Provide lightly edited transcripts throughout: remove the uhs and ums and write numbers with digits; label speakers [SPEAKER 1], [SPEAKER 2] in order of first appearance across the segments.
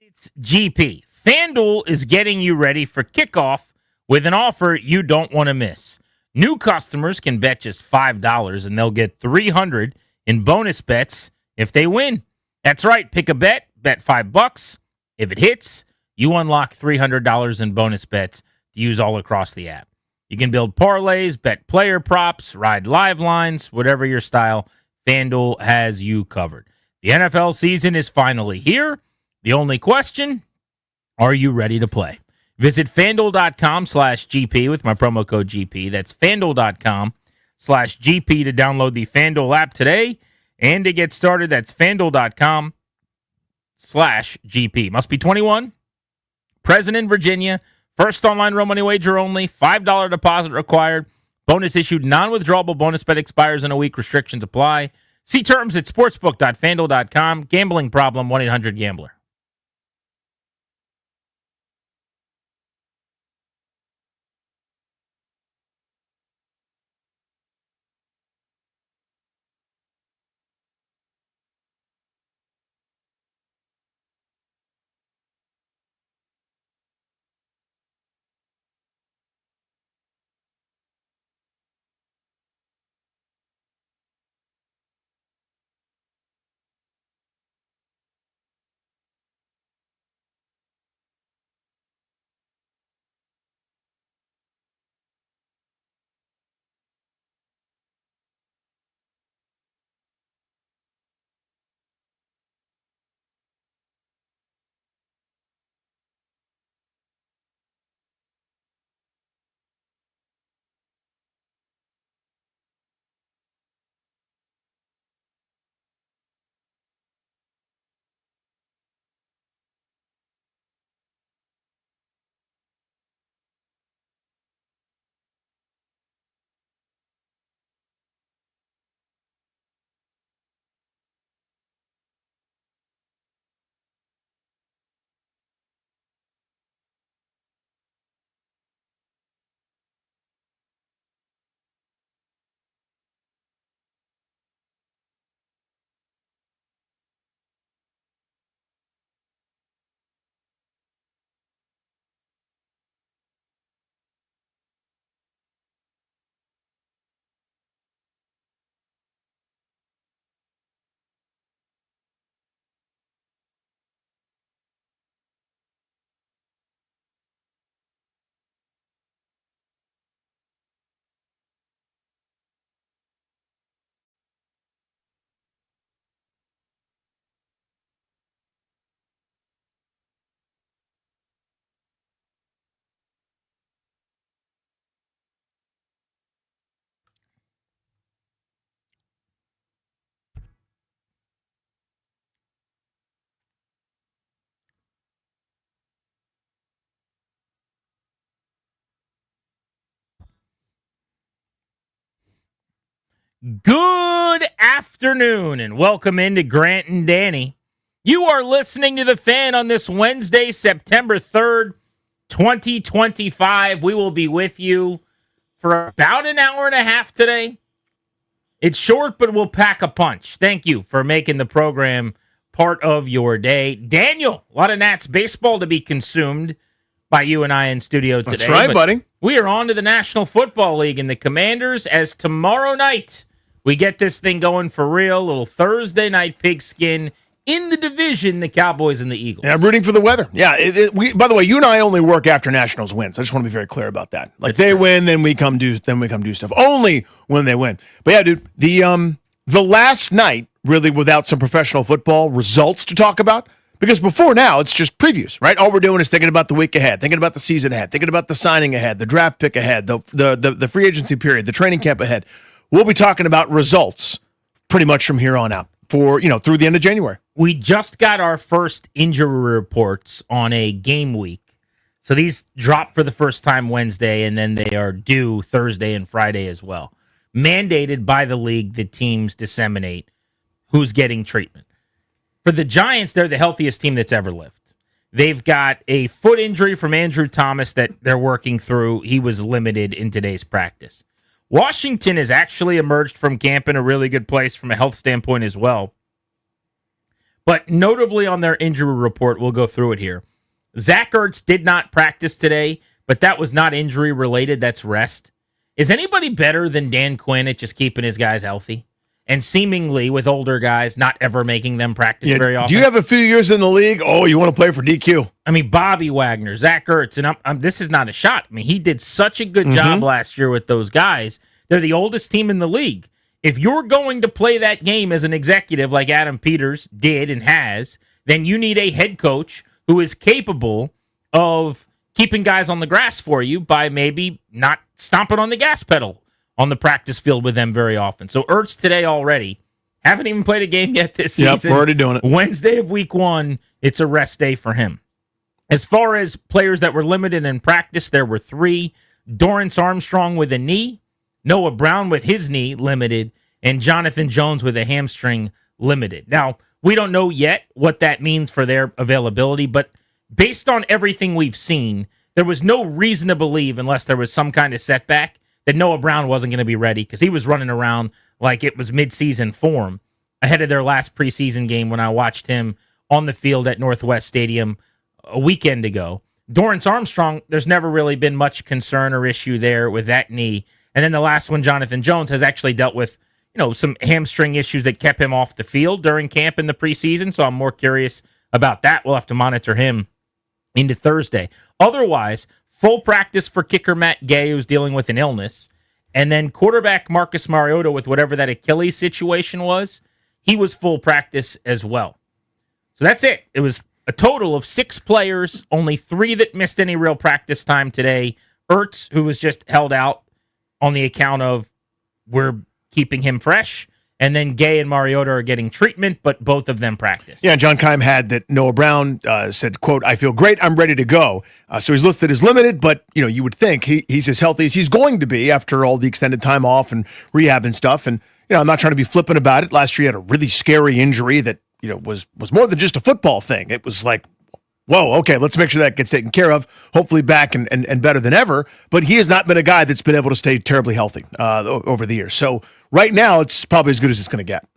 [SPEAKER 1] It's GP. FanDuel is getting you ready for kickoff with an offer you don't want to miss. New customers can bet just $5 and they'll get $300 in bonus bets if they win. That's right. Pick a bet $5. If it hits, you unlock $300 in bonus bets to use all across the app. You can build parlays, bet player props, ride live lines, whatever your style, FanDuel has you covered. The NFL season is finally here. The only question, are you ready to play? Visit FanDuel.com/GP with my promo code GP. That's FanDuel.com/GP to download the FanDuel app today. And to get started, that's FanDuel.com/GP. Must be 21, present in Virginia, first online real money wager only, $5 deposit required. Bonus issued, non-withdrawable bonus bet expires in a week. Restrictions apply. See terms at sportsbook.fanduel.com. Gambling problem, 1-800-GAMBLER. Good afternoon and welcome into Grant and Danny. You are listening to The Fan on this Wednesday, September 3rd, 2025. We will be with you for about an hour and a half today. It's short, but we'll pack a punch. Thank you for making the program part of your day. Daniel, a lot of Nats baseball to be consumed by you and I in studio today.
[SPEAKER 2] That's right, buddy.
[SPEAKER 1] We are on to the National Football League and the Commanders as tomorrow night we get this thing going for real. A little Thursday night pigskin in the division, the Cowboys and the Eagles.
[SPEAKER 2] Yeah, I'm rooting for the weather. Yeah, by the way, you and I only work after Nationals wins. I just want to be very clear about that. Like, they win, then we come do stuff. Only when they win. But yeah, dude, the last night, really without some professional football results to talk about, because before now, it's just previews, right? All we're doing is thinking about the week ahead, thinking about the season ahead, thinking about the signing ahead, the draft pick ahead, the free agency period, the training camp ahead. We'll be talking about results pretty much from here on out for, through the end of January.
[SPEAKER 1] We just got our first injury reports on a game week. So these drop for the first time Wednesday, and then they are due Thursday and Friday as well. Mandated by the league that teams disseminate who's getting treatment. For the Giants, they're the healthiest team that's ever lived. They've got a foot injury from Andrew Thomas that they're working through. He was limited in today's practice. Washington has actually emerged from camp in a really good place from a health standpoint as well. But notably on their injury report, we'll go through it here. Zach Ertz did not practice today, but that was not injury related. That's rest. Is anybody better than Dan Quinn at just keeping his guys healthy? And seemingly with older guys not ever making them practice very often.
[SPEAKER 2] Do you have a few years in the league? Oh, you want to play for DQ?
[SPEAKER 1] I mean, Bobby Wagner, Zach Ertz, and this is not a shot. I mean, he did such a good job last year with those guys. They're the oldest team in the league. If you're going to play that game as an executive like Adam Peters did and has, then you need a head coach who is capable of keeping guys on the grass for you by maybe not stomping on the gas pedal on the practice field with them very often. So Ertz today already, haven't even played a game yet this season.
[SPEAKER 2] Yep, we're already doing it.
[SPEAKER 1] Wednesday of week 1, it's a rest day for him. As far as players that were limited in practice, there were 3. Dorrance Armstrong with a knee, Noah Brown with his knee limited, and Jonathan Jones with a hamstring limited. Now, we don't know yet what that means for their availability, but based on everything we've seen, there was no reason to believe, unless there was some kind of setback, that Noah Brown wasn't going to be ready because he was running around like it was midseason form ahead of their last preseason game when I watched him on the field at Northwest Stadium a weekend ago. Dorrance Armstrong, there's never really been much concern or issue there with that knee. And then the last one, Jonathan Jones, has actually dealt with some hamstring issues that kept him off the field during camp in the preseason. So I'm more curious about that. We'll have to monitor him into Thursday. Otherwise, full practice for kicker Matt Gay, who's dealing with an illness. And then quarterback Marcus Mariota with whatever that Achilles situation was. He was full practice as well. So that's it. It was a total of 6 players, only 3 that missed any real practice time today. Ertz, who was just held out on the account of we're keeping him fresh. And then Gay and Mariota are getting treatment, but both of them practice.
[SPEAKER 2] Yeah, John Keim had that Noah Brown said, quote, "I feel great. I'm ready to go." So he's listed as limited, but you would think he's as healthy as he's going to be after all the extended time off and rehab and stuff. And I'm not trying to be flippant about it. Last year he had a really scary injury that was more than just a football thing. It was like, whoa, okay, let's make sure that gets taken care of. Hopefully back and better than ever. But he has not been a guy that's been able to stay terribly healthy over the years. So right now, it's probably as good as it's going to get.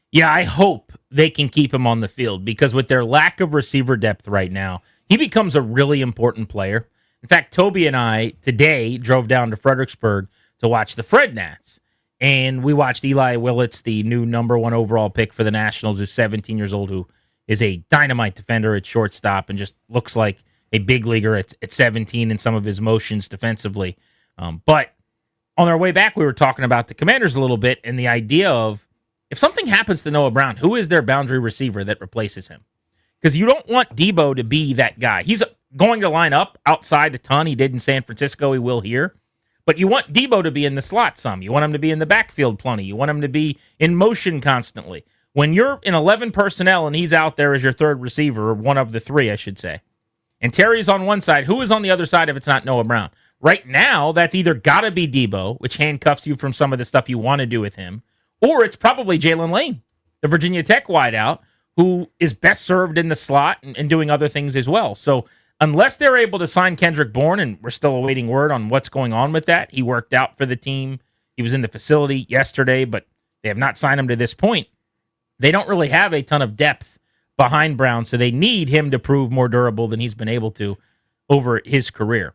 [SPEAKER 1] Yeah, I hope they can keep him on the field because with their lack of receiver depth right now, he becomes a really important player. In fact, Toby and I today drove down to Fredericksburg to watch the Fred Nats. And we watched Eli Willits, the new number 1 overall pick for the Nationals, who's 17 years old, who is a dynamite defender at shortstop and just looks like a big leaguer at 17 in some of his motions defensively. But on our way back, we were talking about the Commanders a little bit and the idea of if something happens to Noah Brown, who is their boundary receiver that replaces him? Because you don't want Debo to be that guy. He's going to line up outside a ton. He did in San Francisco. He will here. But you want Debo to be in the slot some. You want him to be in the backfield plenty. You want him to be in motion constantly. When you're in 11 personnel and he's out there as your third receiver, or one of the 3, I should say, and Terry's on one side, who is on the other side if it's not Noah Brown? Right now, that's either got to be Debo, which handcuffs you from some of the stuff you want to do with him, or it's probably Jalen Lane, the Virginia Tech wideout, who is best served in the slot and doing other things as well. So unless they're able to sign Kendrick Bourne, and we're still awaiting word on what's going on with that, he worked out for the team. He was in the facility yesterday, but they have not signed him to this point. They don't really have a ton of depth behind Brown, so they need him to prove more durable than he's been able to over his career.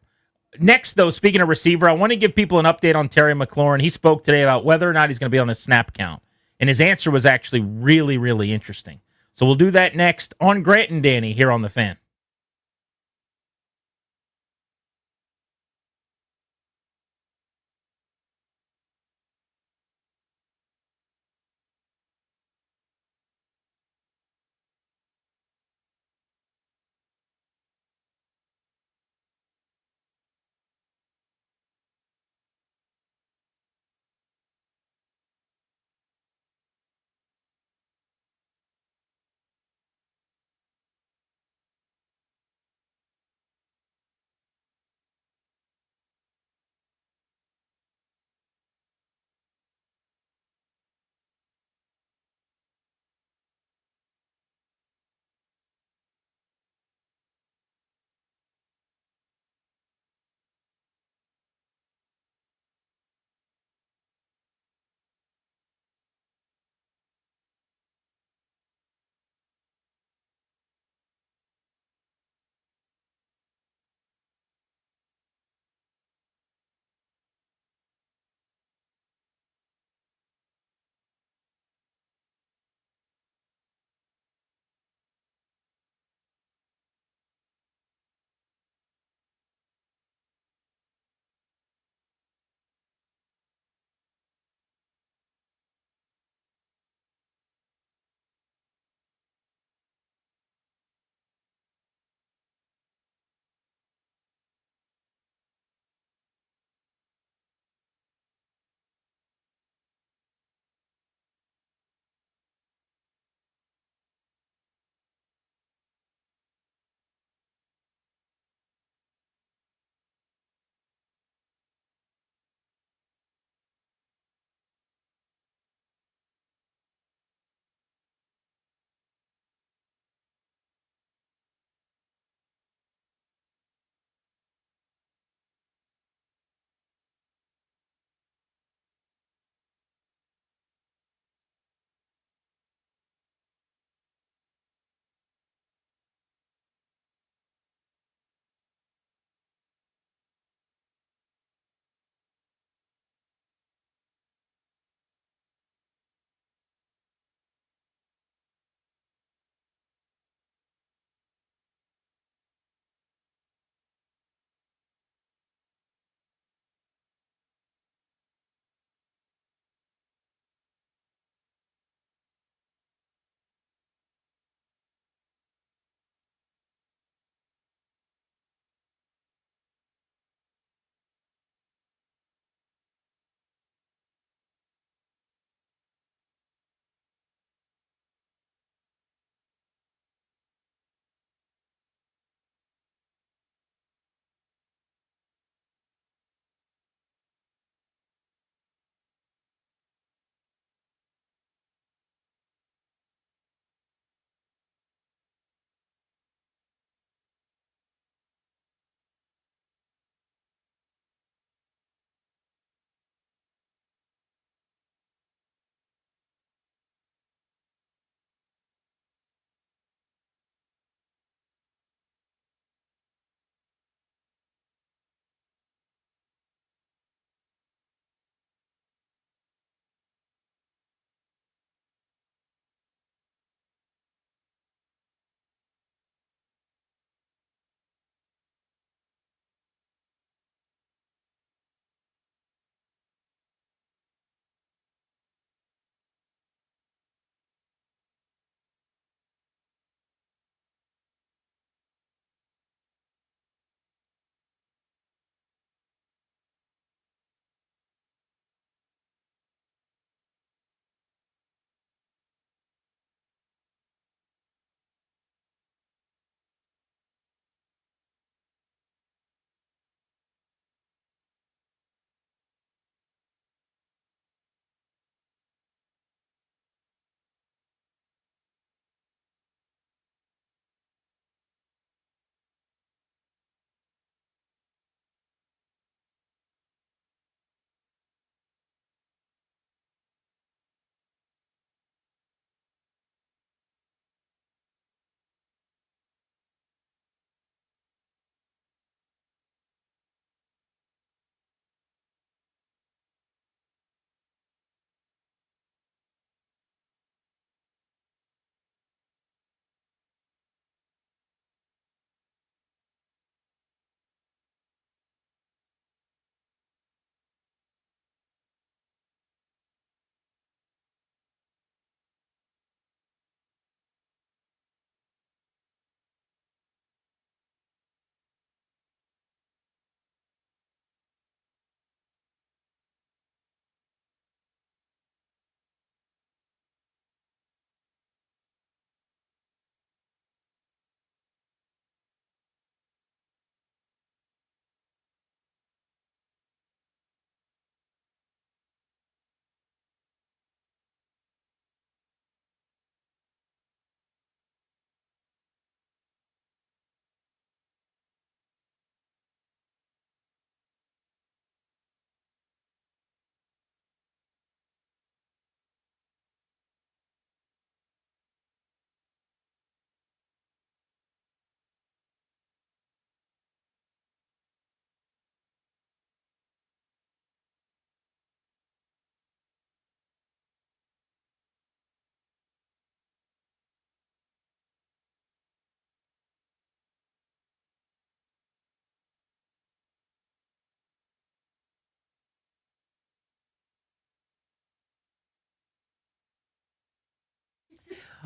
[SPEAKER 1] Next, though, speaking of receiver, I want to give people an update on Terry McLaurin. He spoke today about whether or not he's going to be on a snap count, and his answer was actually really, really interesting. So we'll do that next on Grant and Danny here on The Fan.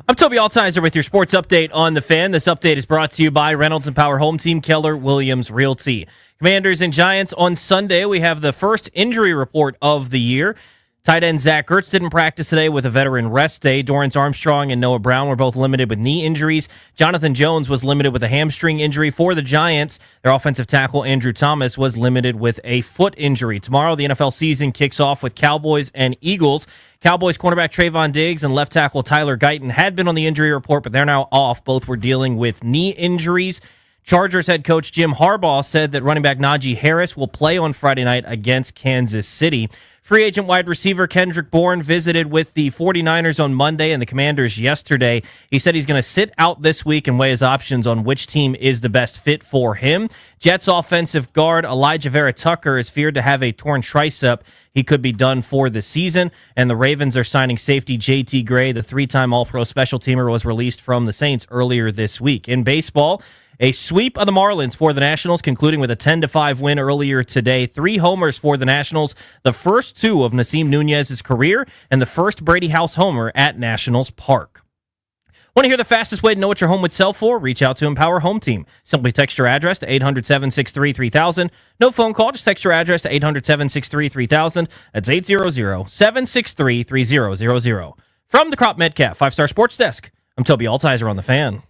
[SPEAKER 3] I'm Toby Altizer with your sports update on The Fan. This update is brought to you by Reynolds and Power Home Team, Keller Williams Realty. Commanders and Giants on Sunday. We have the first injury report of the year. Tight end Zach Ertz didn't practice today with a veteran rest day. Dorrance Armstrong and Noah Brown were both limited with knee injuries. Jonathan Jones was limited with a hamstring injury for the Giants. Their offensive tackle Andrew Thomas was limited with a foot injury. Tomorrow, the NFL season kicks off with Cowboys and Eagles. Cowboys cornerback Trayvon Diggs and left tackle Tyler Guyton had been on the injury report, but they're now off. Both were dealing with knee injuries. Chargers head coach Jim Harbaugh said that running back Najee Harris will play on Friday night against Kansas City. Free agent wide receiver Kendrick Bourne visited with the 49ers on Monday and the Commanders yesterday. He said he's going to sit out this week and weigh his options on which team is the best fit for him. Jets offensive guard Elijah Vera Tucker is feared to have a torn tricep. He could be done for the season. And the Ravens are signing safety J.T. Gray. The three-time All-Pro special teamer was released from the Saints earlier this week. In baseball, a sweep of the Marlins for the Nationals, concluding with a 10-5 win earlier today. 3 homers for the Nationals, the first 2 of Nasim Nunez's career, and the first Brady House homer at Nationals Park. Want to hear the fastest way to know what your home would sell for? Reach out to Empower Home Team. Simply text your address to 800-763-3000. No phone call, just text your address to 800-763-3000. That's 800-763-3000. From the Crop Metcalf 5-Star Sports Desk, I'm Toby Altizer on The Fan.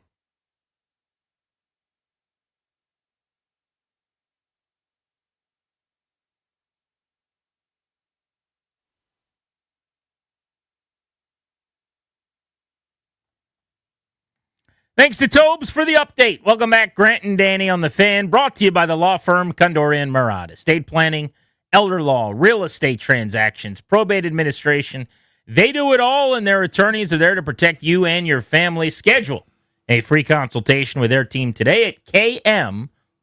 [SPEAKER 1] Thanks to Tobes for the update. Welcome back, Grant and Danny on The Fan, brought to you by the law firm Condorian Murad. Estate planning, elder law, real estate transactions, probate administration. They do it all, and their attorneys are there to protect you and your family. Schedule a free consultation with their team today at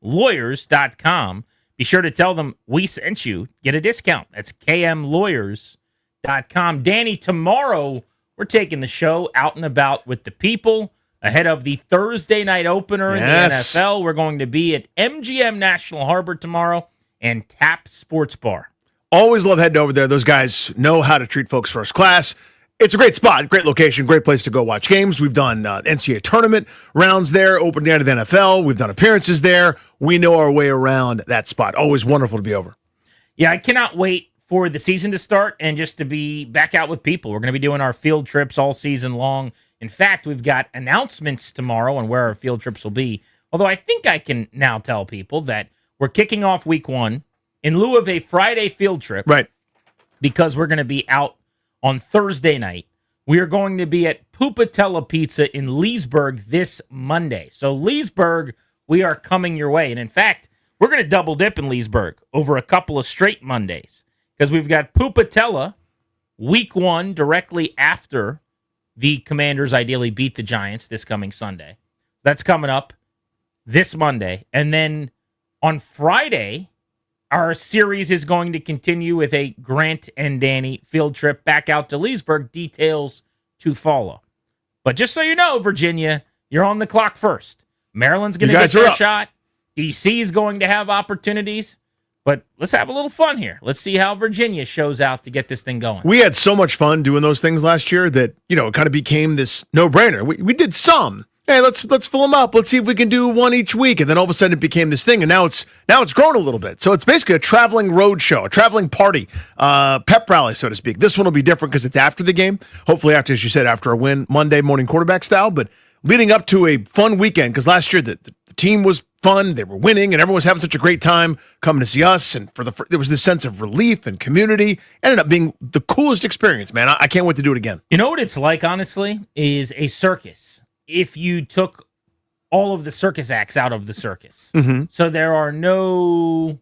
[SPEAKER 1] kmlawyers.com. Be sure to tell them we sent you. Get a discount. That's kmlawyers.com. Danny, tomorrow we're taking the show out and about with the people. Ahead of the Thursday night opener in the NFL, we're going to be at MGM National Harbor tomorrow and Tap Sports Bar.
[SPEAKER 2] Always love heading over there. Those guys know how to treat folks first class. It's a great spot, great location, great place to go watch games. We've done NCAA tournament rounds there, open night of the NFL. We've done appearances there. We know our way around that spot. Always wonderful to be over.
[SPEAKER 1] Yeah, I cannot wait for the season to start and just to be back out with people. We're going to be doing our field trips all season long. In fact, we've got announcements tomorrow on where our field trips will be. Although I think I can now tell people that we're kicking off week 1 in lieu of a Friday field trip.
[SPEAKER 2] Right.
[SPEAKER 1] Because we're going to be out on Thursday night. We are going to be at Pupatella Pizza in Leesburg this Monday. So Leesburg, we are coming your way. And in fact, we're going to double dip in Leesburg over a couple of straight Mondays. Because we've got Pupatella week 1 directly after the Commanders ideally beat the Giants this coming Sunday. That's coming up this Monday. And then on Friday, our series is going to continue with a Grant and Danny field trip back out to Leesburg. Details to follow. But just so you know, Virginia, you're on the clock first. Maryland's going to get their shot. D.C. is going to have opportunities. But let's have a little fun here. Let's see how Virginia shows out to get this thing going.
[SPEAKER 2] We had so much fun doing those things last year that, it kind of became this no-brainer. We did some. Hey, let's fill them up. Let's see if we can do one each week. And then all of a sudden it became this thing, and now it's grown a little bit. So it's basically a traveling road show, a traveling party, pep rally, so to speak. This one will be different because it's after the game. Hopefully after, as you said, after a win, Monday morning quarterback style. But leading up to a fun weekend, because last year the team was fun, they were winning, and everyone was having such a great time coming to see us. And there was this sense of relief and community. Ended up being the coolest experience, man. I can't wait to do it again.
[SPEAKER 1] You know what it's like, honestly, is a circus. If you took all of the circus acts out of the circus.
[SPEAKER 2] Mm-hmm.
[SPEAKER 1] So there are no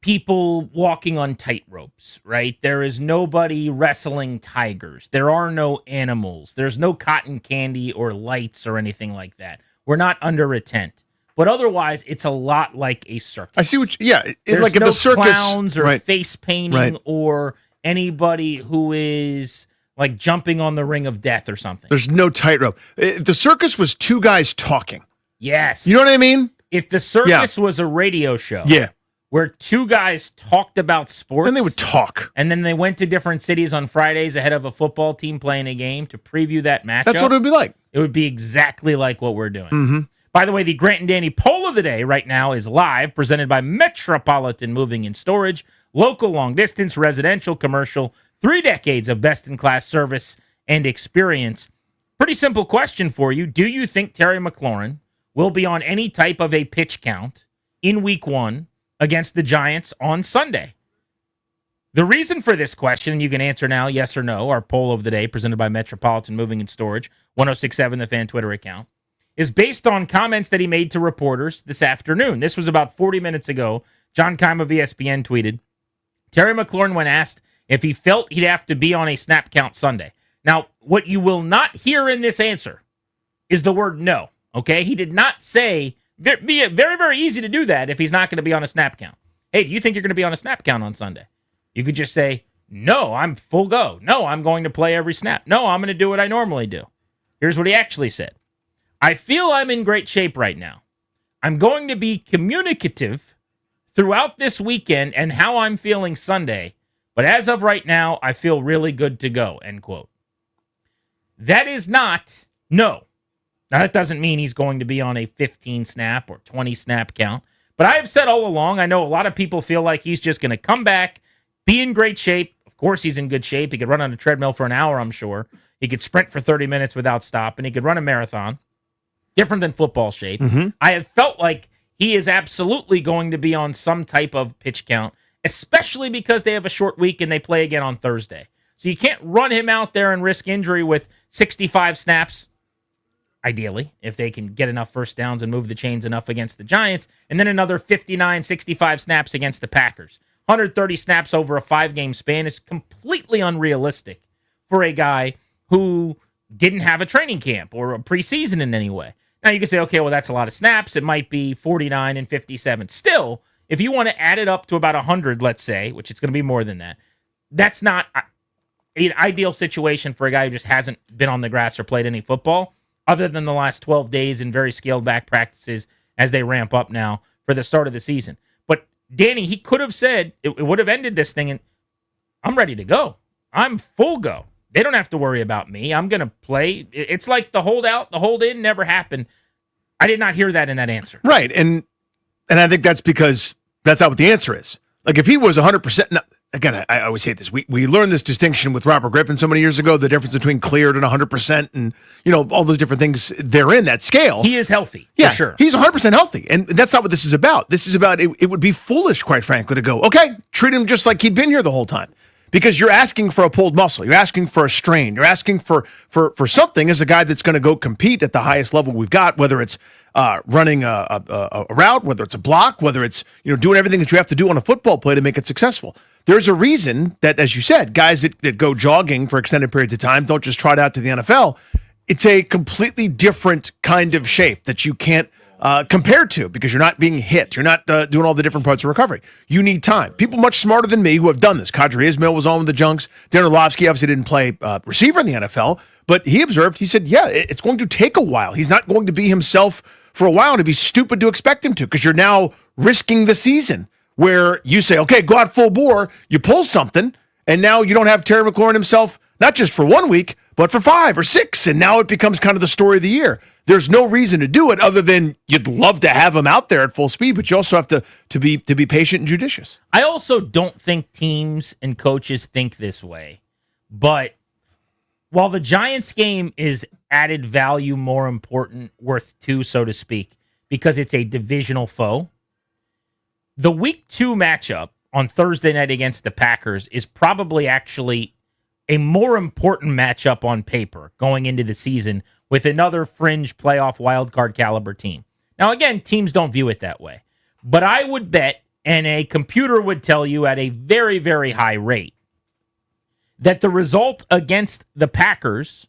[SPEAKER 1] people walking on tight ropes, right? There is nobody wrestling tigers. There are no animals. There's no cotton candy or lights or anything like that. We're not under a tent. But otherwise, it's a lot like a circus.
[SPEAKER 2] I see what
[SPEAKER 1] There's
[SPEAKER 2] like
[SPEAKER 1] no
[SPEAKER 2] if the circus
[SPEAKER 1] clowns or face painting or anybody who is like jumping on the ring of death or something.
[SPEAKER 2] There's no tightrope. If the circus was 2 guys talking.
[SPEAKER 1] Yes.
[SPEAKER 2] You know what I mean?
[SPEAKER 1] If the circus was a radio show.
[SPEAKER 2] Yeah.
[SPEAKER 1] where two guys talked about sports.
[SPEAKER 2] And they would talk.
[SPEAKER 1] And then they went to different cities on Fridays ahead of a football team playing a game to preview that matchup.
[SPEAKER 2] That's what it would be like.
[SPEAKER 1] It would be exactly like what we're doing.
[SPEAKER 2] Mm-hmm.
[SPEAKER 1] By the way, the Grant and Danny poll of the day right now is live, presented by Metropolitan Moving and Storage, local long-distance, residential, commercial, 3 decades of best-in-class service and experience. Pretty simple question for you. Do you think Terry McLaurin will be on any type of a pitch count in Week 1 against the Giants on Sunday? The reason for this question, and you can answer now, yes or no, our poll of the day presented by Metropolitan Moving and Storage, 1067 The Fan Twitter account, is based on comments that he made to reporters this afternoon. This was about 40 minutes ago. John Keim of ESPN tweeted, Terry McLaurin, when asked if he felt he'd have to be on a snap count Sunday. Now, what you will not hear in this answer is the word no, okay? He did not say, it'd be very, very easy to do that if he's not going to be on a snap count. Hey, do you think you're going to be on a snap count on Sunday? You could just say, no, I'm full go. No, I'm going to play every snap. No, I'm going to do what I normally do. Here's what he actually said. I feel I'm in great shape right now. I'm going to be communicative throughout this weekend and how I'm feeling Sunday, but as of right now, I feel really good to go, end quote. That is not no. Now, that doesn't mean he's going to be on a 15 snap or 20 snap count, but I have said all along, I know a lot of people feel like he's just going to come back, be in great shape. Of course, he's in good shape. He could run on a treadmill for an hour, I'm sure. He could sprint for 30 minutes without stopping. He could run a marathon. Different than football shape. Mm-hmm. I have felt like he is absolutely going to be on some type of pitch count, especially because they have a short week and they play again on Thursday. So you can't run him out there and risk injury with 65 snaps, ideally, if they can get enough first downs and move the chains enough against the Giants, and then another 59, 65 snaps against the Packers. 130 snaps over a 5-game span is completely unrealistic for a guy who didn't have a training camp or a preseason in any way. Now, you could say, okay, well, that's a lot of snaps. It might be 49 and 57. Still, if you want to add it up to about 100, let's say, which it's going to be more than that, that's not an ideal situation for a guy who just hasn't been on the grass or played any football, other than the last 12 days in very scaled-back practices as they ramp up now for the start of the season. But, Danny, he could have said, it would have ended this thing, and I'm ready to go. I'm full go. They don't have to worry about me. I'm going to play. It's like the hold out, the hold in never happened. I did not hear that in that answer.
[SPEAKER 2] Right. And I think that's because that's not what the answer is. Like if he was 100%, now, again, I always hate this. We learned this distinction with Robert Griffin so many years ago, the difference between cleared and 100% and, all those different things therein, that scale.
[SPEAKER 1] He is healthy,
[SPEAKER 2] yeah,
[SPEAKER 1] for sure.
[SPEAKER 2] He's 100% healthy. And that's not what this is about. This is about, it would be foolish, quite frankly, to go, okay, treat him just like he'd been here the whole time. Because you're asking for a pulled muscle. You're asking for a strain. You're asking for something as a guy that's going to go compete at the highest level we've got, whether it's running a route, whether it's a block, whether it's doing everything that you have to do on a football play to make it successful. There's a reason that, as you said, guys that go jogging for extended periods of time don't just trot out to the NFL. It's a completely different kind of shape that you can't compared to, because you're not being hit. You're not doing all the different parts of recovery. You need time. People much smarter than me who have done this. Kadri Ismail was on with the Junks. Darren Orlovsky obviously didn't play receiver in the NFL, but he said, yeah, it's going to take a while. He's not going to be himself for a while, and it'd be stupid to expect him to, because you're now risking the season where you say, okay, go out full bore, you pull something, and now you don't have Terry McLaurin himself, not just for 1 week, but for 5 or 6, and now it becomes kind of the story of the year. There's no reason to do it other than you'd love to have him out there at full speed, but you also have to be patient and judicious.
[SPEAKER 1] I also don't think teams and coaches think this way. But while the Giants game is added value more important, worth 2, so to speak, because it's a divisional foe, the Week 2 matchup on Thursday night against the Packers is probably actually a more important matchup on paper going into the season with another fringe playoff wildcard caliber team. Now, again, teams don't view it that way. But I would bet, and a computer would tell you at a very, very high rate, that the result against the Packers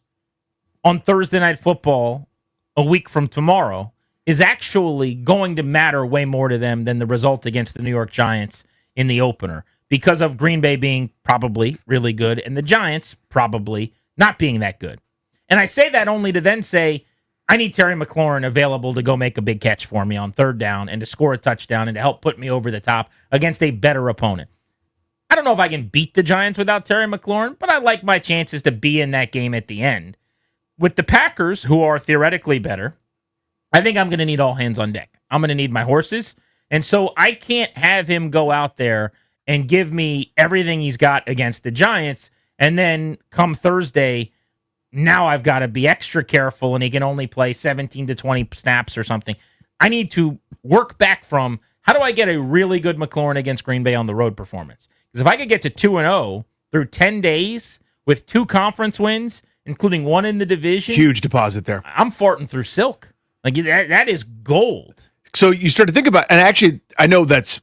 [SPEAKER 1] on Thursday Night Football a week from tomorrow is actually going to matter way more to them than the result against the New York Giants in the opener, because of Green Bay being probably really good and the Giants probably not being that good. And I say that only to then say, I need Terry McLaurin available to go make a big catch for me on third down and to score a touchdown and to help put me over the top against a better opponent. I don't know if I can beat the Giants without Terry McLaurin, but I like my chances to be in that game at the end. With the Packers, who are theoretically better, I think I'm going to need all hands on deck. I'm going to need my horses. And so I can't have him go out there and give me everything he's got against the Giants. And then come Thursday, now I've got to be extra careful and he can only play 17 to 20 snaps or something. I need to work back from how do I get a really good McLaurin against Green Bay on the road performance? Because if I could get to 2-0 through 10 days with 2 conference wins, including one in the division.
[SPEAKER 2] Huge deposit there.
[SPEAKER 1] I'm farting through silk. Like that is gold.
[SPEAKER 2] So you start to think about, and actually, I know that's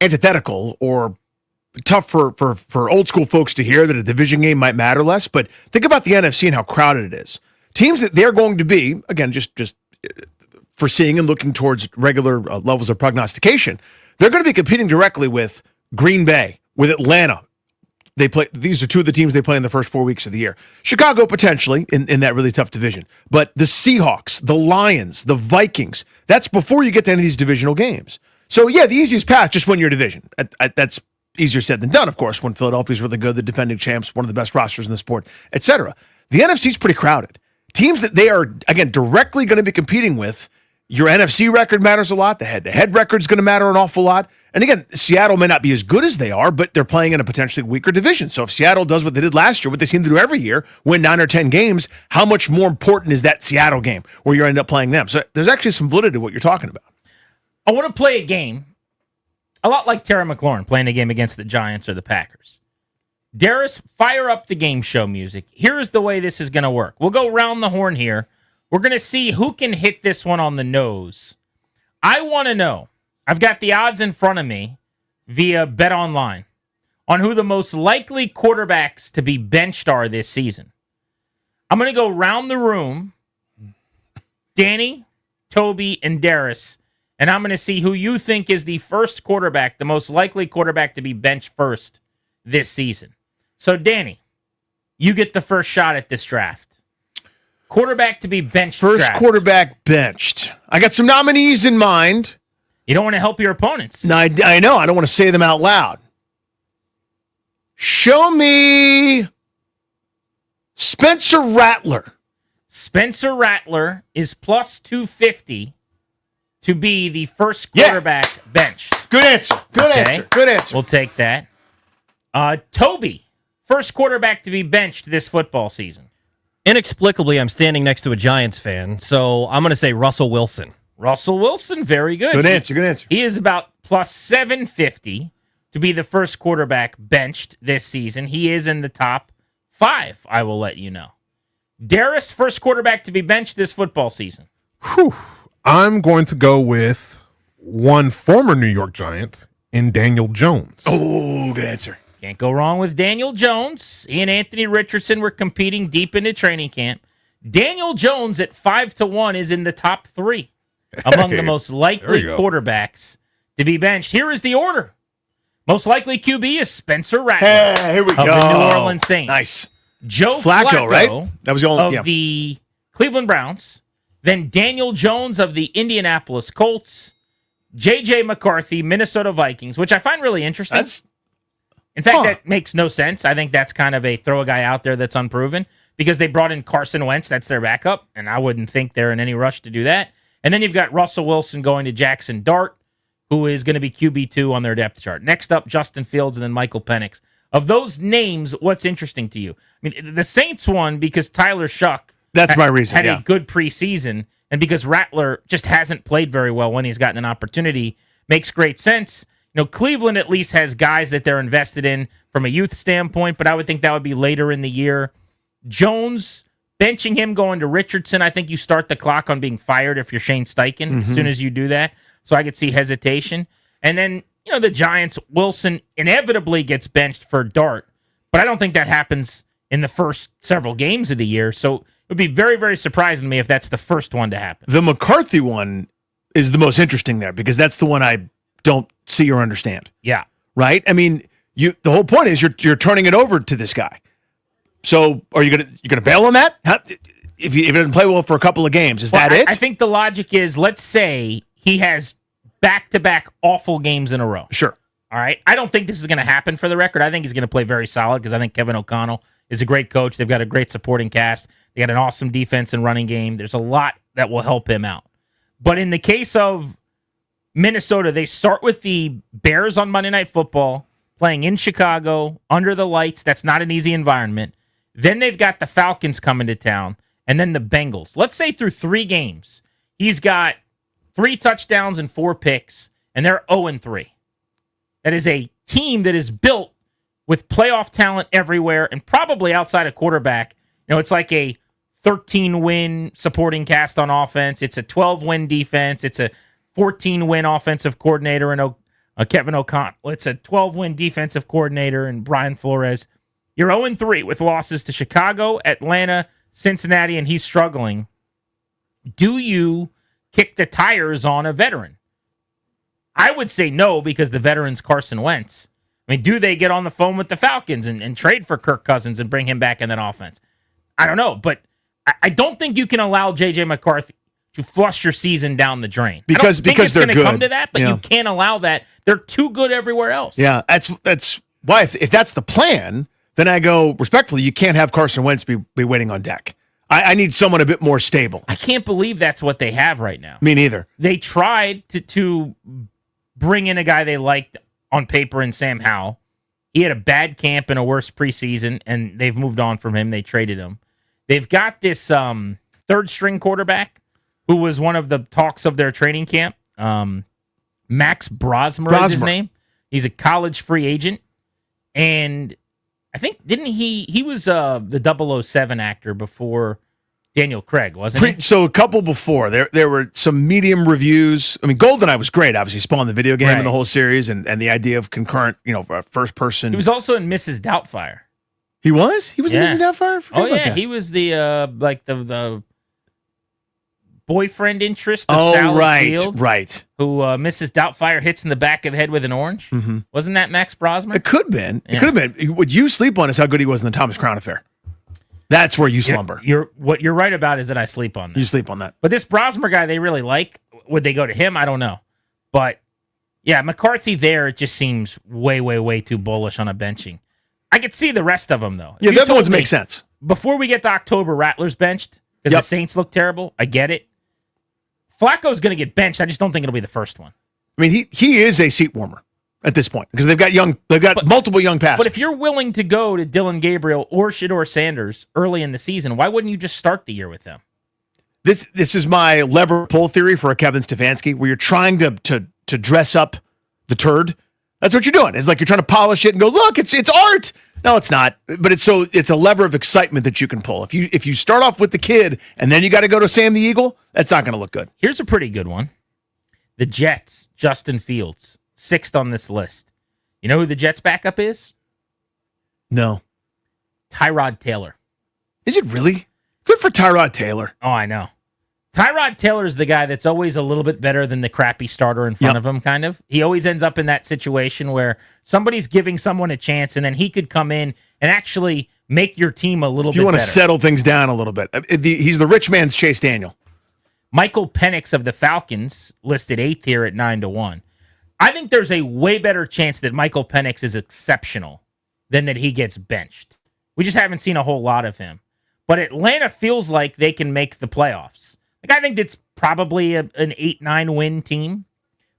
[SPEAKER 2] antithetical or tough for old school folks to hear that a division game might matter less, but think about the NFC and how crowded it is. Teams that they're going to be, again, just foreseeing and looking towards regular levels of prognostication, they're going to be competing directly with Green Bay, with Atlanta. They play. These are 2 of the teams they play in the first 4 weeks of the year. Chicago potentially in that really tough division, but the Seahawks, the Lions, the Vikings. That's before you get to any of these divisional games. So yeah, the easiest path, just win your division. That's easier said than done, of course. When Philadelphia's really good, the defending champs, one of the best rosters in the sport, etc. The NFC's pretty crowded. Teams that they are again directly going to be competing with. Your NFC record matters a lot. The head-to-head record is going to matter an awful lot. And again, Seattle may not be as good as they are, but they're playing in a potentially weaker division. So if Seattle does what they did last year, what they seem to do every year, win 9 or 10 games, how much more important is that Seattle game where you end up playing them? So there's actually some validity to what you're talking about.
[SPEAKER 1] I want to play a game a lot like Terry McLaurin playing a game against the Giants or the Packers. Darius, fire up the game show music. Here's the way this is going to work. We'll go round the horn here. We're going to see who can hit this one on the nose. I want to know, I've got the odds in front of me via Bet Online on who the most likely quarterbacks to be benched are this season. I'm going to go round the room, Danny, Toby, and Darius, and I'm going to see who you think is the first quarterback, the most likely quarterback to be benched first this season. So, Danny, you get the first shot at this draft. Quarterback to be benched.
[SPEAKER 2] First quarterback benched. I got some nominees in mind.
[SPEAKER 1] You don't want to help your opponents.
[SPEAKER 2] No, I know. I don't want to say them out loud. Show me Spencer Rattler.
[SPEAKER 1] Spencer Rattler is plus 250 to be the first quarterback benched.
[SPEAKER 2] Good answer. Good answer. Good answer.
[SPEAKER 1] We'll take that. Toby, first quarterback to be benched this football season.
[SPEAKER 3] Inexplicably, I'm standing next to a Giants fan, so I'm going to say Russell Wilson.
[SPEAKER 1] Russell Wilson, very good.
[SPEAKER 2] Good answer. Good answer.
[SPEAKER 1] He is about plus 750 to be the first quarterback benched this season. He is in the top 5, I will let you know. Darius, first quarterback to be benched this football season.
[SPEAKER 4] Whew. I'm going to go with one former New York Giant in Daniel Jones.
[SPEAKER 2] Oh, good answer.
[SPEAKER 1] Can't go wrong with Daniel Jones. He and Anthony Richardson were competing deep into training camp. Daniel Jones at 5-1 is in the top 3 among the most likely quarterbacks to be benched. Here is the order. Most likely QB is Spencer Rattler
[SPEAKER 2] here we
[SPEAKER 1] of
[SPEAKER 2] go.
[SPEAKER 1] the New Orleans Saints.
[SPEAKER 2] Nice.
[SPEAKER 1] Joe
[SPEAKER 2] Flacco, right? That was the only
[SPEAKER 1] of the Cleveland Browns. Then Daniel Jones of the Indianapolis Colts. J.J. McCarthy, Minnesota Vikings, which I find really interesting. In fact, that makes no sense. I think that's kind of a throw a guy out there that's unproven because they brought in Carson Wentz. That's their backup, and I wouldn't think they're in any rush to do that. And then you've got Russell Wilson going to Jackson Dart, who is going to be QB2 on their depth chart. Next up, Justin Fields and then Michael Penix. Of those names, what's interesting to you? I mean, the Saints won because Tyler Shuck
[SPEAKER 2] my reason,
[SPEAKER 1] had a good preseason, and because Rattler just hasn't played very well when he's gotten an opportunity. Makes great sense. You know, Cleveland at least has guys that they're invested in from a youth standpoint, but I would think that would be later in the year. Jones, benching him, going to Richardson, I think you start the clock on being fired if you're Shane Steichen as soon as you do that. So I could see hesitation. And then, you know, the Giants, Wilson inevitably gets benched for Dart, but I don't think that happens in the first several games of the year. So it would be very, very surprising to me if that's the first one to happen.
[SPEAKER 2] The McCarthy one is the most interesting there because that's the one I don't see or understand.
[SPEAKER 1] Yeah.
[SPEAKER 2] Right? I mean, the whole point is you're turning it over to this guy. So are you gonna bail on that? if he doesn't play well for a couple of games, is that
[SPEAKER 1] I,
[SPEAKER 2] it?
[SPEAKER 1] I think the logic is, let's say he has back-to-back awful games in a row.
[SPEAKER 2] Sure.
[SPEAKER 1] All right. I don't think this is going to happen for the record. I think he's going to play very solid because I think Kevin O'Connell is a great coach. They've got a great supporting cast. They got an awesome defense and running game. There's a lot that will help him out. But in the case of Minnesota, they start with the Bears on Monday Night Football, playing in Chicago, under the lights. That's not an easy environment. Then they've got the Falcons coming to town, and then the Bengals. Let's say through 3 games, he's got 3 touchdowns and 4 picks, and they're 0-3. That is a team that is built with playoff talent everywhere and probably outside of quarterback. It's like a 13-win supporting cast on offense. It's a 12-win defense. It's a 14-win offensive coordinator and Kevin O'Connell. It's a 12-win defensive coordinator and Brian Flores. You're 0-3 with losses to Chicago, Atlanta, Cincinnati, and he's struggling. Do you kick the tires on a veteran? I would say no, because the veteran's Carson Wentz. I mean, do they get on the phone with the Falcons and trade for Kirk Cousins and bring him back in that offense? I don't know, but I don't think you can allow J.J. McCarthy to flush your season down the drain.
[SPEAKER 2] Because
[SPEAKER 1] it's
[SPEAKER 2] they're
[SPEAKER 1] going to come to that, but you can't allow that. They're too good everywhere else.
[SPEAKER 2] Yeah, that's why if that's the plan, then I go, respectfully, you can't have Carson Wentz be waiting on deck. I need someone a bit more stable.
[SPEAKER 1] I can't believe that's what they have right now.
[SPEAKER 2] Me neither.
[SPEAKER 1] They tried to bring in a guy they liked on paper in Sam Howell. He had a bad camp and a worse preseason, and they've moved on from him. They traded him. They've got this third-string quarterback who was one of the talks of their training camp. Max Brosmer is his name. He's a college free agent. And I think, didn't he was the 007 actor before Daniel Craig, wasn't he?
[SPEAKER 2] So a couple before. There were some medium reviews. I mean, GoldenEye was great, obviously, spawned the video game and the whole series and the idea of concurrent, first person.
[SPEAKER 1] He was also in Mrs. Doubtfire.
[SPEAKER 2] He was? He was in Mrs. Doubtfire?
[SPEAKER 1] Oh, yeah. He was the the boyfriend interest of Sally Field.
[SPEAKER 2] Right.
[SPEAKER 1] Who Mrs. Doubtfire hits in the back of the head with an orange.
[SPEAKER 2] Mm-hmm.
[SPEAKER 1] Wasn't that Max Brosmer?
[SPEAKER 2] It could have been. Yeah. It could have been. Would you sleep on is how good he was in the Thomas Crown Affair. That's where you slumber.
[SPEAKER 1] What you're right about is that I sleep on that.
[SPEAKER 2] You sleep on that.
[SPEAKER 1] But this Brosmer guy they really like. Would they go to him? I don't know. But yeah, McCarthy there, it just seems way, way, way too bullish on a benching. I could see the rest of them, though.
[SPEAKER 2] Yeah, the other ones make sense.
[SPEAKER 1] Before we get to October, Rattlers benched because the Saints look terrible. I get it. Flacco's going to get benched. I just don't think it'll be the first one.
[SPEAKER 2] I mean, he is a seat warmer at this point because they've got multiple young passers.
[SPEAKER 1] But if you're willing to go to Dylan Gabriel or Shedeur Sanders early in the season, why wouldn't you just start the year with them?
[SPEAKER 2] This is my lever pull theory for a Kevin Stefanski, where you're trying to dress up the turd. That's what you're doing. It's like you're trying to polish it and go, look, it's art. No, it's not. But it's a lever of excitement that you can pull. If you start off with the kid and then you got to go to Sam the Eagle, that's not going to look good.
[SPEAKER 1] Here's a pretty good one. The Jets, Justin Fields, 6th on this list. You know who the Jets' backup is?
[SPEAKER 2] No.
[SPEAKER 1] Tyrod Taylor.
[SPEAKER 2] Is it really? Good for Tyrod Taylor.
[SPEAKER 1] Oh, I know. Tyrod Taylor is the guy that's always a little bit better than the crappy starter in front of him, kind of. He always ends up in that situation where somebody's giving someone a chance, and then he could come in and actually make your team a little bit better.
[SPEAKER 2] You want to settle things down a little bit. He's the rich man's Chase Daniel.
[SPEAKER 1] Michael Penix of the Falcons listed 8th here at 9-1. I think there's a way better chance that Michael Penix is exceptional than that he gets benched. We just haven't seen a whole lot of him. But Atlanta feels like they can make the playoffs. Like, I think it's probably an 8-9 win team.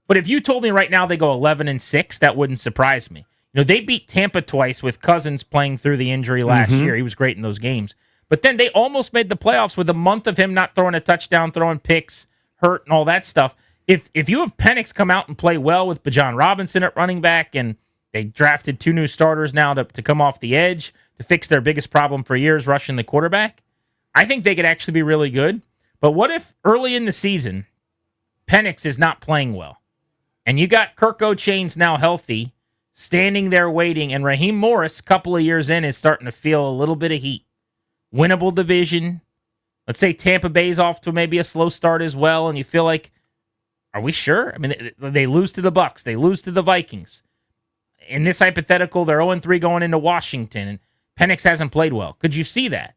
[SPEAKER 1] But if you told me right now they go 11-6, that wouldn't surprise me. They beat Tampa twice with Cousins playing through the injury last year. He was great in those games. But then they almost made the playoffs with a month of him not throwing a touchdown, throwing picks, hurt, and all that stuff. If you have Penix come out and play well with Bijan Robinson at running back, and they drafted 2 new starters now to come off the edge to fix their biggest problem for years, rushing the quarterback, I think they could actually be really good. But what if early in the season, Penix is not playing well, and you got Kirk O'Chains now healthy, standing there waiting, and Raheem Morris, a couple of years in, is starting to feel a little bit of heat. Winnable division. Let's say Tampa Bay's off to maybe a slow start as well, and you feel like, are we sure? I mean, they lose to the Bucs. They lose to the Vikings. In this hypothetical, they're 0-3 going into Washington, and Penix hasn't played well. Could you see that?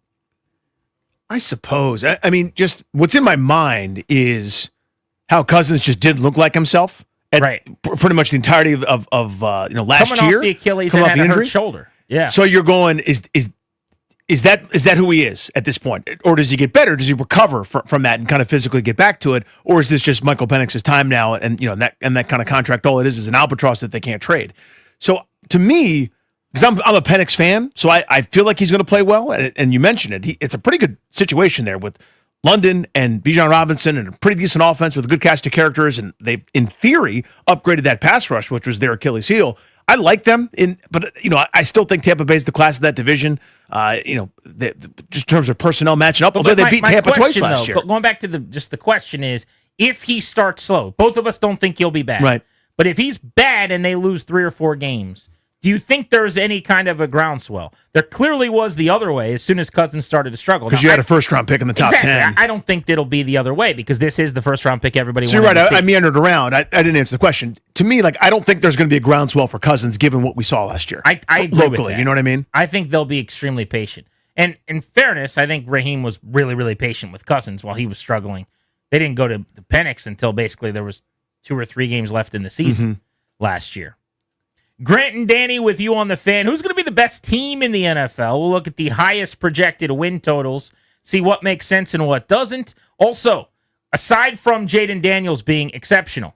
[SPEAKER 2] I suppose. I mean, just what's in my mind is how Cousins just didn't look like himself at
[SPEAKER 1] Right.
[SPEAKER 2] pretty much the entirety of last
[SPEAKER 1] Coming
[SPEAKER 2] year.
[SPEAKER 1] off the Achilles
[SPEAKER 2] coming
[SPEAKER 1] and
[SPEAKER 2] off
[SPEAKER 1] had
[SPEAKER 2] the
[SPEAKER 1] a hurt
[SPEAKER 2] injury.
[SPEAKER 1] shoulder. Yeah.
[SPEAKER 2] So you're going, is that who he is at this point? Or does he get better? Does he recover from that and kind of physically get back to it? Or is this just Michael Penix's time now? And that kind of contract, all it is an albatross that they can't trade. So to me, because I'm a Penix fan, so I feel like he's going to play well. And you mentioned it. It's a pretty good situation there with London and Bijan Robinson and a pretty decent offense with a good cast of characters. And they, in theory, upgraded that pass rush, which was their Achilles heel. I like them, but I still think Tampa Bay's the class of that division. Just in terms of personnel matching up, although they beat Tampa twice last year.
[SPEAKER 1] Going back to the question is, if he starts slow, both of us don't think he'll be bad.
[SPEAKER 2] Right.
[SPEAKER 1] But if he's bad and they lose 3 or 4 games, do you think there's any kind of a groundswell? There clearly was the other way as soon as Cousins started to struggle.
[SPEAKER 2] Because you had a first-round pick in the top 10.
[SPEAKER 1] I don't think it'll be the other way because this is the first-round pick everybody
[SPEAKER 2] So
[SPEAKER 1] wanted
[SPEAKER 2] you're right.
[SPEAKER 1] to see.
[SPEAKER 2] I meandered around. I didn't answer the question. To me, I don't think there's going to be a groundswell for Cousins given what we saw last year.
[SPEAKER 1] I agree
[SPEAKER 2] locally,
[SPEAKER 1] with that.
[SPEAKER 2] You know what I mean?
[SPEAKER 1] I think they'll be extremely patient. And in fairness, I think Raheem was really, really patient with Cousins while he was struggling. They didn't go to Penix until basically there was 2 or 3 games left in the season last year. Grant and Danny with you on the Fan. Who's going to be the best team in the NFL? We'll look at the highest projected win totals, see what makes sense and what doesn't. Also, aside from Jaden Daniels being exceptional,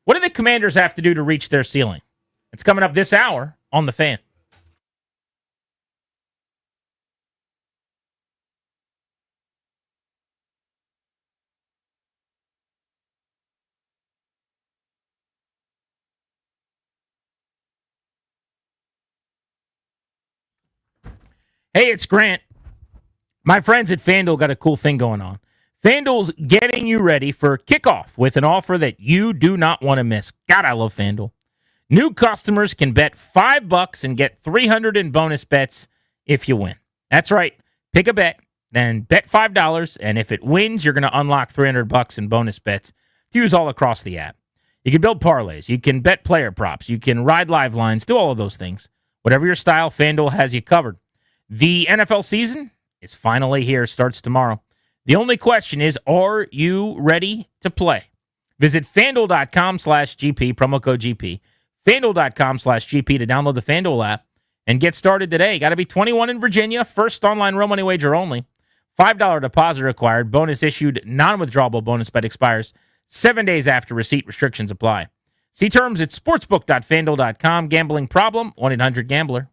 [SPEAKER 1] what do the Commanders have to do to reach their ceiling? It's coming up this hour on the Fan. Hey, it's Grant. My friends at FanDuel got a cool thing going on. FanDuel's getting you ready for kickoff with an offer that you do not want to miss. God, I love FanDuel. New customers can bet $5 and get $300 in bonus bets if you win. That's right. Pick a bet, then bet $5, and if it wins, you're going to unlock $300 in bonus bets to use all across the app. You can build parlays. You can bet player props. You can ride live lines, do all of those things. Whatever your style, FanDuel has you covered. The NFL season is finally here, starts tomorrow. The only question is, are you ready to play? Visit FanDuel.com/GP, promo code GP. FanDuel.com/GP to download the FanDuel app and get started today. Got to be 21 in Virginia. First online real money wager only. $5 deposit required. Bonus issued. Non-withdrawable bonus bet expires 7 days after receipt. Restrictions apply. See terms at sportsbook.fanduel.com. Gambling problem? 1-800-GAMBLER.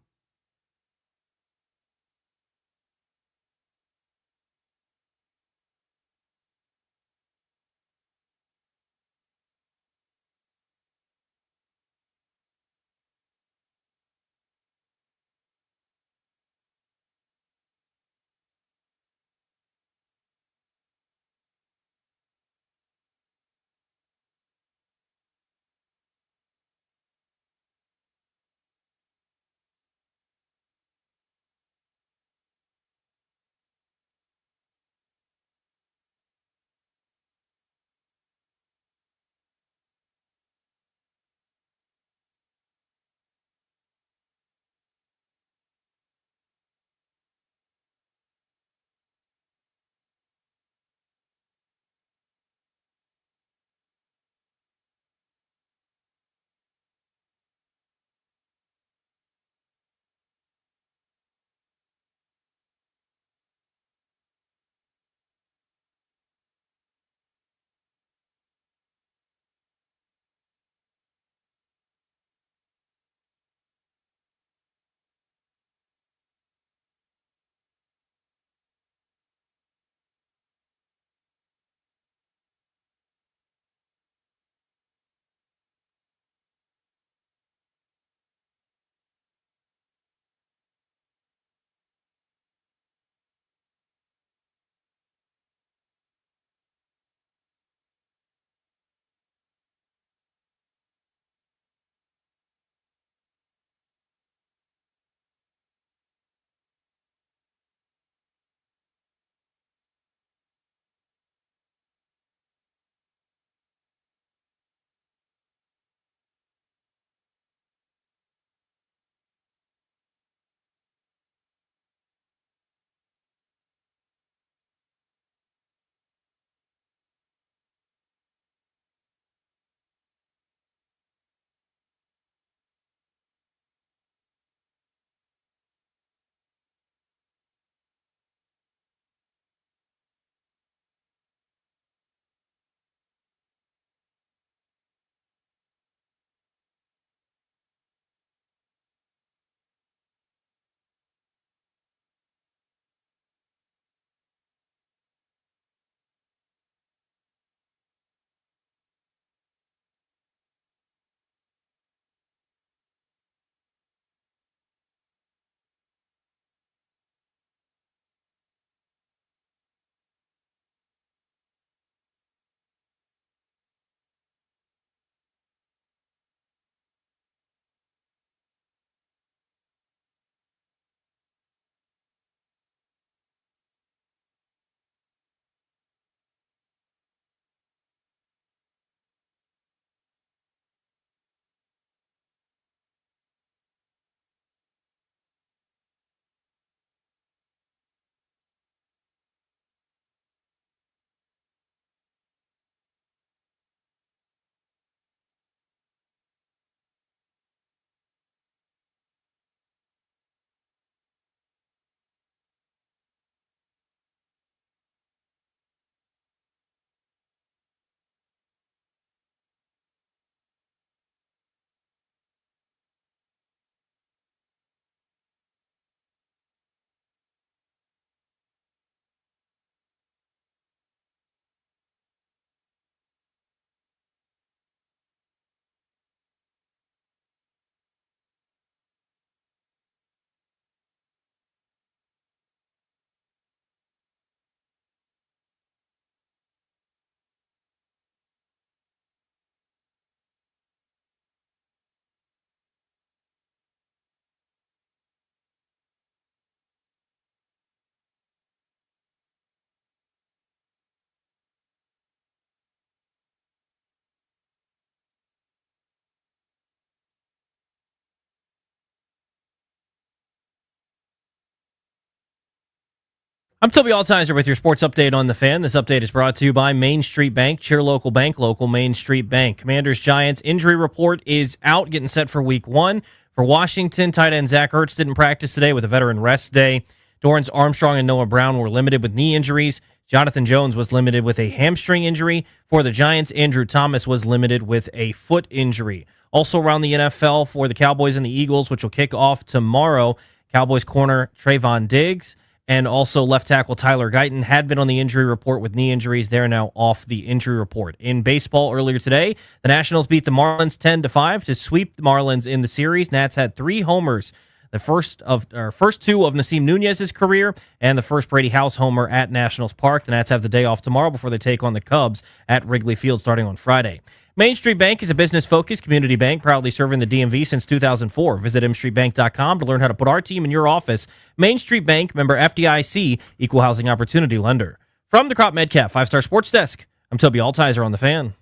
[SPEAKER 3] I'm Toby Altizer with your sports update on the Fan. This update is brought to you by Main Street Bank. Cheer local bank, local Main Street Bank. Commanders Giants injury report is out, getting set for week 1. For Washington, tight end Zach Ertz didn't practice today with a veteran rest day. Dorrance Armstrong and Noah Brown were limited with knee injuries. Jonathan Jones was limited with a hamstring injury. For the Giants, Andrew Thomas was limited with a foot injury. Also around the NFL for the Cowboys and the Eagles, which will kick off tomorrow, Cowboys corner Trayvon Diggs and also left tackle Tyler Guyton had been on the injury report with knee injuries. They're now off the injury report. In baseball earlier today, the Nationals beat the Marlins 10-5 to sweep the Marlins in the series. Nats had 3 homers, the first 2 of Nasim Nunez's career and the first Brady House homer at Nationals Park. The Nats have the day off tomorrow before they take on the Cubs at Wrigley Field starting on Friday. Main Street Bank is a business-focused community bank proudly serving the DMV since 2004. Visit mstreetbank.com to learn how to put our team in your office. Main Street Bank, member FDIC, equal housing opportunity lender. From the Crop Medcalf 5-Star Sports Desk, I'm Toby Altizer on the Fan.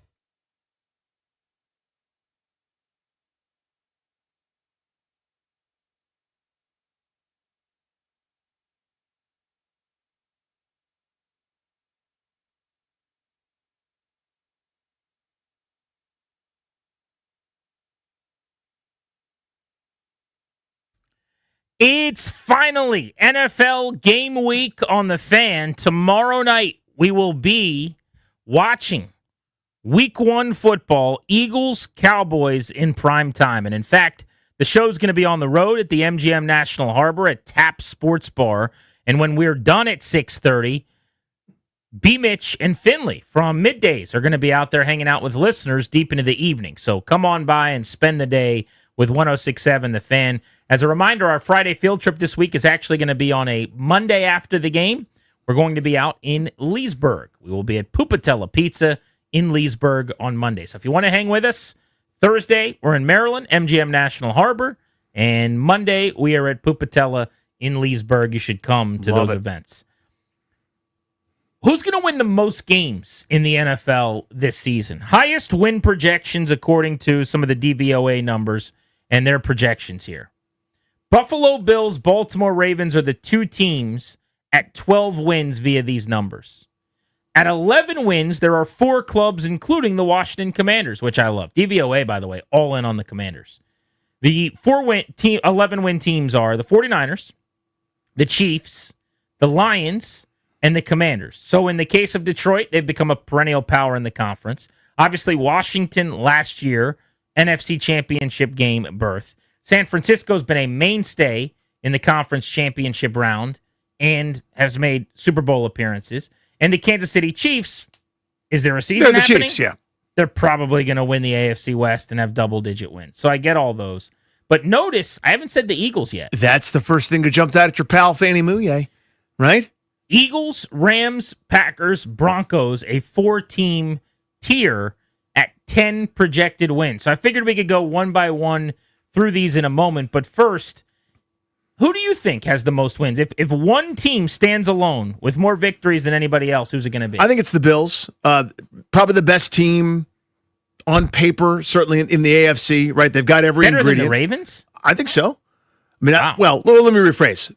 [SPEAKER 1] It's finally NFL game week on the Fan. Tomorrow night, we will be watching week 1 football, Eagles, Cowboys in prime time. And in fact, the show's going to be on the road at the MGM National Harbor at Tap Sports Bar. And when we're done at 6:30, B. Mitch and Finley from Middays are going to be out there hanging out with listeners deep into the evening. So come on by and spend the day with 106.7 The Fan. As a reminder, our Friday field trip this week is actually going to be on a Monday after the game. We're going to be out in Leesburg. We will be at Pupatella Pizza in Leesburg on Monday. So if you want to hang with us, Thursday, we're in Maryland, MGM National Harbor. And Monday, we are at Pupatella in Leesburg. You should come to those events. Who's going to win the most games in the NFL this season? Highest win projections according to some of the DVOA numbers and their projections here. Buffalo Bills, Baltimore Ravens are the 2 teams at 12 wins via these numbers. At 11 wins, there are 4 clubs, including the Washington Commanders, which I love. DVOA, by the way, all in on the Commanders. The 11-win teams are the 49ers, the Chiefs, the Lions, and the Commanders. So in the case of Detroit, they've become a perennial power in the conference. Obviously, Washington last year, NFC Championship game berth. San Francisco's been a mainstay in the conference championship round and has made Super Bowl appearances. And the Kansas City Chiefs, is there a season
[SPEAKER 2] They're the
[SPEAKER 1] happening?
[SPEAKER 2] Chiefs, yeah.
[SPEAKER 1] They're probably going to win the AFC West and have double-digit wins. So I get all those. But notice, I haven't said the Eagles yet.
[SPEAKER 2] That's the first thing that jumped out at your pal, Fannie Mouye, right?
[SPEAKER 1] Eagles, Rams, Packers, Broncos, a 4-team tier at 10 projected wins. So I figured we could go one by one through these in a moment. But first, who do you think has the most wins? If one team stands alone with more victories than anybody else, who's it going to be?
[SPEAKER 2] I think it's the Bills. Probably the best team on paper, certainly in the AFC, right? They've got every
[SPEAKER 1] Better
[SPEAKER 2] ingredient.
[SPEAKER 1] than the Ravens?
[SPEAKER 2] I think so. I mean,
[SPEAKER 1] Wow.
[SPEAKER 2] let me rephrase.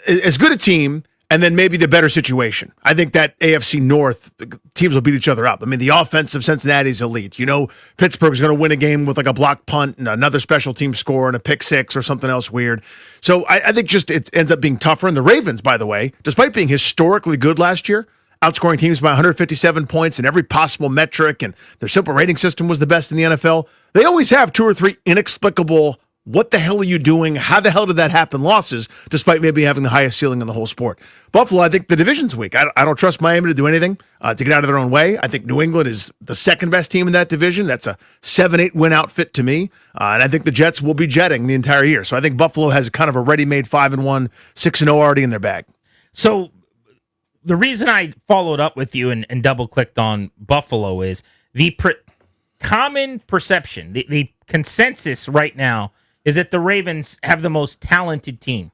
[SPEAKER 2] As good a team, and then maybe the better situation. I think that AFC North teams will beat each other up. I mean, the offense of Cincinnati is elite. You know, Pittsburgh's going to win a game with like a block punt and another special team score and a pick 6 or something else weird. So I think just it ends up being tougher. And the Ravens, by the way, despite being historically good last year, outscoring teams by 157 points in every possible metric, and their simple rating system was the best in the NFL, they always have 2 or 3 inexplicable what the hell are you doing? How the hell did that happen? Losses, despite maybe having the highest ceiling in the whole sport. Buffalo, I think the division's weak. I don't trust Miami to do anything to get out of their own way. I think New England is the second best team in that division. That's a 7-8 win outfit to me. And I think the Jets will be jetting the entire year. So I think Buffalo has kind of a ready-made 5-1, 6-0 already in their bag.
[SPEAKER 1] So the reason I followed up with you and double-clicked on Buffalo is the common perception, the consensus right now is that the Ravens have the most talented team,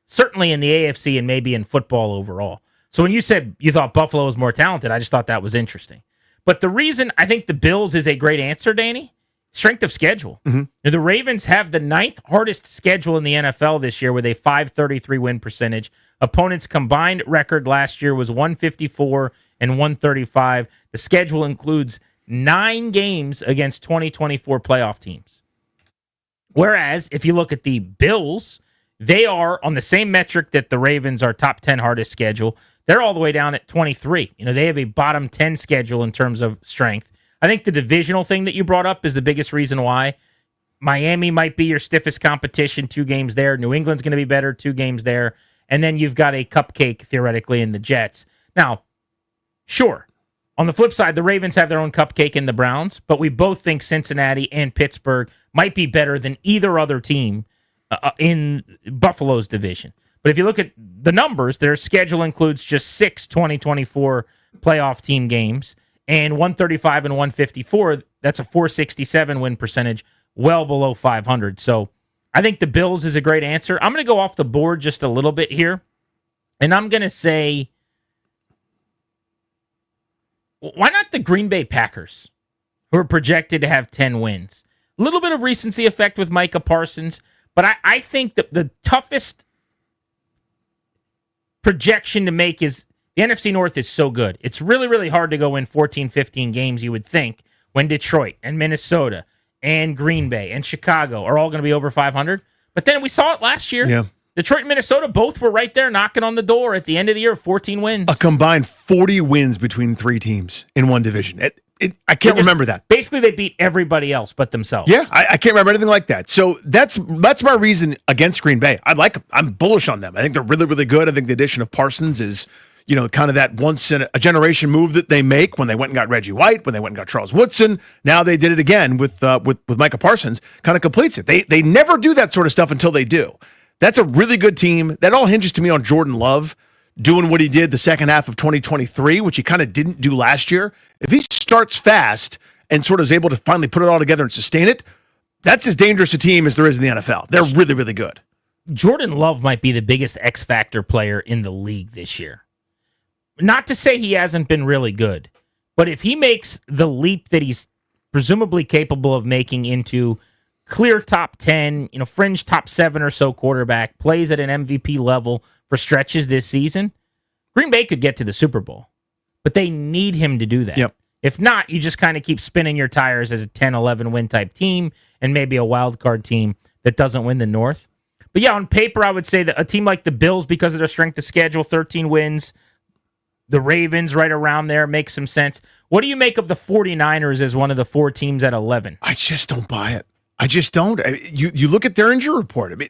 [SPEAKER 1] certainly in the AFC and maybe in football overall. So when you said you thought Buffalo was more talented, I just thought that was interesting. But the reason I think the Bills is a great answer, Danny, strength of schedule. Now, the Ravens have the 9th hardest schedule in the NFL this year with a 533 win percentage. Opponents' combined record last year was 154 and 135. The schedule includes 9 games against 2024 playoff teams. Whereas, if you look at the Bills, they are on the same metric that the Ravens are top 10 hardest schedule. They're all the way down at 23. They have a bottom 10 schedule in terms of strength. I think the divisional thing that you brought up is the biggest reason why. Miami might be your stiffest competition, 2 games there. New England's going to be better, 2 games there. And then you've got a cupcake, theoretically, in the Jets. Now, sure, on the flip side, the Ravens have their own cupcake in the Browns, but we both think Cincinnati and Pittsburgh might be better than either other team in Buffalo's division. But if you look at the numbers, their schedule includes just 6 2024 playoff team games, and 135 and 154, that's a 467 win percentage, well below 500. So I think the Bills is a great answer. I'm going to go off the board just a little bit here, and I'm going to say, why not the Green Bay Packers, who are projected to have 10 wins? A little bit of recency effect with Micah Parsons, but I think that the toughest projection to make is the NFC North is so good. It's really, really hard to go win 14, 15 games, you would think, when Detroit and Minnesota and Green Bay and Chicago are all going to be over 500. But then we saw it last year.
[SPEAKER 2] Yeah.
[SPEAKER 1] Detroit and Minnesota both were right there knocking on the door at the end of the year, 14 wins.
[SPEAKER 2] A combined 40 wins between 3 teams in one division. I can't remember that.
[SPEAKER 1] Basically, they beat everybody else but themselves.
[SPEAKER 2] Yeah, I can't remember anything like that. So that's my reason against Green Bay. I like them. I'm bullish on them. I think they're really, really good. I think the addition of Parsons is, kind of that once in a generation move that they make when they went and got Reggie White, when they went and got Charles Woodson. Now they did it again with Micah Parsons. Kind of completes it. They never do that sort of stuff until they do. That's a really good team. That all hinges to me on Jordan Love doing what he did the second half of 2023, which he kind of didn't do last year. If he starts fast and sort of is able to finally put it all together and sustain it, that's as dangerous a team as there is in the NFL. They're really, really good.
[SPEAKER 1] Jordan Love might be the biggest X factor player in the league this year. Not to say he hasn't been really good, but if he makes the leap that he's presumably capable of making into clear top 10, fringe top 7 or so quarterback, plays at an MVP level for stretches this season, Green Bay could get to the Super Bowl. But they need him to do that.
[SPEAKER 2] Yep.
[SPEAKER 1] If not, you just kind of keep spinning your tires as a 10, 11 win type team and maybe a wild card team that doesn't win the North. But yeah, on paper, I would say that a team like the Bills, because of their strength of schedule, 13 wins, the Ravens right around there, makes some sense. What do you make of the 49ers as one of the 4 teams at 11?
[SPEAKER 2] I just don't buy it. I just don't. You look at their injury report. I mean,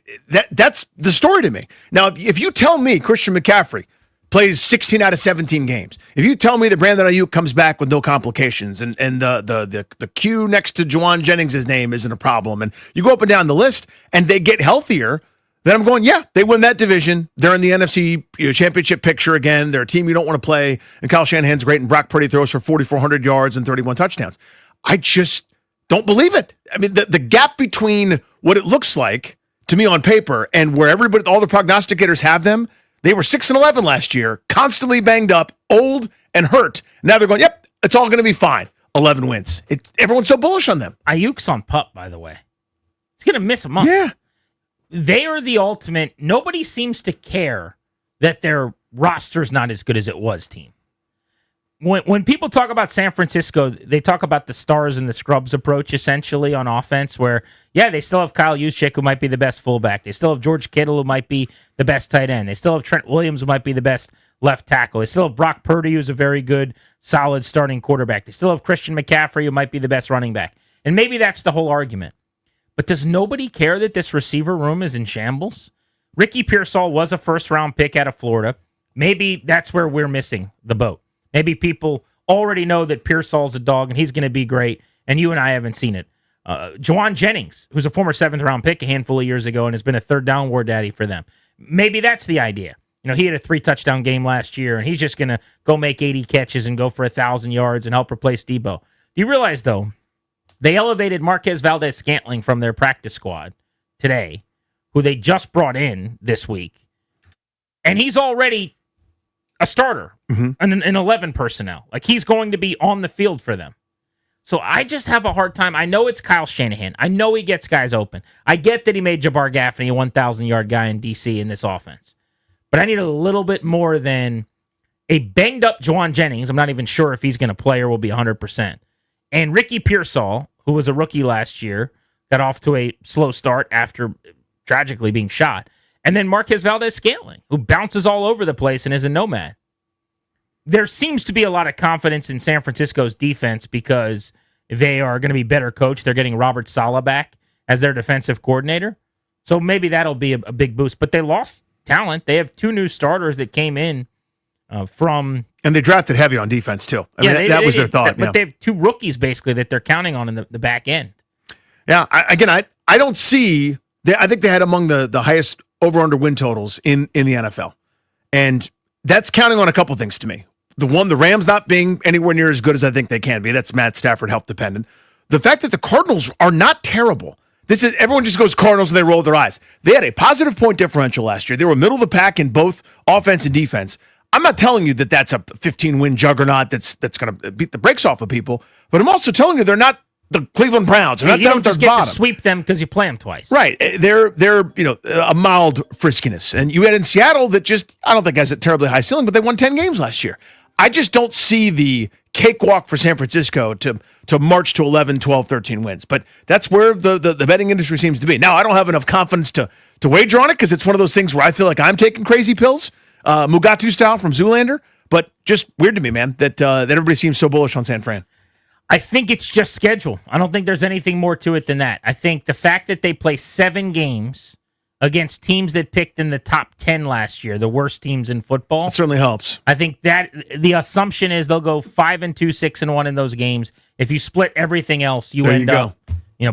[SPEAKER 2] that's the story to me. Now, if you tell me Christian McCaffrey plays 16 out of 17 games, if you tell me that Brandon Ayuk comes back with no complications and the Q next to Juwan Jennings' name isn't a problem, and you go up and down the list and they get healthier, then I'm going, yeah, they win that division. They're in the NFC championship picture again. They're a team you don't want to play, and Kyle Shanahan's great, and Brock Purdy throws for 4,400 yards and 31 touchdowns. I just don't believe it. I mean, the gap between what it looks like to me on paper and where all the prognosticators have them, they were 6-11 last year, constantly banged up, old and hurt. Now they're going, yep, it's all going to be fine. 11 wins. Everyone's so bullish on them.
[SPEAKER 1] Ayuk's on PUP, by the way. He's going to miss a month.
[SPEAKER 2] Yeah.
[SPEAKER 1] They are the ultimate. Nobody seems to care that their roster's not as good as it was team. When people talk about San Francisco, they talk about the stars and the scrubs approach essentially on offense where, yeah, they still have Kyle Juszczyk, who might be the best fullback. They still have George Kittle, who might be the best tight end. They still have Trent Williams, who might be the best left tackle. They still have Brock Purdy, who's a very good, solid starting quarterback. They still have Christian McCaffrey, who might be the best running back. And maybe that's the whole argument. But does nobody care that this receiver room is in shambles? Ricky Pearsall was a first-round pick out of Florida. Maybe that's where we're missing the boat. Maybe people already know that Pearsall's a dog and he's going to be great, and you and I haven't seen it. Juwan Jennings, who's a former 7th-round pick a handful of years ago and has been a third-down war daddy for them. Maybe that's the idea. He had a 3-touchdown game last year, and he's just going to go make 80 catches and go for 1,000 yards and help replace Debo. Do you realize, though, they elevated Marquez Valdez-Scantling from their practice squad today, who they just brought in this week, and he's already a starter, an 11 personnel. Like, he's going to be on the field for them. So I just have a hard time. I know it's Kyle Shanahan. I know he gets guys open. I get that he made Jabbar Gaffney a 1,000-yard guy in D.C. in this offense. But I need a little bit more than a banged-up Juwan Jennings. I'm not even sure if he's going to play or will be 100%. And Ricky Pearsall, who was a rookie last year, got off to a slow start after tragically being shot. And then Marquez Valdez-Scantling, who bounces all over the place and is a nomad. There seems to be a lot of confidence in San Francisco's defense because they are going to be better coached. They're getting Robert Saleh back as their defensive coordinator. So maybe that'll be a big boost. But they lost talent. They have 2 new starters that came in from...
[SPEAKER 2] And they drafted heavy on defense, too. I mean, that was their thought.
[SPEAKER 1] But they have 2 rookies, basically, that they're counting on in the back end.
[SPEAKER 2] Yeah, I don't see... I think they had among the highest over-under win totals in the NFL. And that's counting on a couple things to me. The Rams not being anywhere near as good as I think they can be. That's Matt Stafford health dependent. The fact that the Cardinals are not terrible. Everyone just goes Cardinals and they roll their eyes. They had a positive point differential last year. They were middle of the pack in both offense and defense. I'm not telling you that that's a 15-win juggernaut that's going to beat the brakes off of people, but I'm also telling you they're not the Cleveland Browns. They're not
[SPEAKER 1] you don't
[SPEAKER 2] down at
[SPEAKER 1] just
[SPEAKER 2] their
[SPEAKER 1] get
[SPEAKER 2] bottom.
[SPEAKER 1] to sweep them because you play them twice.
[SPEAKER 2] Right. They're a mild friskiness. And you had in Seattle that just, I don't think has a terribly high ceiling, but they won 10 games last year. I just don't see the cakewalk for San Francisco to march to 11, 12, 13 wins. But that's where the betting industry seems to be. Now, I don't have enough confidence to wager on it because it's one of those things where I feel like I'm taking crazy pills, Mugatu style from Zoolander. But just weird to me, man, that everybody seems so bullish on San Fran.
[SPEAKER 1] I think it's just schedule. I don't think there's anything more to it than that. I think the fact that they play 7 games against teams that picked in the top 10 last year, the worst teams in football.
[SPEAKER 2] That certainly helps.
[SPEAKER 1] I think that the assumption is they'll go 5-2, 6-1 in those games. If you split everything else, you end up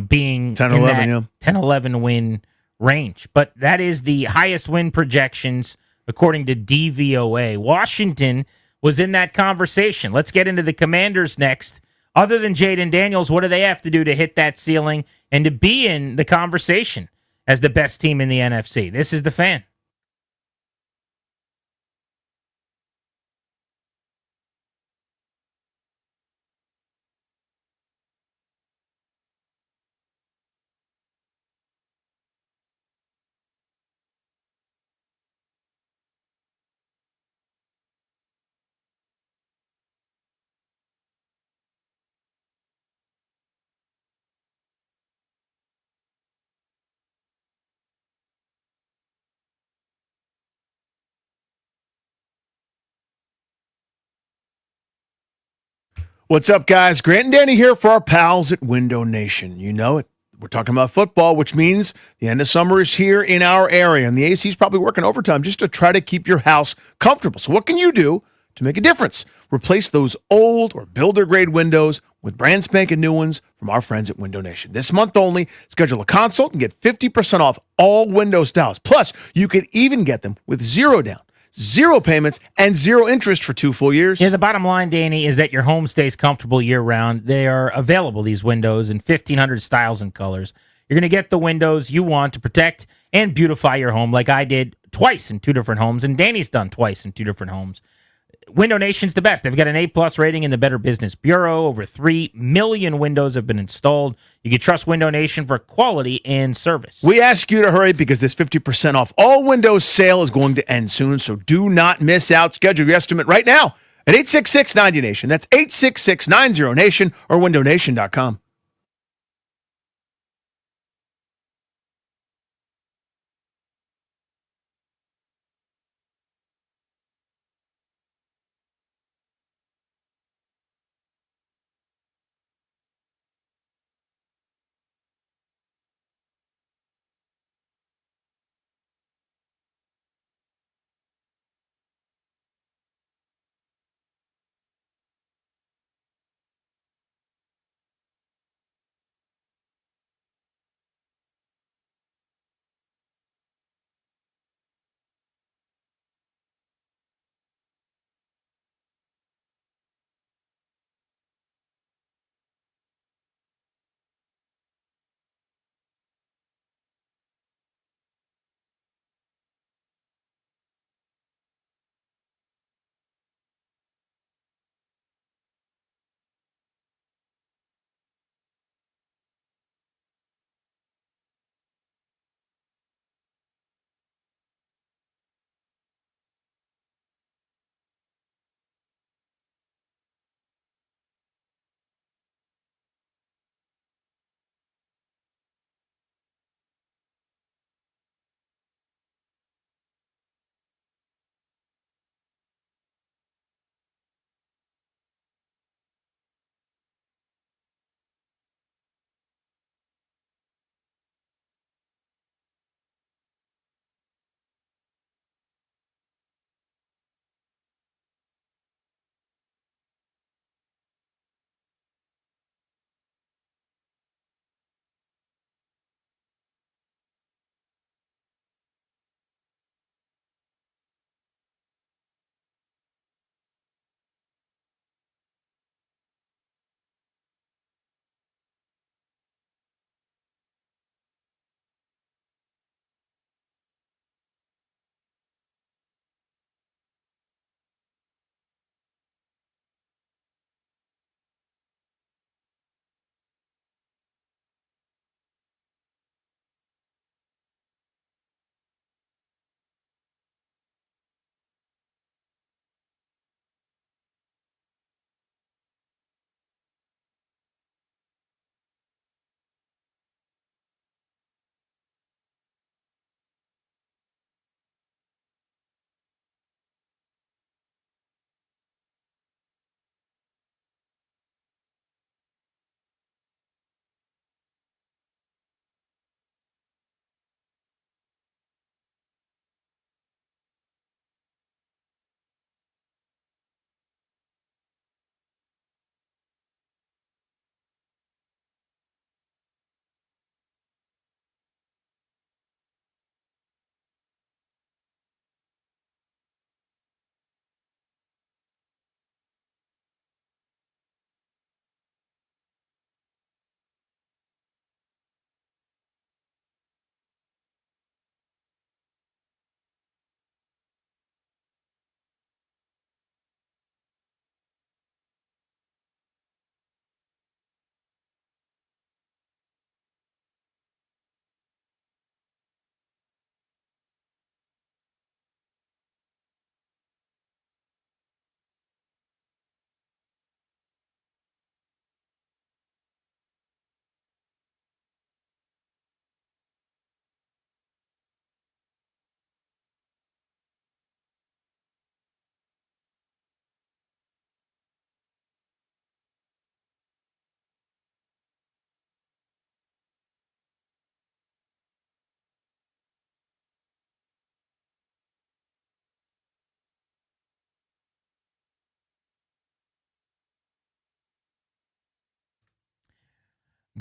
[SPEAKER 1] being
[SPEAKER 2] 10
[SPEAKER 1] in
[SPEAKER 2] 11,
[SPEAKER 1] that 10-11 win range. But that is the highest win projections according to DVOA. Washington was in that conversation. Let's get into the Commanders next. Other than Jaden Daniels, what do they have to do to hit that ceiling and to be in the conversation as the best team in the NFC? This is The Fan.
[SPEAKER 2] What's up, guys? Grant and Danny here for our pals at Window Nation. You know it. We're talking about football, which means the end of summer is here in our area, and the AC is probably working overtime just to try to keep your house comfortable. So what can you do to make a difference? Replace those old or builder-grade windows with brand spanking new ones from our friends at Window Nation. This month only, schedule a consult and get 50% off all window styles. Plus, you could even get them with 0 down, 0 payments, and 0 interest for 2 full years.
[SPEAKER 1] Yeah, the bottom line, Danny, is that your home stays comfortable year-round. They are available, these windows, in 1,500 styles and colors. You're going to get the windows you want to protect and beautify your home like I did twice in 2 different homes, and Danny's done twice in 2 different homes. Window Nation's the best. They've got an A+ rating in the Better Business Bureau. Over 3 million windows have been installed. You can trust Window Nation for quality and service.
[SPEAKER 2] We ask you to hurry because this 50% off all windows sale is going to end soon, so do not miss out. Schedule your estimate right now at 866-90-NATION. That's 866-90-NATION or windownation.com.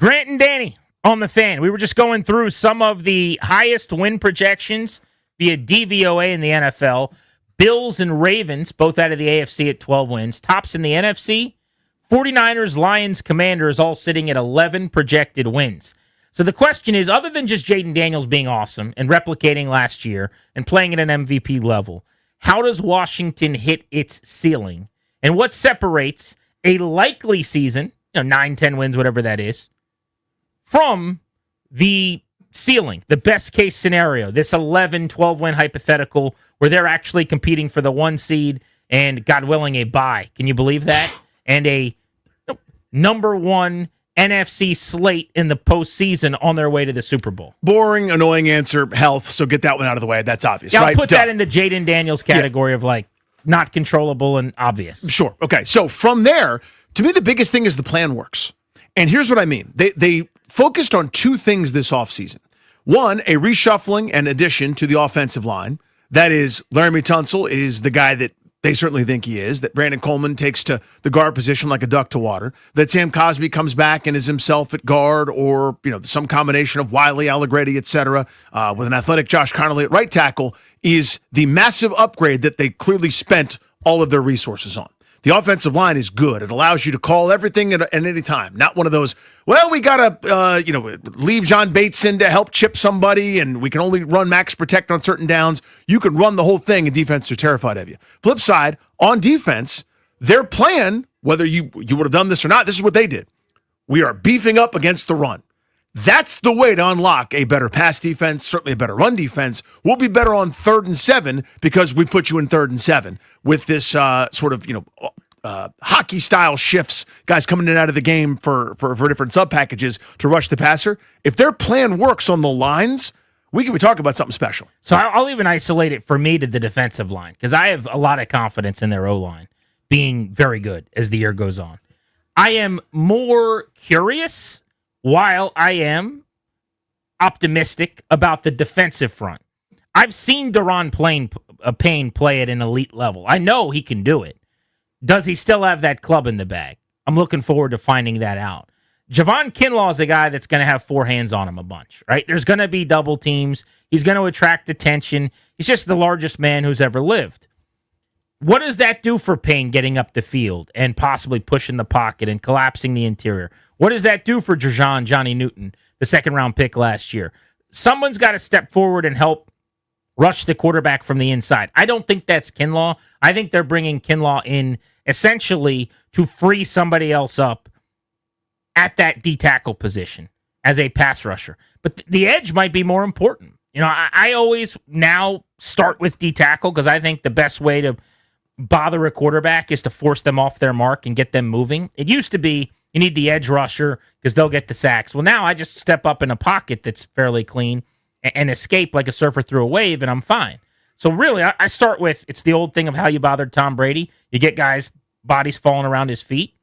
[SPEAKER 1] Grant and Danny on the Fan. We were just going through some of the highest win projections via DVOA in the NFL. Bills and Ravens, both out of the AFC at 12 wins. Tops in the NFC, 49ers, Lions, Commanders, all sitting at 11 projected wins. So the question is, other than just Jaden Daniels being awesome and replicating last year and playing at an MVP level, how does Washington hit its ceiling? And what separates a likely season, 9, 10 wins, whatever that is, from the ceiling, the best case scenario, this 11, 12 win hypothetical where they're actually competing for the 1 seed and, God willing, a bye. Can you believe that? And a number 1 NFC slate in the postseason on their way to the Super Bowl.
[SPEAKER 2] Boring, annoying answer, health. So get that one out of the way. That's obvious.
[SPEAKER 1] Yeah,
[SPEAKER 2] right?
[SPEAKER 1] I'll put that in the Jaden Daniels category of not controllable and obvious.
[SPEAKER 2] Sure. Okay. So from there, to me, the biggest thing is the plan works. And here's what I mean. They focused on 2 things this offseason. One, a reshuffling and addition to the offensive line. That is, Laramie Tunsil is the guy that they certainly think he is, that Brandon Coleman takes to the guard position like a duck to water, that Sam Cosby comes back and is himself at guard, or some combination of Wiley, Allegretti, et cetera, with an athletic Josh Connolly at right tackle, is the massive upgrade that they clearly spent all of their resources on. The offensive line is good. It allows you to call everything at any time. Not one of those, well, we got to leave John Bates in to help chip somebody, and we can only run max protect on certain downs. You can run the whole thing, and defense are terrified of you. Flip side, on defense, their plan, whether you would have done this or not, this is what they did. We are beefing up against the run. That's the way to unlock a better pass defense, certainly a better run defense. We'll be better on 3rd and 7 because we put you in 3rd and 7 with this sort of, hockey style shifts, guys coming in and out of the game for different sub packages to rush the passer. If their plan works on the lines, we can be talking about something special.
[SPEAKER 1] So I'll even isolate it for me to the defensive line because I have a lot of confidence in their O-line being very good as the year goes on. I am more curious while I am optimistic about the defensive front. I've seen Daron Payne play at an elite level. I know he can do it. Does he still have that club in the bag? I'm looking forward to finding that out. Javon Kinlaw is a guy that's going to have 4 hands on him a bunch, right? There's going to be double teams. He's going to attract attention. He's just the largest man who's ever lived. What does that do for Payne getting up the field and possibly pushing the pocket and collapsing the interior? What does that do for Johnny Newton, the 2nd-round pick last year? Someone's got to step forward and help rush the quarterback from the inside. I don't think that's Kinlaw. I think they're bringing Kinlaw in essentially to free somebody else up at that D-tackle position as a pass rusher. But the edge might be more important. I always now start with D-tackle because I think the best way to bother a quarterback is to force them off their mark and get them moving. It used to be you need the edge rusher because they'll get the sacks. Well, now I just step up in a pocket that's fairly clean and escape like a surfer through a wave, and I'm fine. So really, I start with, it's the old thing of how you bothered Tom Brady. You get guys' bodies falling around his feet.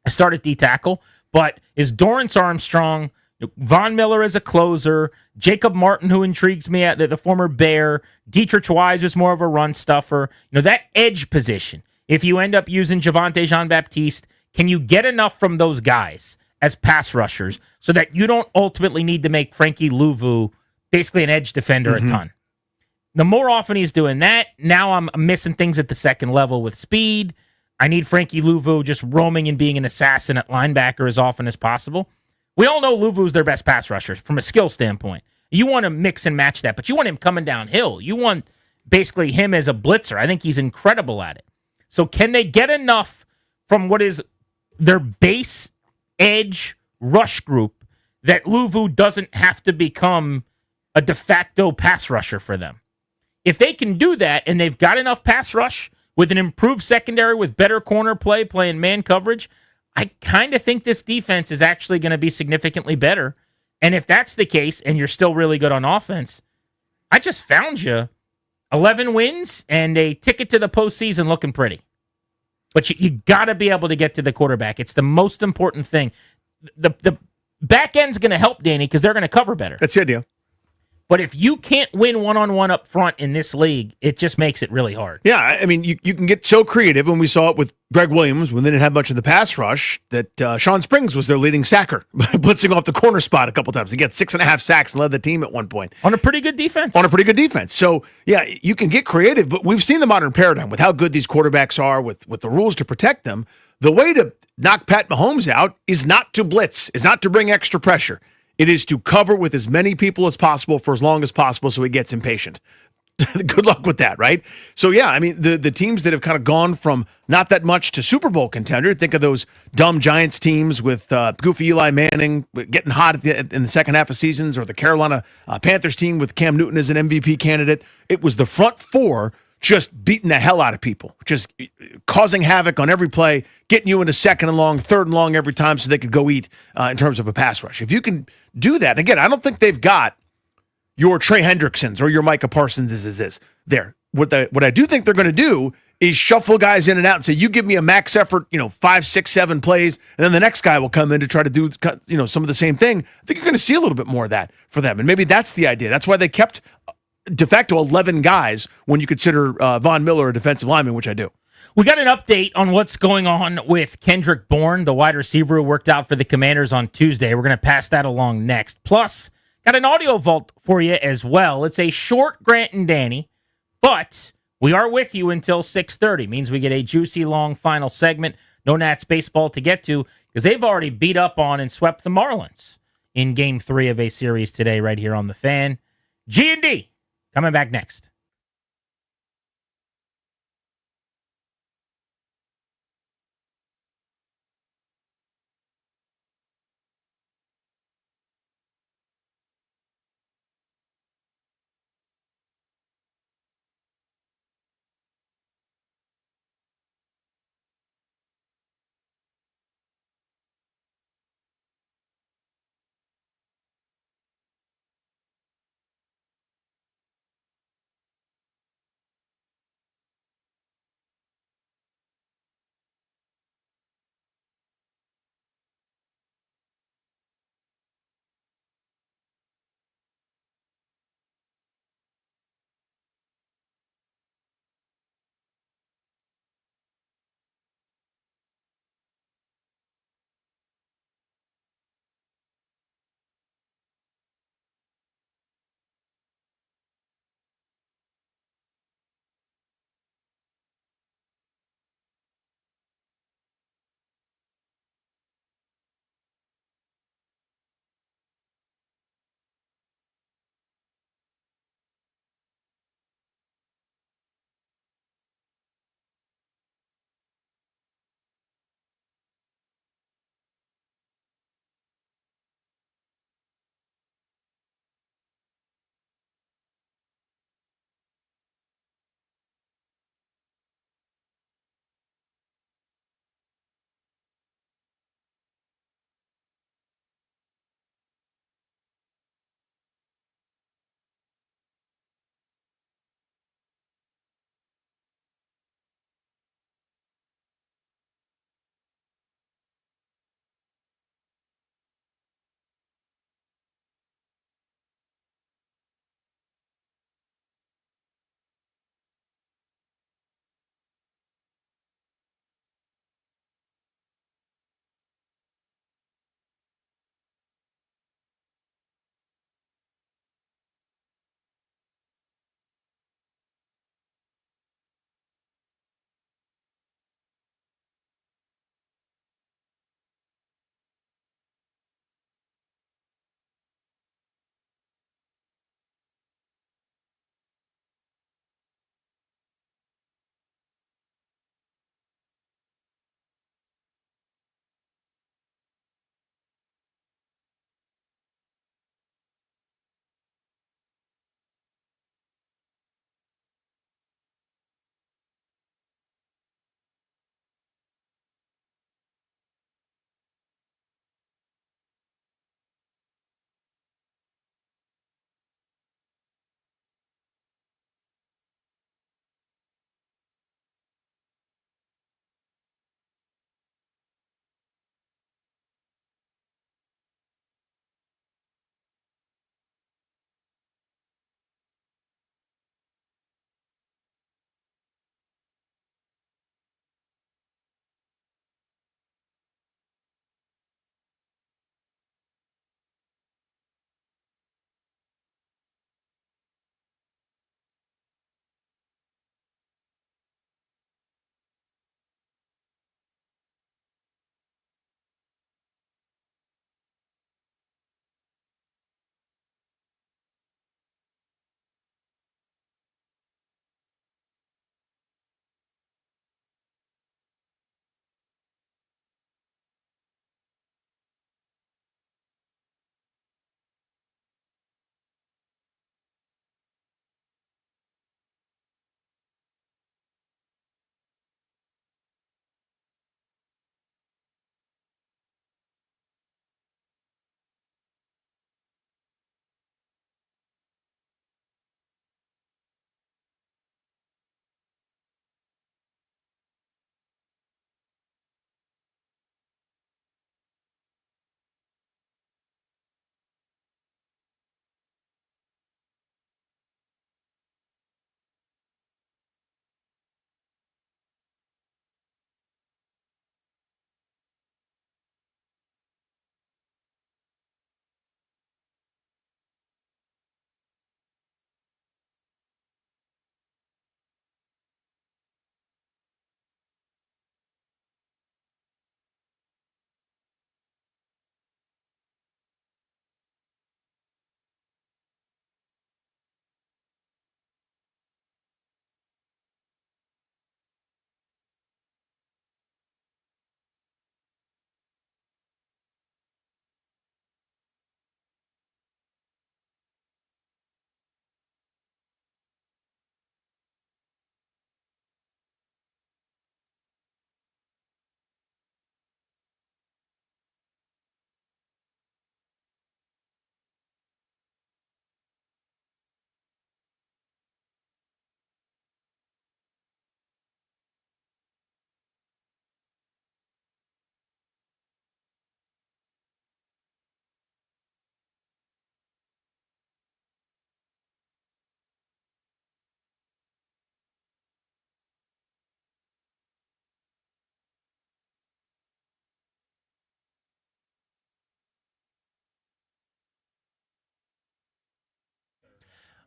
[SPEAKER 1] I start at D-tackle, but is Dorrance Armstrong, Von Miller as a closer, Jacob Martin, who intrigues me, the former Bear, Dietrich Wise was more of a run stuffer. That edge position, if you end up using Javonte Jean-Baptiste, can you get enough from those guys as pass rushers so that you don't ultimately need to make Frankie Louvu basically an edge defender a ton? The more often he's doing that, now I'm missing things at the second level with speed. I need Frankie Louvu just roaming and being an assassin at linebacker as often as possible. We all know Louvu's their best pass rusher from a skill standpoint. You want to mix and match that, but you want him coming downhill. You want basically him as a blitzer. I think he's incredible at it. So can they get enough from what is their base edge rush group that Louvu doesn't have to become a de facto pass rusher for them? If they can do that and they've got enough pass rush with an improved secondary with better corner play, playing man coverage, I kind of think this defense is actually going to be significantly better. And if that's the case and you're still really good on offense, I just found you 11 wins and a ticket to the postseason looking pretty. But you got to be able to get to the quarterback. It's the most important thing. The back end's going to help, Danny, because they're going to cover better.
[SPEAKER 2] That's the idea.
[SPEAKER 1] But if you can't win one-on-one up front in this league, it just makes it really hard.
[SPEAKER 2] Yeah, I mean, you can get so creative, and we saw it with Greg Williams when they didn't have much of the pass rush, that Sean Springs was their leading sacker, blitzing off the corner spot a couple times. He got 6.5 sacks and led the team at one point.
[SPEAKER 1] On a pretty good defense.
[SPEAKER 2] So, yeah, you can get creative, but we've seen the modern paradigm with how good these quarterbacks are with the rules to protect them. The way to knock Pat Mahomes out is not to blitz, is not to bring extra pressure. It is to cover with as many people as possible for as long as possible so he gets impatient. Good luck with that, right? So, yeah, I mean, the teams that have kind of gone from not that much to Super Bowl contender, think of those dumb Giants teams with goofy Eli Manning getting hot in the second half of seasons, or the Carolina Panthers team with Cam Newton as an MVP candidate. It was the front four just beating the hell out of people, just causing havoc on every play, getting you into second and long, third and long every time so they could go eat in terms of a pass rush. If you can do that, again, I don't think they've got your Trey Hendricksons or your Micah Parsons is there. What I do think they're going to do is shuffle guys in and out and say, you give me a max effort, 5, 6, 7 plays, and then the next guy will come in to try to do some of the same thing. I think you're going to see a little bit more of that for them, and maybe that's the idea. That's why they kept de facto 11 guys when you consider Von Miller a defensive lineman, which I do.
[SPEAKER 1] We got an update on what's going on with Kendrick Bourne, the wide receiver who worked out for the Commanders on Tuesday. We're going to pass that along next. Plus, got an audio vault for you as well. It's a short Grant and Danny, but we are with you until 6:30. Means we get a juicy, long final segment. No Nats baseball to get to because they've already beat up on and swept the Marlins in Game 3 of a series today right here on The Fan. G&D coming back next.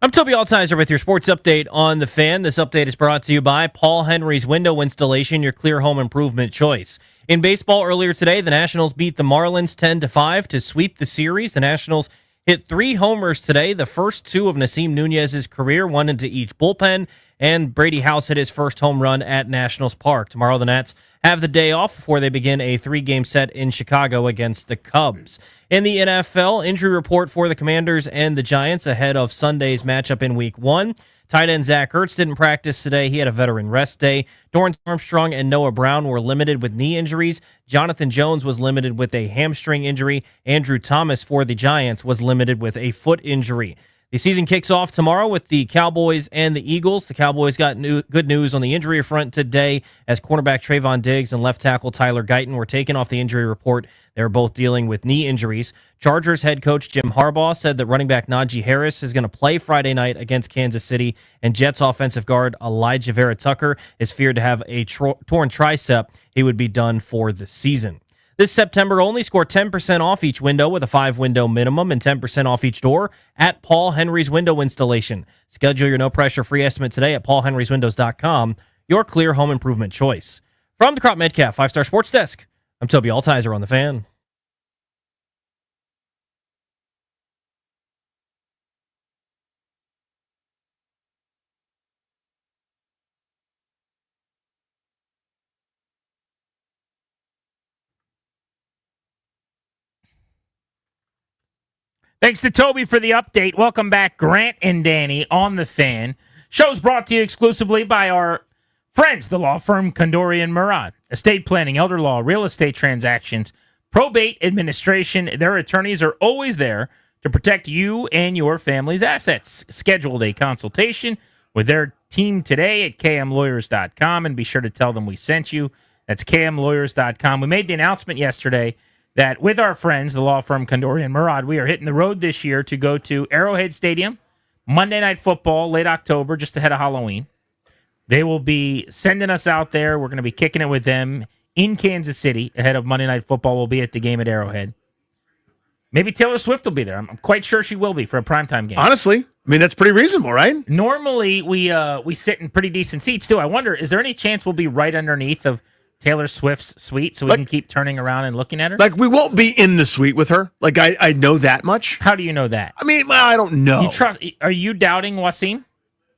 [SPEAKER 3] I'm Toby Altizer with your sports update on The Fan. This update is brought to you by Paul Henry's Window Installation, your clear home improvement choice. In baseball earlier today, the Nationals beat the Marlins 10-5 to sweep the series. The Nationals hit 3 homers today, the first 2 of Nasim Nunez's career, 1 into each bullpen, and Brady House hit his first home run at Nationals Park. Tomorrow, the Nats have the day off before they begin a 3-game set in Chicago against the Cubs. In the NFL, injury report for the Commanders and the Giants ahead of Sunday's matchup in Week 1. Tight end Zach Ertz didn't practice today. He had a veteran rest day. Dorrance Armstrong and Noah Brown were limited with knee injuries. Jonathan Jones was limited with a hamstring injury. Andrew Thomas for the Giants was limited with a foot injury. The season kicks off tomorrow with the Cowboys and the Eagles. The Cowboys got good news on the injury front today as cornerback Trayvon Diggs and left tackle Tyler Guyton were taken off the injury report. They were both dealing with knee injuries. Chargers head coach Jim Harbaugh said that running back Najee Harris is going to play Friday night against Kansas City, and Jets offensive guard Elijah Vera Tucker is feared to have a torn tricep. He would be done for the season. This September only, score 10% off each window with a 5-window minimum and 10% off each door at Paul Henry's Window Installation. Schedule your no-pressure free estimate today at paulhenryswindows.com, your clear home improvement choice. From the Crop Metcalf 5-Star Sports Desk, I'm Toby Altizer on The Fan.
[SPEAKER 1] Thanks to Toby for the update. Welcome back, Grant and Danny on The Fan. Show's brought to you exclusively by our friends, the law firm Kondorian Murad. Estate planning, elder law, real estate transactions, probate administration. Their attorneys are always there to protect you and your family's assets. Scheduled a consultation with their team today at kmlawyers.com, and be sure to tell them we sent you. That's kmlawyers.com. We made the announcement yesterday that with our friends, the law firm Kondorian Murad, we are hitting the road this year to go to Arrowhead Stadium, Monday Night Football, late October, just ahead of Halloween. They will be sending us out there. We're going to be kicking it with them in Kansas City ahead of Monday Night Football. We'll be at the game at Arrowhead. Maybe Taylor Swift will be there. I'm quite sure she will be for a primetime game.
[SPEAKER 2] Honestly, I mean, that's pretty reasonable, right?
[SPEAKER 1] Normally, we sit in pretty decent seats, too. I wonder, is there any chance we'll be right underneath of Taylor Swift's suite so we can keep turning around and looking at her?
[SPEAKER 2] Like, we won't be in the suite with her. Like, I know that much.
[SPEAKER 1] How do you know that?
[SPEAKER 2] I mean, well, I don't know.
[SPEAKER 1] Are you doubting Wasim?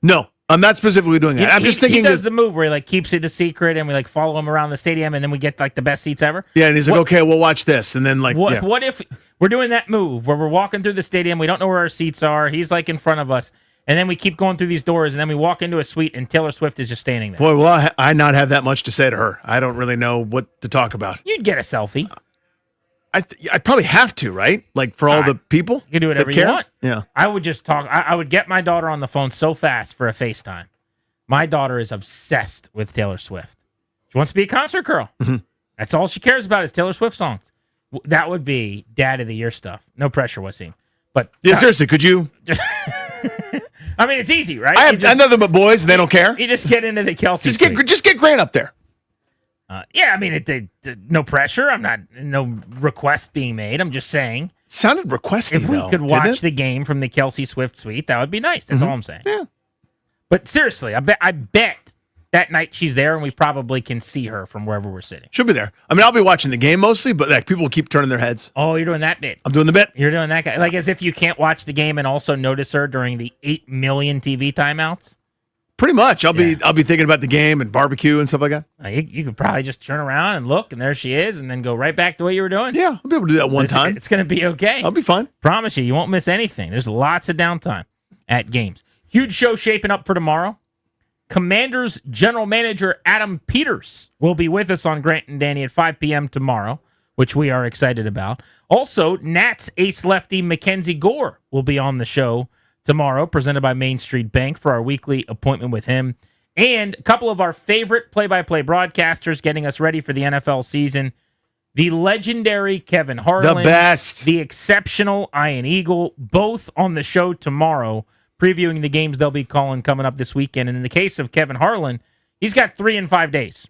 [SPEAKER 2] No, I'm not specifically doing that. I'm just thinking
[SPEAKER 1] he does the move where he like keeps it a secret and we like follow him around the stadium and then we get like the best seats ever.
[SPEAKER 2] Yeah, and he's like, okay, we'll watch this. And then
[SPEAKER 1] what if we're doing that move where we're walking through the stadium, we don't know where our seats are, he's like in front of us, and then we keep going through these doors, and then we walk into a suite, and Taylor Swift is just standing there.
[SPEAKER 2] Boy, will I not have that much to say to her. I don't really know what to talk about.
[SPEAKER 1] You'd get a selfie.
[SPEAKER 2] I'd probably have to, right? Like, for all the people.
[SPEAKER 1] You can do whatever you want.
[SPEAKER 2] Yeah.
[SPEAKER 1] I would just talk. I would get my daughter on the phone so fast for a FaceTime. My daughter is obsessed with Taylor Swift. She wants to be a concert girl. Mm-hmm. That's all she cares about is Taylor Swift songs. That would be Dad of the Year stuff. No pressure, Wasim. But
[SPEAKER 2] yeah, seriously, could you?
[SPEAKER 1] I mean, it's easy, right?
[SPEAKER 2] I know them but boys, and they don't care.
[SPEAKER 1] You just get into the Kelsey.
[SPEAKER 2] Just get Grant up there.
[SPEAKER 1] Yeah, I mean, no pressure. I'm not no request being made. I'm just saying.
[SPEAKER 2] Sounded requesting.
[SPEAKER 1] If we could watch the game from the Kelsey Swift suite, that would be nice. That's all I'm saying.
[SPEAKER 2] Yeah.
[SPEAKER 1] But seriously, I bet that night she's there, and we probably can see her from wherever we're sitting.
[SPEAKER 2] She'll be there. I mean, I'll be watching the game mostly, but like people will keep turning their heads.
[SPEAKER 1] Oh, you're doing that bit.
[SPEAKER 2] I'm doing the bit.
[SPEAKER 1] You're doing that guy. Like as if you can't watch the game and also notice her during the 8 million TV timeouts.
[SPEAKER 2] Pretty much. I'll be thinking about the game and barbecue and stuff like that.
[SPEAKER 1] You could probably just turn around and look, and there she is, and then go right back to what you were doing.
[SPEAKER 2] Yeah, I'll be able to do that one time.
[SPEAKER 1] It's going to be okay.
[SPEAKER 2] I'll be fine.
[SPEAKER 1] Promise you won't miss anything. There's lots of downtime at games. Huge show shaping up for tomorrow. Commanders general manager Adam Peters will be with us on Grant and Danny at 5 p.m. tomorrow, which we are excited about. Also, Nats ace lefty Mackenzie Gore will be on the show tomorrow, presented by Main Street Bank for our weekly appointment with him. And a couple of our favorite play-by-play broadcasters getting us ready for the NFL season. The legendary Kevin Harlan.
[SPEAKER 2] The best.
[SPEAKER 1] The exceptional Ian Eagle, both on the show tomorrow, previewing the games they'll be calling coming up this weekend. And in the case of Kevin Harlan, he's got 3 in 5 days.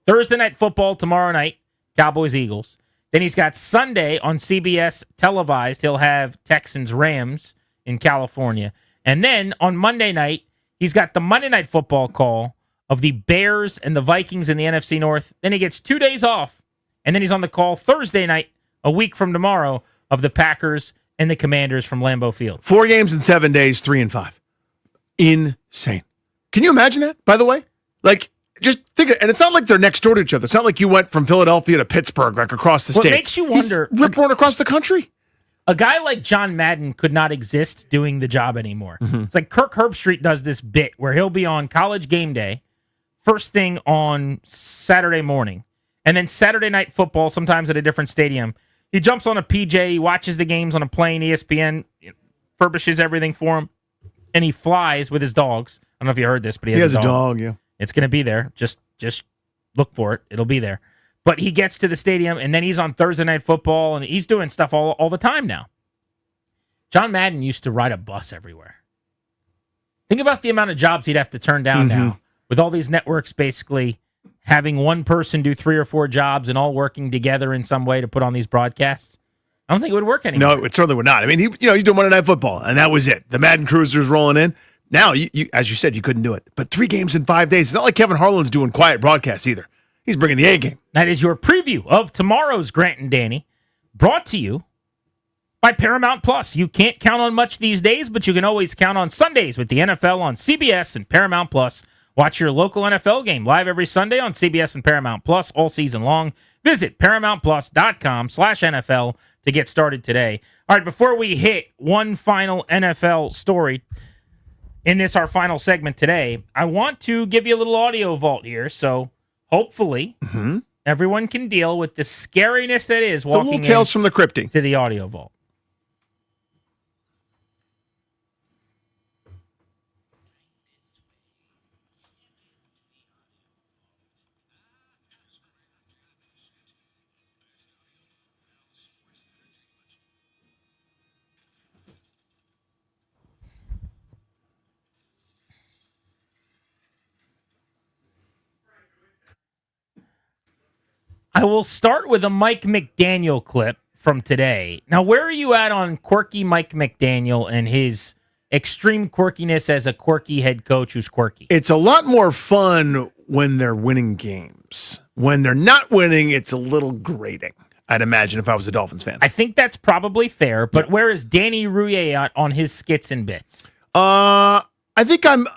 [SPEAKER 1] Thursday night football tomorrow night, Cowboys-Eagles. Then he's got Sunday on CBS televised. He'll have Texans-Rams in California. And then on Monday night, he's got the Monday Night Football call of the Bears and the Vikings in the NFC North. Then he gets 2 days off, and then he's on the call Thursday night, a week from tomorrow, of the Packers and the Commanders from Lambeau Field.
[SPEAKER 2] 4 games in 7 days, 3-5. Insane. Can you imagine that, by the way? Like, just think, and it's not like they're next door to each other. It's not like you went from Philadelphia to Pittsburgh, like across the state.
[SPEAKER 1] What makes you wonder...
[SPEAKER 2] He's rip-roaring across the country.
[SPEAKER 1] A guy like John Madden could not exist doing the job anymore.
[SPEAKER 2] Mm-hmm.
[SPEAKER 1] It's like Kirk Herbstreit does this bit where he'll be on College Game Day, first thing on Saturday morning, and then Saturday Night Football, sometimes at a different stadium. He jumps on a PJ, he watches the games on a plane, ESPN furbishes everything for him, and he flies with his dogs. I don't know if you heard this, but he has
[SPEAKER 2] a dog, yeah.
[SPEAKER 1] It's going to be there. Just look for it. It'll be there. But he gets to the stadium, and then he's on Thursday Night Football, and he's doing stuff all the time now. John Madden used to ride a bus everywhere. Think about the amount of jobs he'd have to turn down now, with all these networks basically having one person do 3 or 4 jobs and all working together in some way to put on these broadcasts. I don't think it would work anymore.
[SPEAKER 2] No, it certainly would not. I mean, he's doing Monday Night Football, and that was it. The Madden Cruisers rolling in. Now, you as you said, you couldn't do it. But 3 games in 5 days. It's not like Kevin Harlan's doing quiet broadcasts either. He's bringing the A game.
[SPEAKER 1] That is your preview of tomorrow's Grant and Danny, brought to you by Paramount Plus. You can't count on much these days, but you can always count on Sundays with the NFL on CBS and Paramount Plus. Watch your local NFL game live every Sunday on CBS and Paramount Plus all season long. Visit ParamountPlus.com/NFL to get started today. All right, before we hit one final NFL story in this, our final segment today, I want to give you a little audio vault here. So hopefully everyone can deal with the scariness that is walking
[SPEAKER 2] a little Tales from the Crypty
[SPEAKER 1] to the audio vault. I will start with a Mike McDaniel clip from today. Now, where are you at on quirky Mike McDaniel and his extreme quirkiness as a quirky head coach who's quirky?
[SPEAKER 2] It's a lot more fun when they're winning games. When they're not winning, it's a little grating, I'd imagine, if I was a Dolphins fan.
[SPEAKER 1] I think that's probably fair, but where is Danny Rouillet at on his skits and bits?
[SPEAKER 2] I think I'm,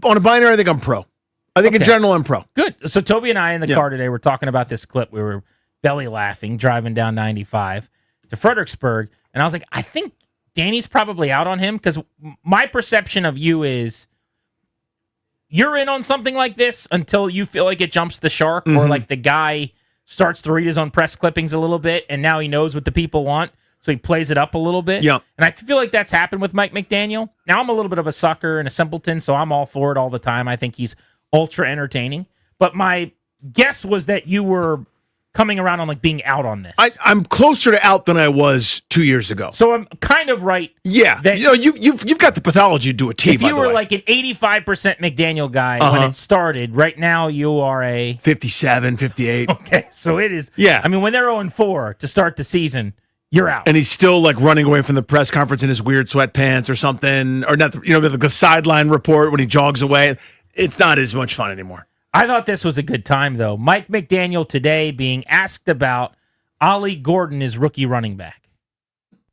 [SPEAKER 2] on a binary, I think I'm pro. I think in general, I'm pro.
[SPEAKER 1] Good. So Toby and I in the car today were talking about this clip. We were belly laughing, driving down 95 to Fredericksburg. And I was like, I think Danny's probably out on him because my perception of you is you're in on something like this until you feel like it jumps the shark or like the guy starts to read his own press clippings a little bit and now he knows what the people want. So he plays it up a little bit.
[SPEAKER 2] Yeah.
[SPEAKER 1] And I feel like that's happened with Mike McDaniel. Now I'm a little bit of a sucker and a simpleton, so I'm all for it all the time. I think he's ultra entertaining. But my guess was that you were coming around on like being out on this.
[SPEAKER 2] I'm closer to out than I was 2 years ago.
[SPEAKER 1] So I'm kind of right.
[SPEAKER 2] Yeah.
[SPEAKER 1] That
[SPEAKER 2] You've got the pathology to do a T,
[SPEAKER 1] if you were like an 85% McDaniel guy when it started, right now you are a
[SPEAKER 2] 57, 58.
[SPEAKER 1] Okay, so it is.
[SPEAKER 2] Yeah.
[SPEAKER 1] I mean, when they're 0-4 to start the season, you're out.
[SPEAKER 2] And he's still like running away from the press conference in his weird sweatpants or something, or not. The sideline report when he jogs away. It's not as much fun anymore.
[SPEAKER 1] I thought this was a good time, though. Mike McDaniel today being asked about Ollie Gordon, his rookie running back.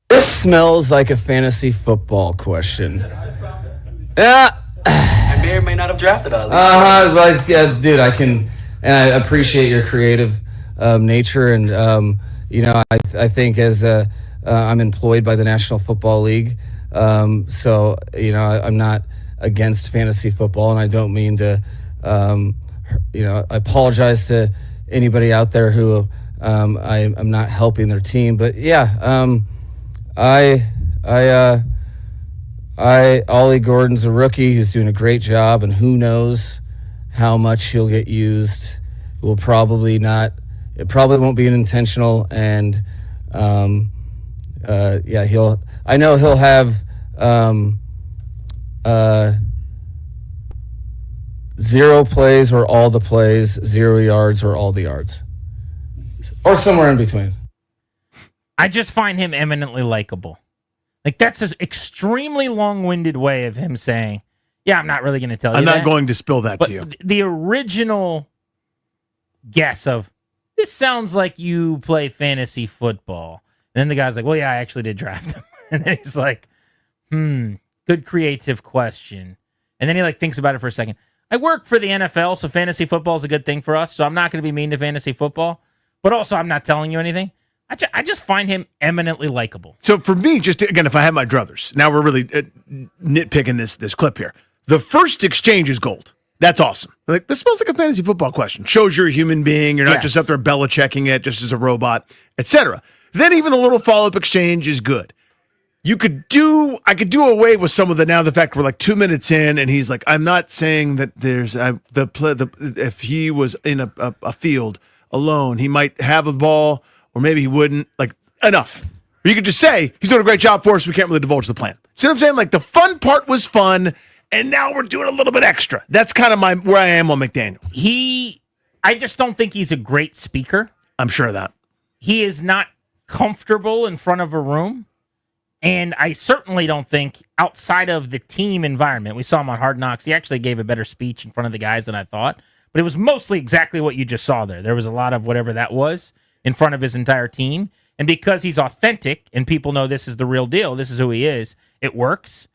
[SPEAKER 5] This smells like a fantasy football question. Yeah.
[SPEAKER 6] I may or may not have drafted Ollie.
[SPEAKER 5] Yeah, dude, I appreciate your creative nature, and I think as I'm employed by the National Football League, so I'm not against fantasy football, and I don't mean to, I apologize to anybody out there who I'm not helping their team, but yeah, Ollie Gordon's a rookie who's doing a great job, and who knows how much he'll get used. It probably won't be an intentional, and I know he'll have 0 plays or all the plays, 0 yards or all the yards, or somewhere in between.
[SPEAKER 1] I just find him eminently likable. Like, that's an extremely long-winded way of him saying, yeah, I'm not really going to tell you
[SPEAKER 2] I'm
[SPEAKER 1] that.
[SPEAKER 2] not going to spill that
[SPEAKER 1] But
[SPEAKER 2] to you.
[SPEAKER 1] the original guess of, this sounds like you play fantasy football. And then the guy's like, well, yeah, I actually did draft him. And then he's like, good creative question. And then he like thinks about it for a second. I work for the NFL, so fantasy football is a good thing for us. So I'm not going to be mean to fantasy football. But also, I'm not telling you anything. I just find him eminently likable.
[SPEAKER 2] So for me, just again, if I had my druthers, now we're really nitpicking this clip here. The first exchange is gold. That's awesome. Like, this smells like a fantasy football question. Shows you're a human being. You're not just up there Belichicking it just as a robot, etc. Then even the little follow-up exchange is good. I could do away with some of the fact we're like 2 minutes in and he's like, I'm not saying that there's if he was in a field alone, he might have a ball or maybe he wouldn't. Like, enough. Or you could just say, he's doing a great job for us. We can't really divulge the plan. See what I'm saying? Like, the fun part was fun. And now we're doing a little bit extra. That's kind of where I am on McDaniel.
[SPEAKER 1] I just don't think he's a great speaker.
[SPEAKER 2] I'm sure of that.
[SPEAKER 1] He is not comfortable in front of a room. And I certainly don't think outside of the team environment, we saw him on Hard Knocks, he actually gave a better speech in front of the guys than I thought. But it was mostly exactly what you just saw there. There was a lot of whatever that was in front of his entire team. And because he's authentic and people know this is the real deal, this is who he is, it works.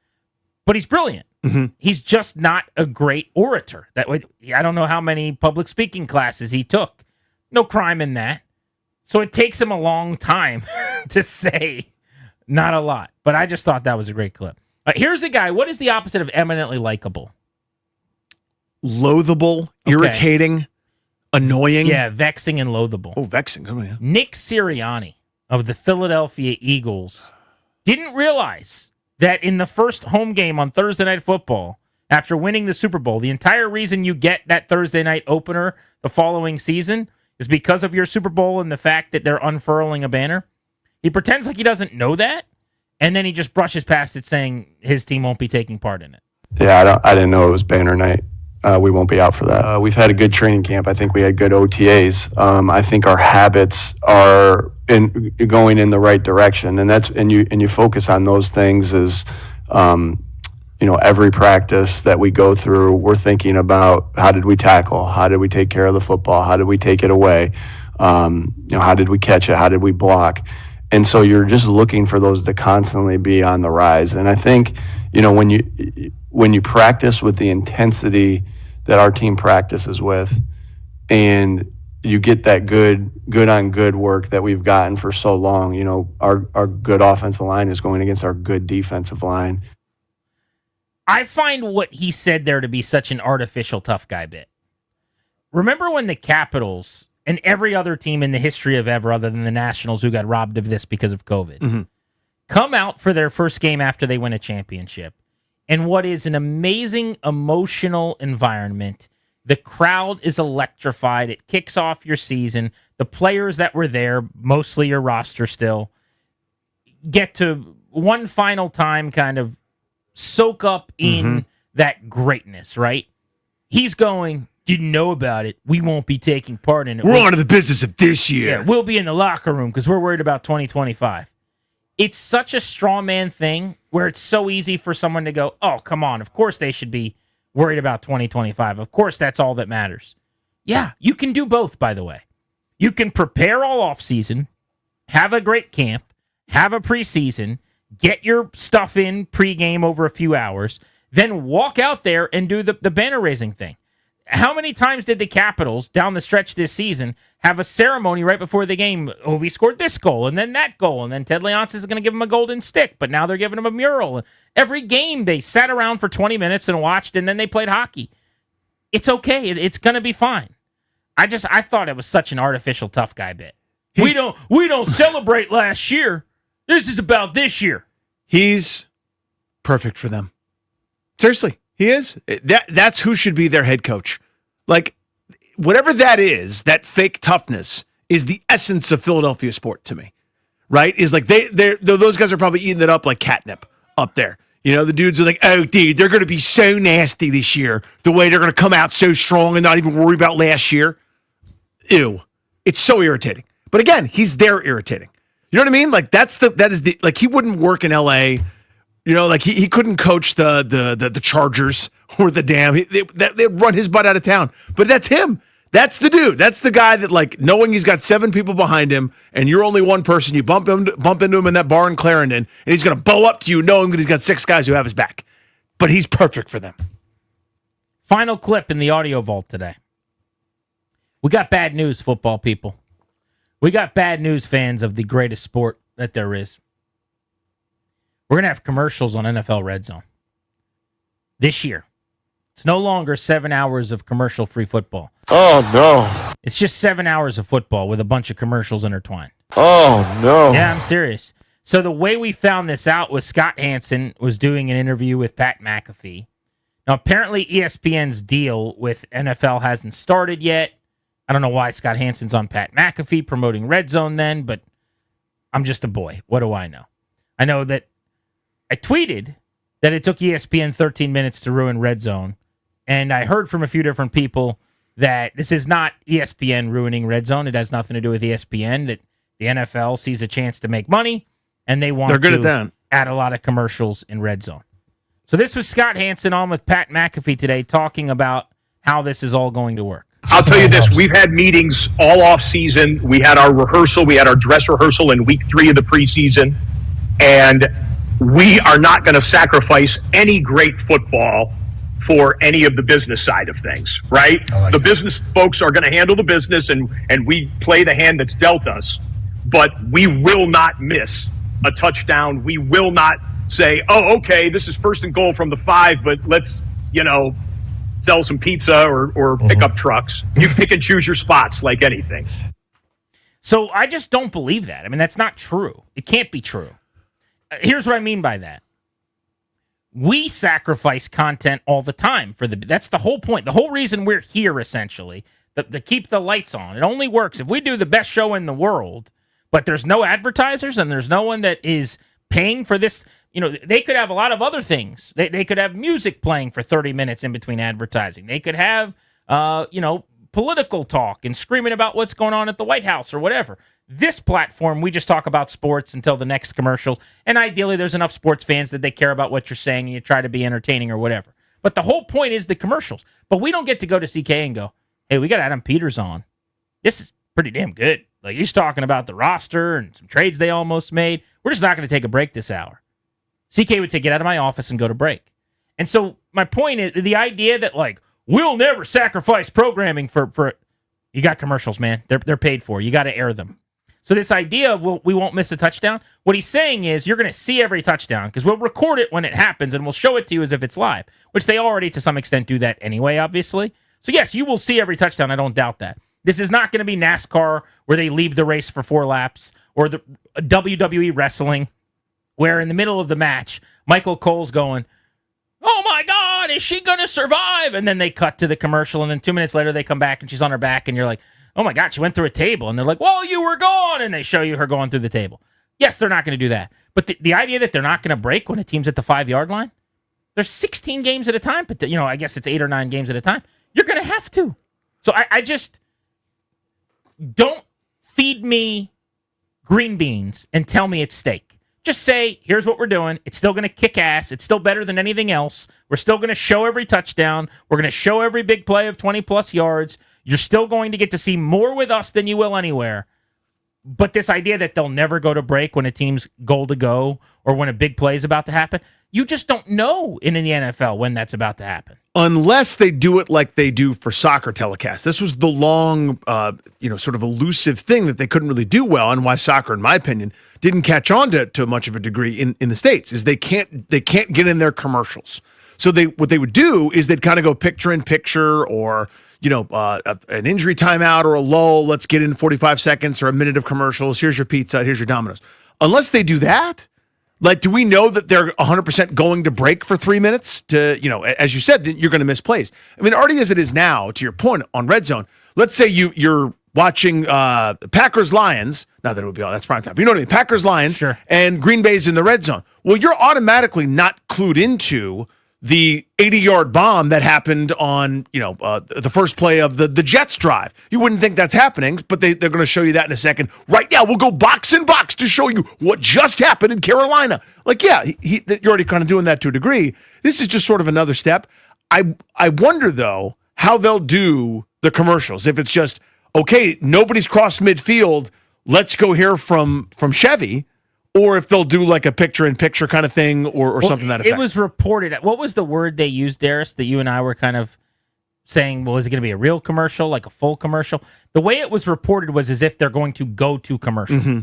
[SPEAKER 1] But he's brilliant. Mm-hmm. He's just not a great orator. I don't know how many public speaking classes he took. No crime in that. So it takes him a long time to say not a lot. But I just thought that was a great clip. Here's a guy. What is the opposite of eminently likable?
[SPEAKER 2] Loathable, irritating, annoying.
[SPEAKER 1] Yeah, vexing and loathable.
[SPEAKER 2] Oh, vexing. Oh, yeah.
[SPEAKER 1] Nick Sirianni of the Philadelphia Eagles didn't realize that in the first home game on Thursday Night Football, after winning the Super Bowl, the entire reason you get that Thursday night opener the following season is because of your Super Bowl and the fact that they're unfurling a banner. He pretends like he doesn't know that, and then he just brushes past it saying his team won't be taking part in it.
[SPEAKER 7] Yeah, I didn't know it was banner night. We won't be out for that. We've had a good training camp. I think we had good OTAs. I think our habits are going in the right direction, and you focus on those things as every practice that we go through. We're thinking about how did we tackle, how did we take care of the football, how did we take it away, how did we catch it, how did we block, and so you're just looking for those to constantly be on the rise. And I think when you practice with the intensity that our team practices with, and you get that good on good work that we've gotten for so long. Our good offensive line is going against our good defensive line.
[SPEAKER 1] I find what he said there to be such an artificial tough guy bit. Remember when the Capitals and every other team in the history of ever, other than the Nationals who got robbed of this because of COVID, come out for their first game after they win a championship? And what is an amazing emotional environment. The crowd is electrified. It kicks off your season. The players that were there, mostly your roster still, get to one final time kind of soak up in that greatness, right? He's going, didn't know about it. We won't be taking part in it.
[SPEAKER 2] We're on to the business of this year.
[SPEAKER 1] Yeah, we'll be in the locker room because we're worried about 2025. It's such a straw man thing where it's so easy for someone to go, oh, come on, of course they should be worried about 2025. Of course that's all that matters. Yeah, you can do both, by the way. You can prepare all offseason, have a great camp, have a preseason, get your stuff in pregame over a few hours, then walk out there and do the banner raising thing. How many times did the Capitals down the stretch this season have a ceremony right before the game? Ovi scored this goal and then that goal, and then Ted Leonsis is going to give him a golden stick, but now they're giving him a mural. Every game they sat around for 20 minutes and watched, and then they played hockey. It's okay. It's going to be fine. I thought it was such an artificial tough guy bit. We don't celebrate last year. This is about this year.
[SPEAKER 2] He's perfect for them. Seriously. He is. That's who should be their head coach. Like, whatever that is, that fake toughness is the essence of Philadelphia sport to me, right? Is like those guys are probably eating it up like catnip up there. The dudes are like, oh, dude, they're going to be so nasty this year. The way they're going to come out so strong and not even worry about last year. Ew. It's so irritating. But again, he's there irritating. You know what I mean? Like that is the like he wouldn't work in LA. You know, like he couldn't coach the Chargers or the Dam. They'd run his butt out of town. But that's him. That's the dude. That's the guy that, like, knowing he's got 7 people behind him and you're only one person, you bump into him in that bar in Clarendon, and he's going to bow up to you knowing that he's got 6 guys who have his back. But he's perfect for them.
[SPEAKER 1] Final clip in the audio vault today. We got bad news, football people. We got bad news, fans of the greatest sport that there is. We're going to have commercials on NFL Red Zone this year. It's no longer 7 hours of commercial-free football.
[SPEAKER 8] Oh, no.
[SPEAKER 1] It's just 7 hours of football with a bunch of commercials intertwined.
[SPEAKER 8] Oh, no.
[SPEAKER 1] Yeah, I'm serious. So the way we found this out was Scott Hansen was doing an interview with Pat McAfee. Now, apparently ESPN's deal with NFL hasn't started yet. I don't know why Scott Hansen's on Pat McAfee promoting Red Zone then, but I'm just a boy. What do I know? I know that I tweeted that it took ESPN 13 minutes to ruin Red Zone. And I heard from a few different people that this is not ESPN ruining Red Zone. It has nothing to do with ESPN, that the NFL sees a chance to make money, and they want to add a lot of commercials in Red Zone. So this was Scott Hansen on with Pat McAfee today talking about how this is all going to work.
[SPEAKER 9] I'll tell you this, we've had meetings all off season. We had our rehearsal. We had our dress rehearsal in week 3 of the preseason. And we are not going to sacrifice any great football for any of the business side of things, right? The business folks are going to handle the business, and we play the hand that's dealt us. But we will not miss a touchdown. We will not say, oh, okay, this is 1st and goal from the 5, but let's, sell some pizza or pick up trucks. You pick and choose your spots like anything.
[SPEAKER 1] So I just don't believe that. I mean, that's not true. It can't be true. Here's what I mean by that. We sacrifice content all the time that's the whole point. The whole reason we're here, essentially, to keep the lights on. It only works if we do the best show in the world, but there's no advertisers and there's no one that is paying for this. They could have a lot of other things. They could have music playing for 30 minutes in between advertising. They could have, political talk and screaming about what's going on at the White House or whatever. This platform, we just talk about sports until the next commercials. And ideally, there's enough sports fans that they care about what you're saying and you try to be entertaining or whatever. But the whole point is the commercials. But we don't get to go to CK and go, hey, we got Adam Peters on. This is pretty damn good. Like, he's talking about the roster and some trades they almost made. We're just not going to take a break this hour. CK would say, get out of my office and go to break. And so my point is the idea that, like, we'll never sacrifice programming for you got commercials, man. They're paid for. You got to air them. So this idea of we won't miss a touchdown, what he's saying is you're going to see every touchdown because we'll record it when it happens and we'll show it to you as if it's live, which they already to some extent do that anyway, obviously. So yes, you will see every touchdown. I don't doubt that. This is not going to be NASCAR where they leave the race for 4 laps or the WWE wrestling where in the middle of the match, Michael Cole's going, oh my God, is she going to survive? And then they cut to the commercial, and then 2 minutes later they come back and she's on her back, and you're like, oh my God, she went through a table. And they're like, well, you were gone. And they show you her going through the table. Yes, they're not going to do that. But the idea that they're not going to break when a team's at the 5-yard line, there's 16 games at a time, but I guess it's 8 or 9 games at a time. You're going to have to. So I just don't feed me green beans and tell me it's steak. Just say, here's what we're doing. It's still going to kick ass. It's still better than anything else. We're still going to show every touchdown. We're going to show every big play of 20-plus yards. You're still going to get to see more with us than you will anywhere. But this idea that they'll never go to break when a team's goal to go or when a big play is about to happen, you just don't know in the NFL when that's about to happen.
[SPEAKER 2] Unless they do it like they do for soccer telecasts. This was the long, sort of elusive thing that they couldn't really do well, and why soccer, in my opinion, didn't catch on to much of a degree in the States, is they can't get in their commercials. So what they would do is they'd kind of go picture in picture or an injury timeout or a lull. Let's get in 45 seconds or a minute of commercials. Here's your pizza. Here's your Domino's. Unless they do that, like, do we know that they're 100% going to break for 3 minutes to, as you said, you're going to miss plays. I mean, already as it is now, to your point on Red Zone, let's say you're watching Packers-Lions. Not that it would be all, that's prime time. But you know what I mean? Packers-Lions,
[SPEAKER 1] sure.
[SPEAKER 2] And Green Bay's in the Red Zone. Well, you're automatically not clued into the 80-yard bomb that happened on, the first play of the Jets drive. You wouldn't think that's happening, but they're going to show you that in a second. Right now, we'll go box in box to show you what just happened in Carolina. Like, yeah, you're already kind of doing that to a degree. This is just sort of another step. I wonder, though, how they'll do the commercials. If it's just, okay, nobody's crossed midfield, let's go hear from Chevy, or if they'll do like a picture-in-picture kind of thing or something to that effect.
[SPEAKER 1] It was reported. What was the word they used, Darius, that you and I were kind of saying, well, is it going to be a real commercial, like a full commercial? The way it was reported was as if they're going to go to commercial. Mm-hmm.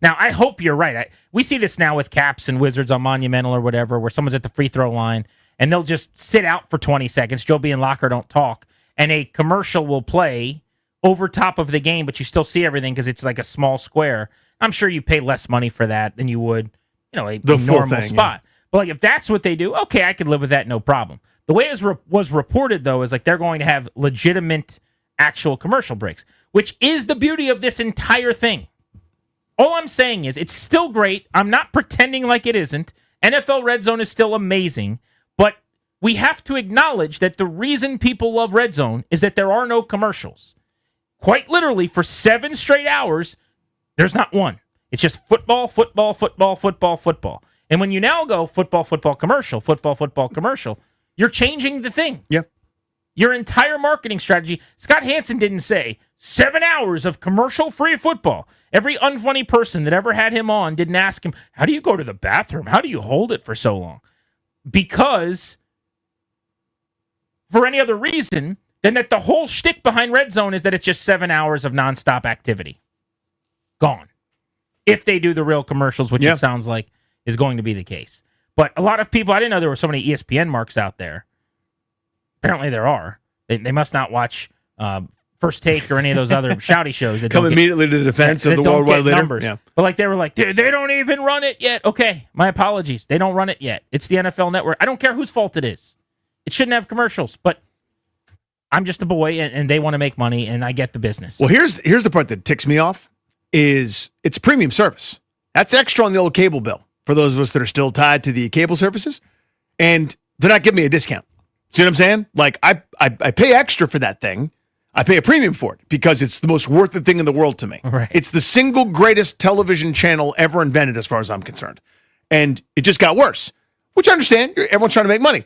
[SPEAKER 1] Now, I hope you're right. We see this now with Caps and Wizards on Monumental or whatever, where someone's at the free throw line, and they'll just sit out for 20 seconds. Joby and Locker don't talk, and a commercial will play over top of the game, but you still see everything because it's like a small square. I'm sure you pay less money for that than you would, a normal spot. Yeah. But like if that's what they do, okay, I could live with that, no problem. The way it was reported, though, is like they're going to have legitimate actual commercial breaks, which is the beauty of this entire thing. All I'm saying is it's still great. I'm not pretending like it isn't. NFL Red Zone is still amazing, but we have to acknowledge that the reason people love Red Zone is that there are no commercials. Quite literally, for 7 straight hours, there's not one. It's just football, football, football, football, football. And when you now go football, football, commercial, football, football, commercial, you're changing the thing.
[SPEAKER 2] Yep.
[SPEAKER 1] Your entire marketing strategy. Scott Hansen didn't say 7 hours of commercial-free football. Every unfunny person that ever had him on didn't ask him, how do you go to the bathroom? How do you hold it for so long? Because for any other reason than that the whole shtick behind Red Zone is that it's just 7 hours of nonstop activity. Gone. If they do the real commercials, which it sounds like is going to be the case. But a lot of people, I didn't know there were so many ESPN marks out there. Apparently there are. They must not watch First Take or any of those other shouty shows that
[SPEAKER 2] come immediately to the defense of the worldwide leader.
[SPEAKER 1] Numbers. Yeah. But like they were like, dude, they don't even run it yet. Okay, my apologies. They don't run it yet. It's the NFL Network. I don't care whose fault it is. It shouldn't have commercials, but I'm just a boy, and they want to make money, and I get the business.
[SPEAKER 2] Well, here's the part that ticks me off is it's premium service. That's extra on the old cable bill for those of us that are still tied to the cable services, and they're not giving me a discount. See what I'm saying? Like, I pay extra for that thing. I pay a premium for it because it's the most worth it thing in the world to me.
[SPEAKER 1] Right.
[SPEAKER 2] It's the single greatest television channel ever invented as far as I'm concerned. And it just got worse, which I understand. Everyone's trying to make money.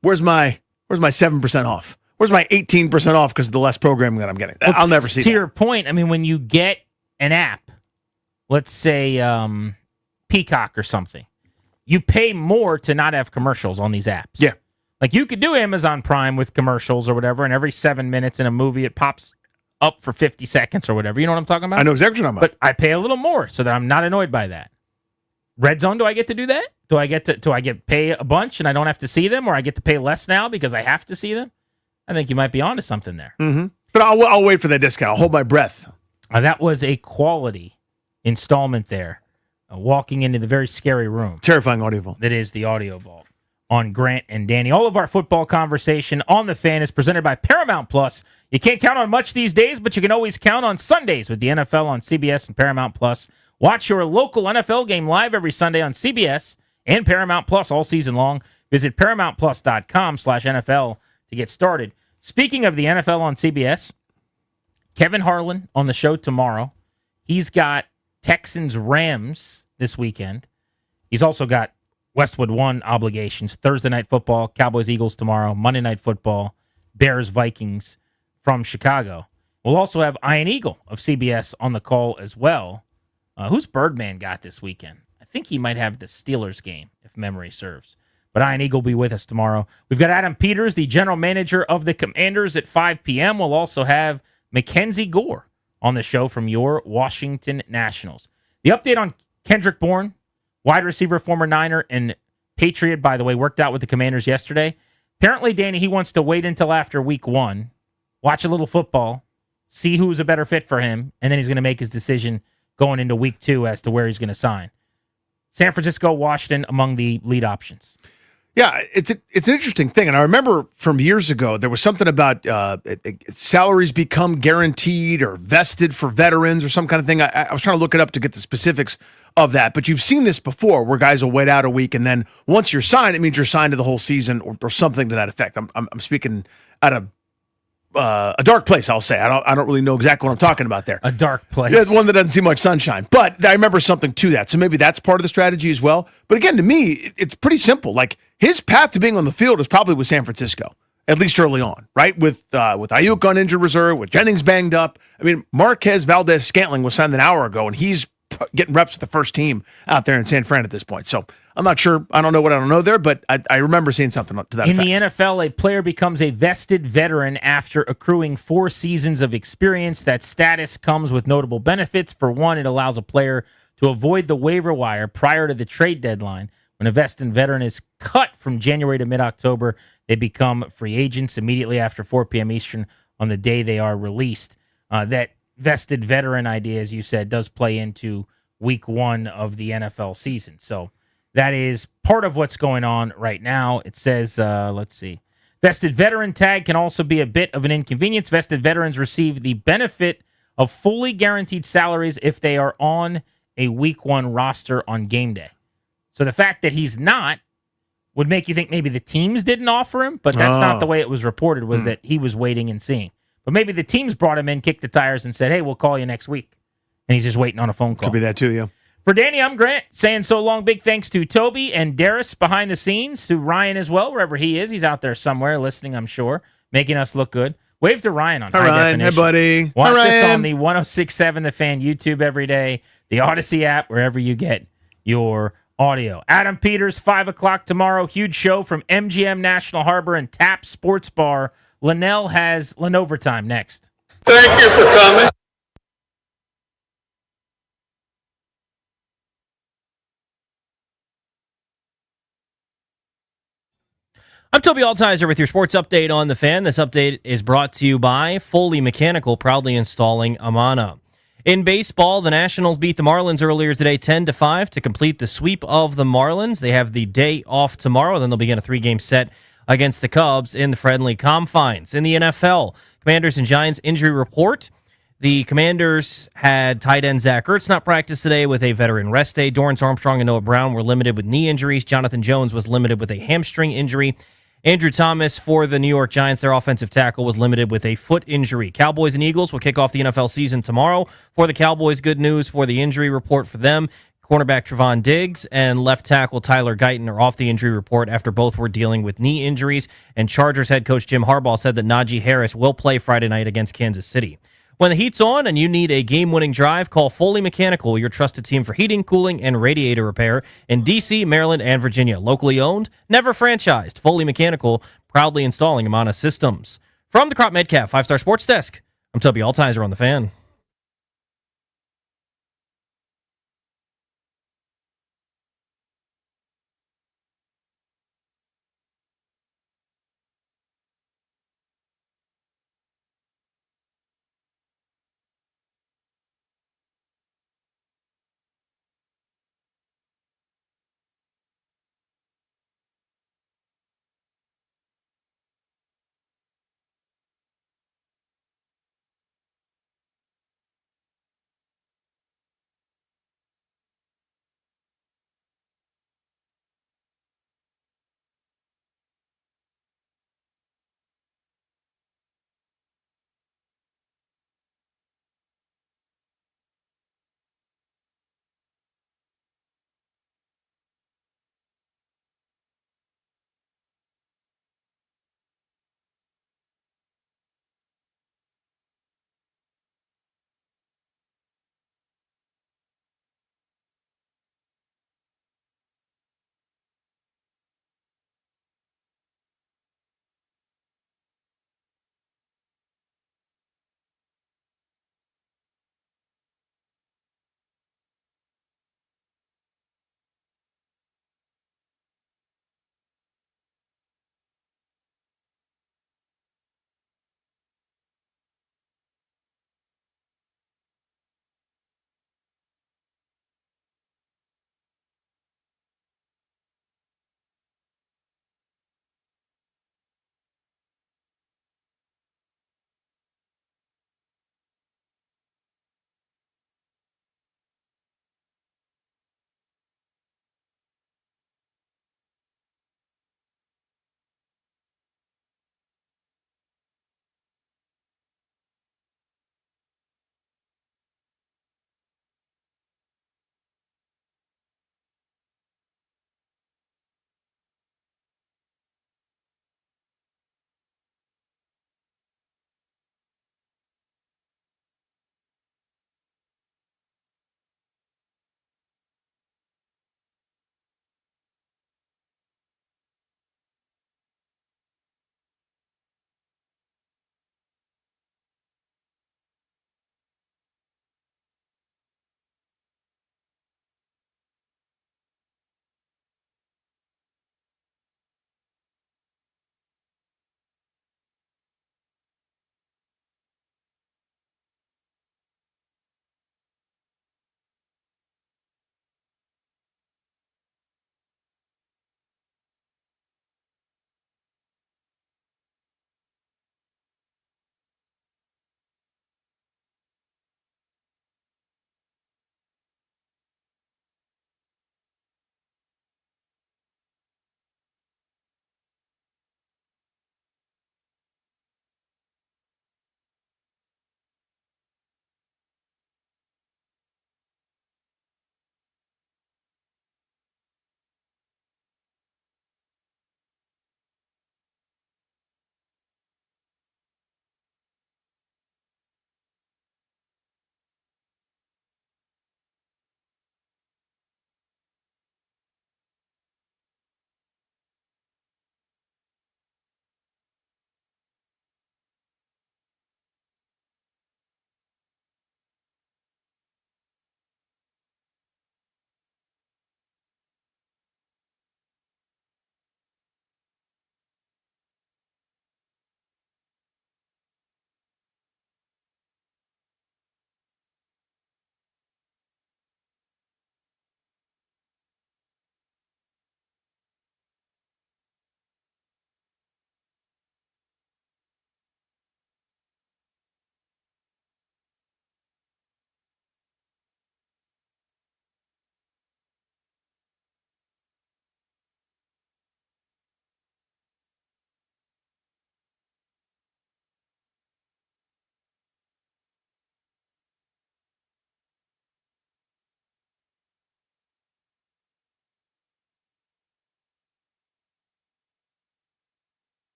[SPEAKER 2] Where's my 7% off? Where's my 18% off because of the less programming that I'm getting? Well, I'll never see that.
[SPEAKER 1] To your point, I mean, when you get an app, let's say Peacock or something, you pay more to not have commercials on these apps.
[SPEAKER 2] Yeah.
[SPEAKER 1] Like you could do Amazon Prime with commercials or whatever, and every 7 minutes in a movie, it pops up for 50 seconds or whatever. You know what I'm talking about?
[SPEAKER 2] I know exactly what I'm talking about.
[SPEAKER 1] But I pay a little more so that I'm not annoyed by that. Red Zone, do I get to do that? Do I get pay a bunch and I don't have to see them, or I get to pay less now because I have to see them? I think you might be onto something there.
[SPEAKER 2] Mm-hmm. But I'll wait for that discount. I'll hold my breath.
[SPEAKER 1] That was a quality installment there, walking into the very scary room.
[SPEAKER 2] Terrifying audio vault.
[SPEAKER 1] That is the audio vault on Grant and Danny. All of our football conversation on The Fan is presented by Paramount Plus. You can't count on much these days, but you can always count on Sundays with the NFL on CBS and Paramount Plus. Watch your local NFL game live every Sunday on CBS and Paramount Plus all season long. Visit ParamountPlus.com/NFL to get started. Speaking of the NFL on CBS, Kevin Harlan on the show tomorrow. He's got Texans-Rams this weekend. He's also got Westwood One obligations. Thursday Night Football, Cowboys-Eagles tomorrow. Monday Night Football, Bears-Vikings from Chicago. We'll also have Ian Eagle of CBS on the call as well. Who's Birdman got this weekend? I think he might have the Steelers game, if memory serves. But Ian Eagle will be with us tomorrow. We've got Adam Peters, the general manager of the Commanders, at 5 p.m. We'll also have Mackenzie Gore on the show from your Washington Nationals. The update on Kendrick Bourne, wide receiver, former Niner, and Patriot, by the way, worked out with the Commanders yesterday. Apparently, Danny, he wants to wait until after week 1, watch a little football, see who's a better fit for him, and then he's going to make his decision going into week 2 as to where he's going to sign. San Francisco, Washington, among the lead options.
[SPEAKER 2] Yeah, it's an interesting thing, and I remember from years ago there was something about salaries become guaranteed or vested for veterans or some kind of thing. I was trying to look it up to get the specifics of that, but you've seen this before, where guys will wait out a week, and then once you're signed, it means you're signed to the whole season or something to that effect. I'm speaking out of a dark place, I'll say. I don't really know exactly what I'm talking about there.
[SPEAKER 1] A dark place.
[SPEAKER 2] Yeah, one that doesn't see much sunshine. But I remember something to that. So maybe that's part of the strategy as well. But again, to me, it's pretty simple. Like, his path to being on the field is probably with San Francisco, at least early on, right? With Ayuk on injured reserve, with Jennings banged up. I mean, Marquez Valdez-Scantling was signed an hour ago, and he's getting reps with the first team out there in San Fran at this point. So I'm not sure. I don't know what I don't know there, but I remember seeing something to that effect.
[SPEAKER 1] In the NFL, a player becomes a vested veteran after accruing 4 seasons of experience. That status comes with notable benefits. For one, it allows a player to avoid the waiver wire prior to the trade deadline. When a vested veteran is cut from January to mid-October, they become free agents immediately after 4 p.m. Eastern on the day they are released. That vested veteran idea, as you said, does play into week 1 of the NFL season. So that is part of what's going on right now. It says, let's see. Vested veteran tag can also be a bit of an inconvenience. Vested veterans receive the benefit of fully guaranteed salaries if they are on a week 1 roster on game day. So the fact that he's not would make you think maybe the teams didn't offer him, but that's not the way it was reported, was that he was waiting and seeing. But maybe the teams brought him in, kicked the tires, and said, hey, we'll call you next week. And he's just waiting on a phone call.
[SPEAKER 2] Could be that too, yeah.
[SPEAKER 1] For Danny, I'm Grant, saying so long. Big thanks to Toby and Darius behind the scenes, to Ryan as well, wherever he is. He's out there somewhere listening, I'm sure, making us look good. Wave to Ryan on
[SPEAKER 2] Hi,
[SPEAKER 1] High
[SPEAKER 2] Ryan.
[SPEAKER 1] Definition.
[SPEAKER 2] Hey, buddy.
[SPEAKER 1] Watch
[SPEAKER 2] Hi,
[SPEAKER 1] us
[SPEAKER 2] Ryan.
[SPEAKER 1] on the 106.7 The Fan YouTube every day, the Odyssey app, wherever you get your audio. Adam Peters, 5 o'clock tomorrow. Huge show from MGM National Harbor and Tap Sports Bar. Lynnell has Lenovertime next.
[SPEAKER 10] Thank you for coming.
[SPEAKER 3] I'm Toby Altizer with your sports update on The Fan. This update is brought to you by Foley Mechanical, proudly installing Amana. In baseball, the Nationals beat the Marlins earlier today 10-5 to complete the sweep of the Marlins. They have the day off tomorrow, then they'll begin a 3-game set against the Cubs in the friendly confines. In the NFL, Commanders and Giants injury report. The Commanders had tight end Zach Ertz not practice today with a veteran rest day. Dorrance Armstrong and Noah Brown were limited with knee injuries. Jonathan Jones was limited with a hamstring injury. Andrew Thomas for the New York Giants, their offensive tackle, was limited with a foot injury. Cowboys and Eagles will kick off the NFL season tomorrow. For the Cowboys, good news for the injury report for them. Cornerback Trevon Diggs and left tackle Tyler Guyton are off the injury report after both were dealing with knee injuries. And Chargers head coach Jim Harbaugh said that Najee Harris will play Friday night against Kansas City. When the heat's on and you need a game-winning drive, call Foley Mechanical, your trusted team for heating, cooling, and radiator repair in D.C., Maryland, and Virginia. Locally owned, never franchised. Foley Mechanical, proudly installing Amana systems. From the Crop Medcalf 5-Star Sports Desk, I'm Toby Altizer on The Fan.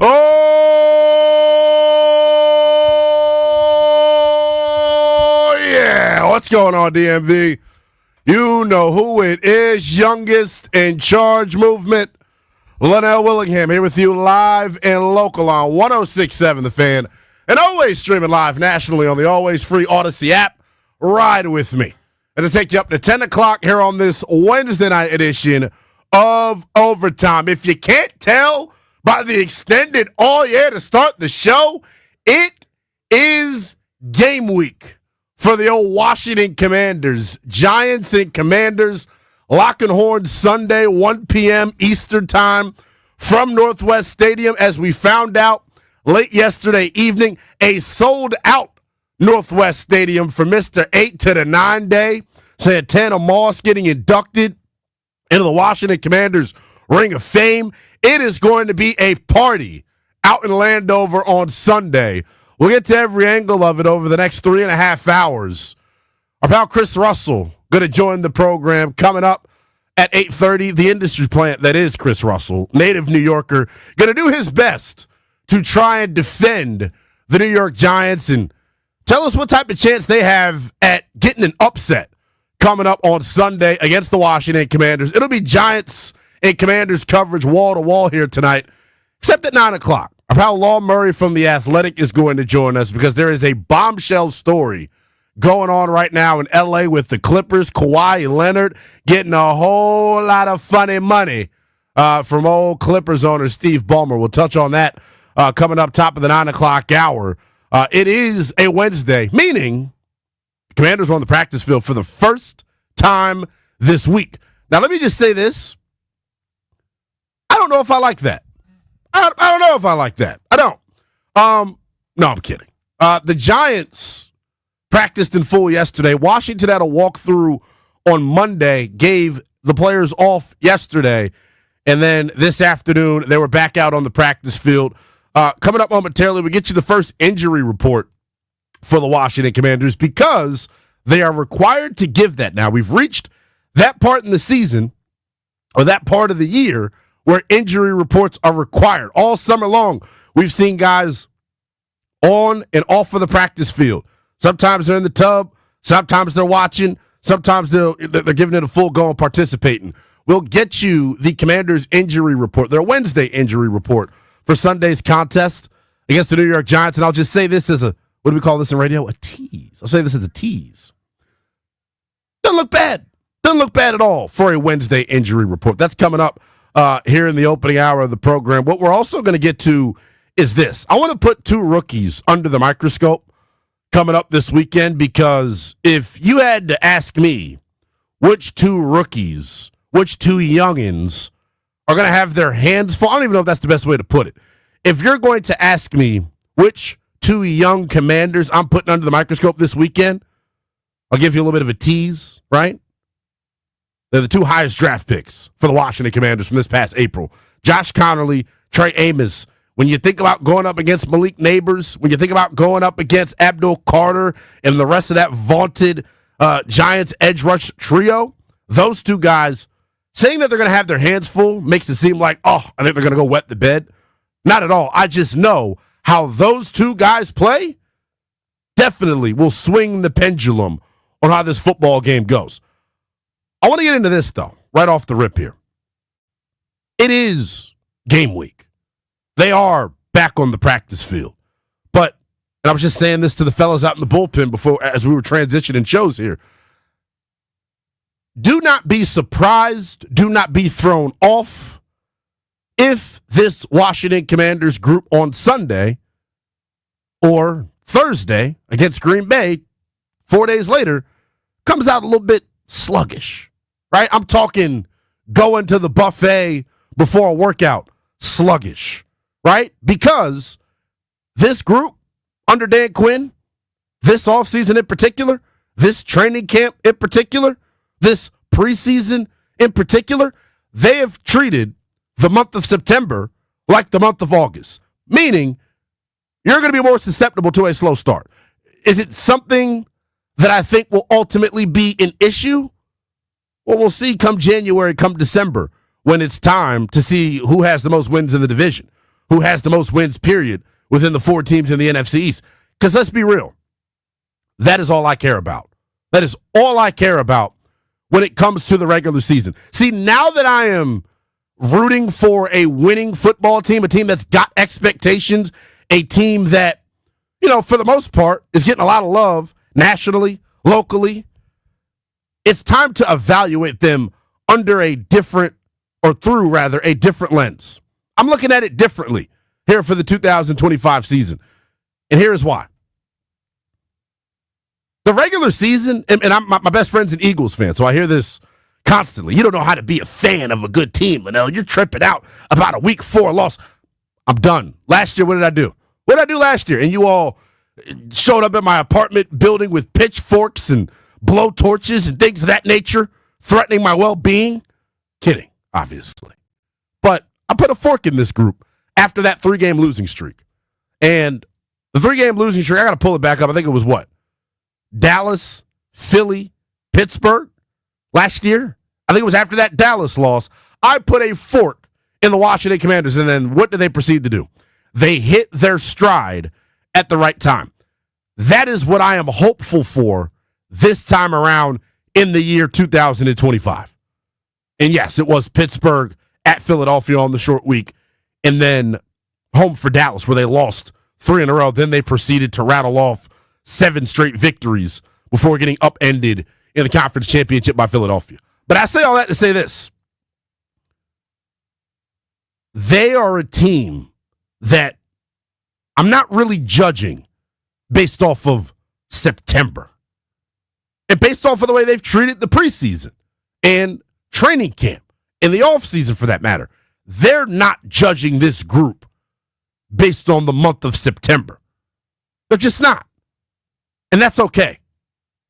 [SPEAKER 4] Oh, yeah. What's going on, DMV? You know who it is. Youngest in charge movement. Lynnell Willingham here with you live and local on 106.7 The Fan. And always streaming live nationally on the always free Odyssey app. Ride with me. And to take you up to 10 o'clock here on this Wednesday night edition of Overtime. If you can't tell by the extended all year to start the show, it is game week for the old Washington Commanders. Giants and Commanders locking horns Sunday, 1 p.m. Eastern time from Northwest Stadium. As we found out late yesterday evening, a sold-out Northwest Stadium for Mr. 8 to the 9 day. Santana Moss getting inducted into the Washington Commanders Ring of Fame. It is going to be a party out in Landover on Sunday. We'll get to every angle of it over the next 3.5 hours. Our pal Chris Russell going to join the program coming up at 8:30. The industry plant that is Chris Russell, native New Yorker, going to do his best to try and defend the New York Giants and tell us what type of chance they have at getting an upset coming up on Sunday against the Washington Commanders. It'll be Giants and Commanders coverage wall to wall here tonight, except at 9 o'clock. Our pal Law Murray from The Athletic is going to join us because there is a bombshell story going on right now in L.A. with the Clippers. Kawhi Leonard getting a whole lot of funny money from old Clippers owner Steve Ballmer. We'll touch on that coming up top of the 9 o'clock hour. It is a Wednesday, meaning Commanders are on the practice field for the first time this week. Now, let me just say this. I don't know if I like that. I don't know if I like that. I don't. No, I'm kidding. The Giants practiced in full yesterday. Washington had a walkthrough on Monday, gave the players off yesterday, and then this afternoon they were back out on the practice field. Coming up momentarily, we get you the first injury report for the Washington Commanders because they are required to give that now. We've reached that part in the season or that part of the year where injury reports are required. All summer long, we've seen guys on and off of the practice field. Sometimes they're in the tub, sometimes they're watching, sometimes they're giving it a full go and participating. We'll get you the Commanders' injury report, their Wednesday injury report for Sunday's contest against the New York Giants. And I'll just say this as a, what do we call this in radio? A tease. I'll say this as a tease. Doesn't look bad. Doesn't look bad at all for a Wednesday injury report. That's coming up here in the opening hour of the program. What we're also going to get to is this. I want to put two rookies under the microscope coming up this weekend because if you had to ask me which two rookies, which two youngins are going to have their hands full, I don't even know if that's the best way to put it. If you're going to ask me which two young Commanders I'm putting under the microscope this weekend, I'll give you a little bit of a tease, right? They're the two highest draft picks for the Washington Commanders from this past April. Josh Connerly, Trey Amos. When you think about going up against Malik Neighbors, when you think about going up against Abdul Carter and the rest of that vaunted Giants edge rush trio, those two guys, saying that they're going to have their hands full makes it seem like, oh, I think they're going to go wet the bed. Not at all. I just know how those two guys play definitely will swing the pendulum on how this football game goes. I want to get into this, though, right off the rip here. It is game week. They are back on the practice field. But, and I was just saying this to the fellas out in the bullpen before, as we were transitioning shows here, do not be surprised, do not be thrown off if this Washington Commanders group on Sunday or Thursday against Green Bay 4 days later comes out a little bit sluggish, right? I'm talking going to the buffet before a workout, sluggish, right? Because this group under Dan Quinn, this offseason in particular, this training camp in particular, this preseason in particular, they have treated the month of September like the month of August, meaning you're going to be more susceptible to a slow start. Is it something that I think will ultimately be an issue? Well, we'll see come January, come December, when it's time to see who has the most wins in the division. who has the most wins, period, within the 4 teams in the NFC East. Because let's be real, that is all I care about. That is all I care about when it comes to the regular season. See, now that I am rooting for a winning football team, a team that's got expectations, a team that, for the most part, is getting a lot of love nationally, locally, it's time to evaluate them under a different lens. I'm looking at it differently here for the 2025 season. And here's why. The regular season, and my best friend's an Eagles fan, so I hear this constantly. You don't know how to be a fan of a good team, Lynnell. You're tripping out about a week 4 loss. I'm done. Last year, what did I do? What did I do last year? And you all showed up at my apartment building with pitchforks and blow torches and things of that nature, threatening my well-being. Kidding, obviously. But I put a fork in this group after that 3-game losing streak. And the 3-game losing streak, I got to pull it back up. I think it was what? Dallas, Philly, Pittsburgh last year. I think it was after that Dallas loss. I put a fork in the Washington Commanders, and then what did they proceed to do? They hit their stride at the right time. That is what I am hopeful for this time around in the year 2025. And yes, it was Pittsburgh at Philadelphia on the short week, and then home for Dallas where they lost 3 in a row. Then they proceeded to rattle off 7 straight victories before getting upended in the conference championship by Philadelphia. But I say all that to say this. They are a team that I'm not really judging based off of September and based off of the way they've treated the preseason and training camp and the offseason for that matter. They're not judging this group based on the month of September. They're just not. And that's okay.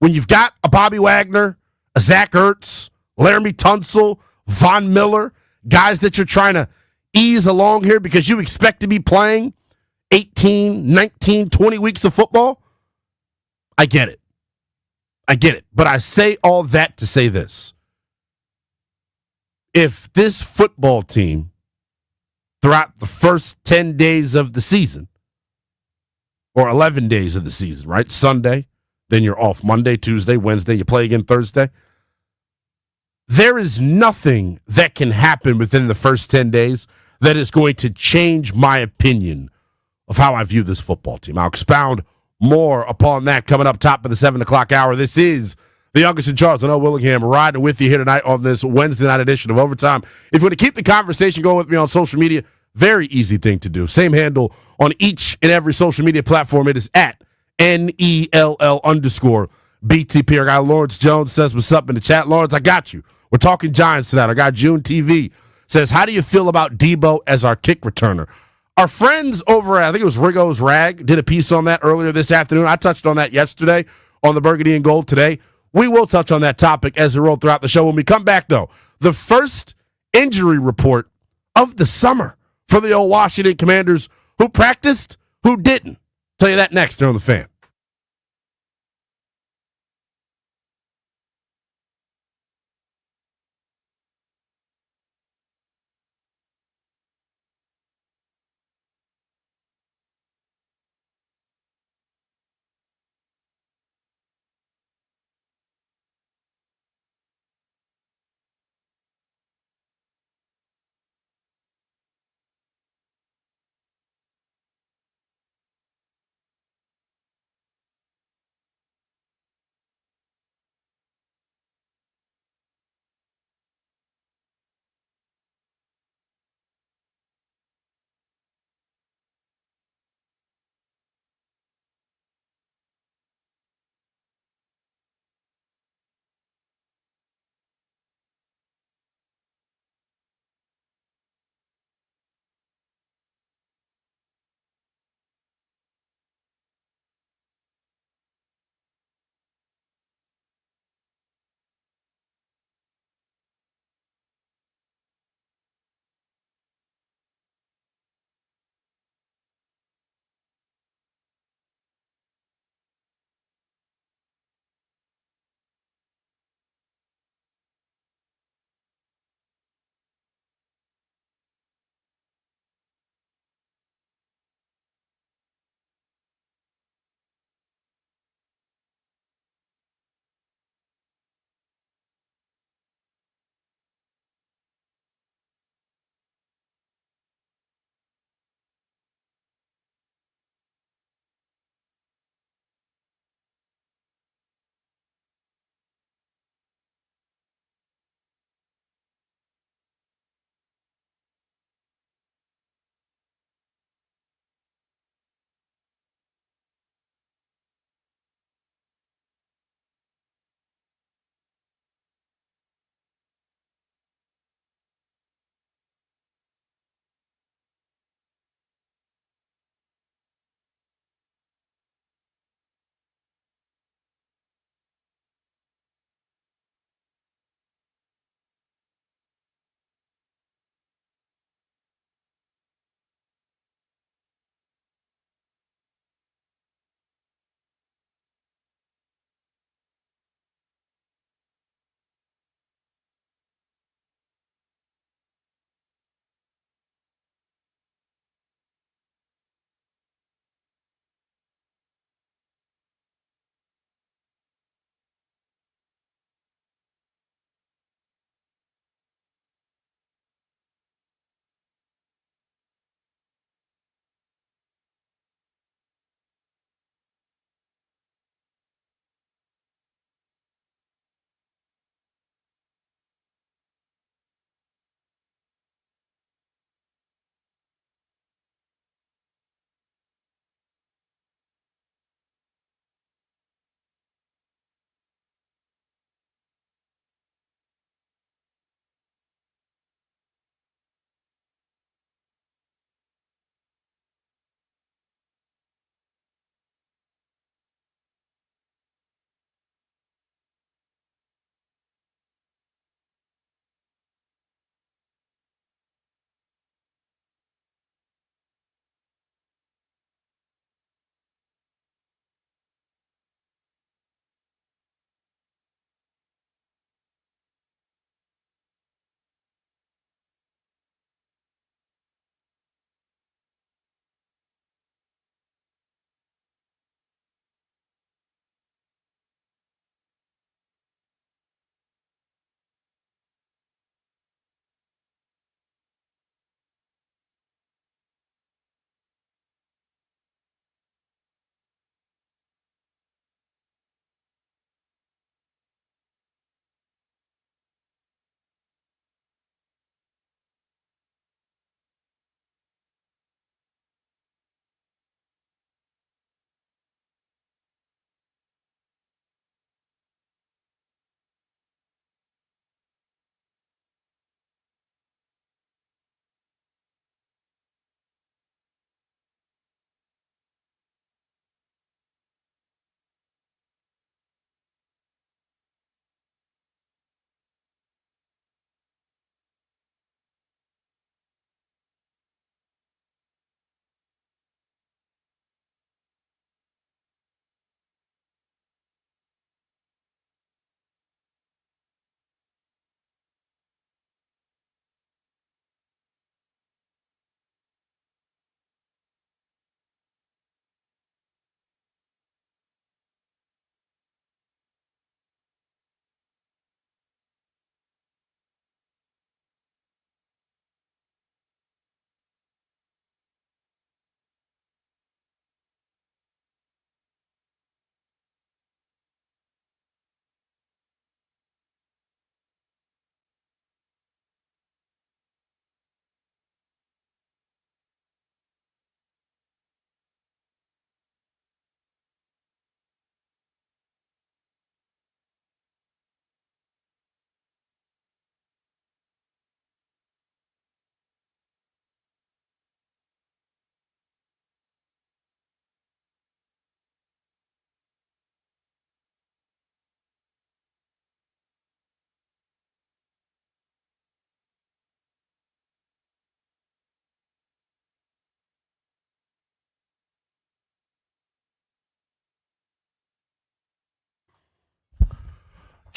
[SPEAKER 4] When you've got a Bobby Wagner, a Zach Ertz, Laramie Tunsil, Von Miller, guys that you're trying to ease along here because you expect to be playing 18, 19, 20 weeks of football, I get it. But I say all that to say this. If this football team, throughout the first 10 days of the season, or 11 days of the season, right? Sunday, then you're off Monday, Tuesday, Wednesday, you play again Thursday. There is nothing that can happen within the first 10 days that is going to change my opinion of how I view this football team. I'll expound more upon that coming up top of the 7 o'clock hour. This is the youngest in charge, Lynnell Willingham, riding with you here tonight on this Wednesday night edition of Overtime. If you want to keep the conversation going with me on social media, very easy thing to do. Same handle on each and every social media platform. It is at NELL_BTP. Our guy Lawrence Jones says, what's up in the chat? Lawrence, I got you. We're talking Giants tonight. Our guy June TV says, how do you feel about Debo as our kick returner? Our friends over at, I think it was Rigo's Rag, did a piece on that earlier this afternoon. I touched on that yesterday on the Burgundy and Gold today. We will touch on that topic as we roll throughout the show. When we come back, though, the first injury report of the summer for the old Washington Commanders. Who practiced, who didn't. Tell you that next here on The Fan.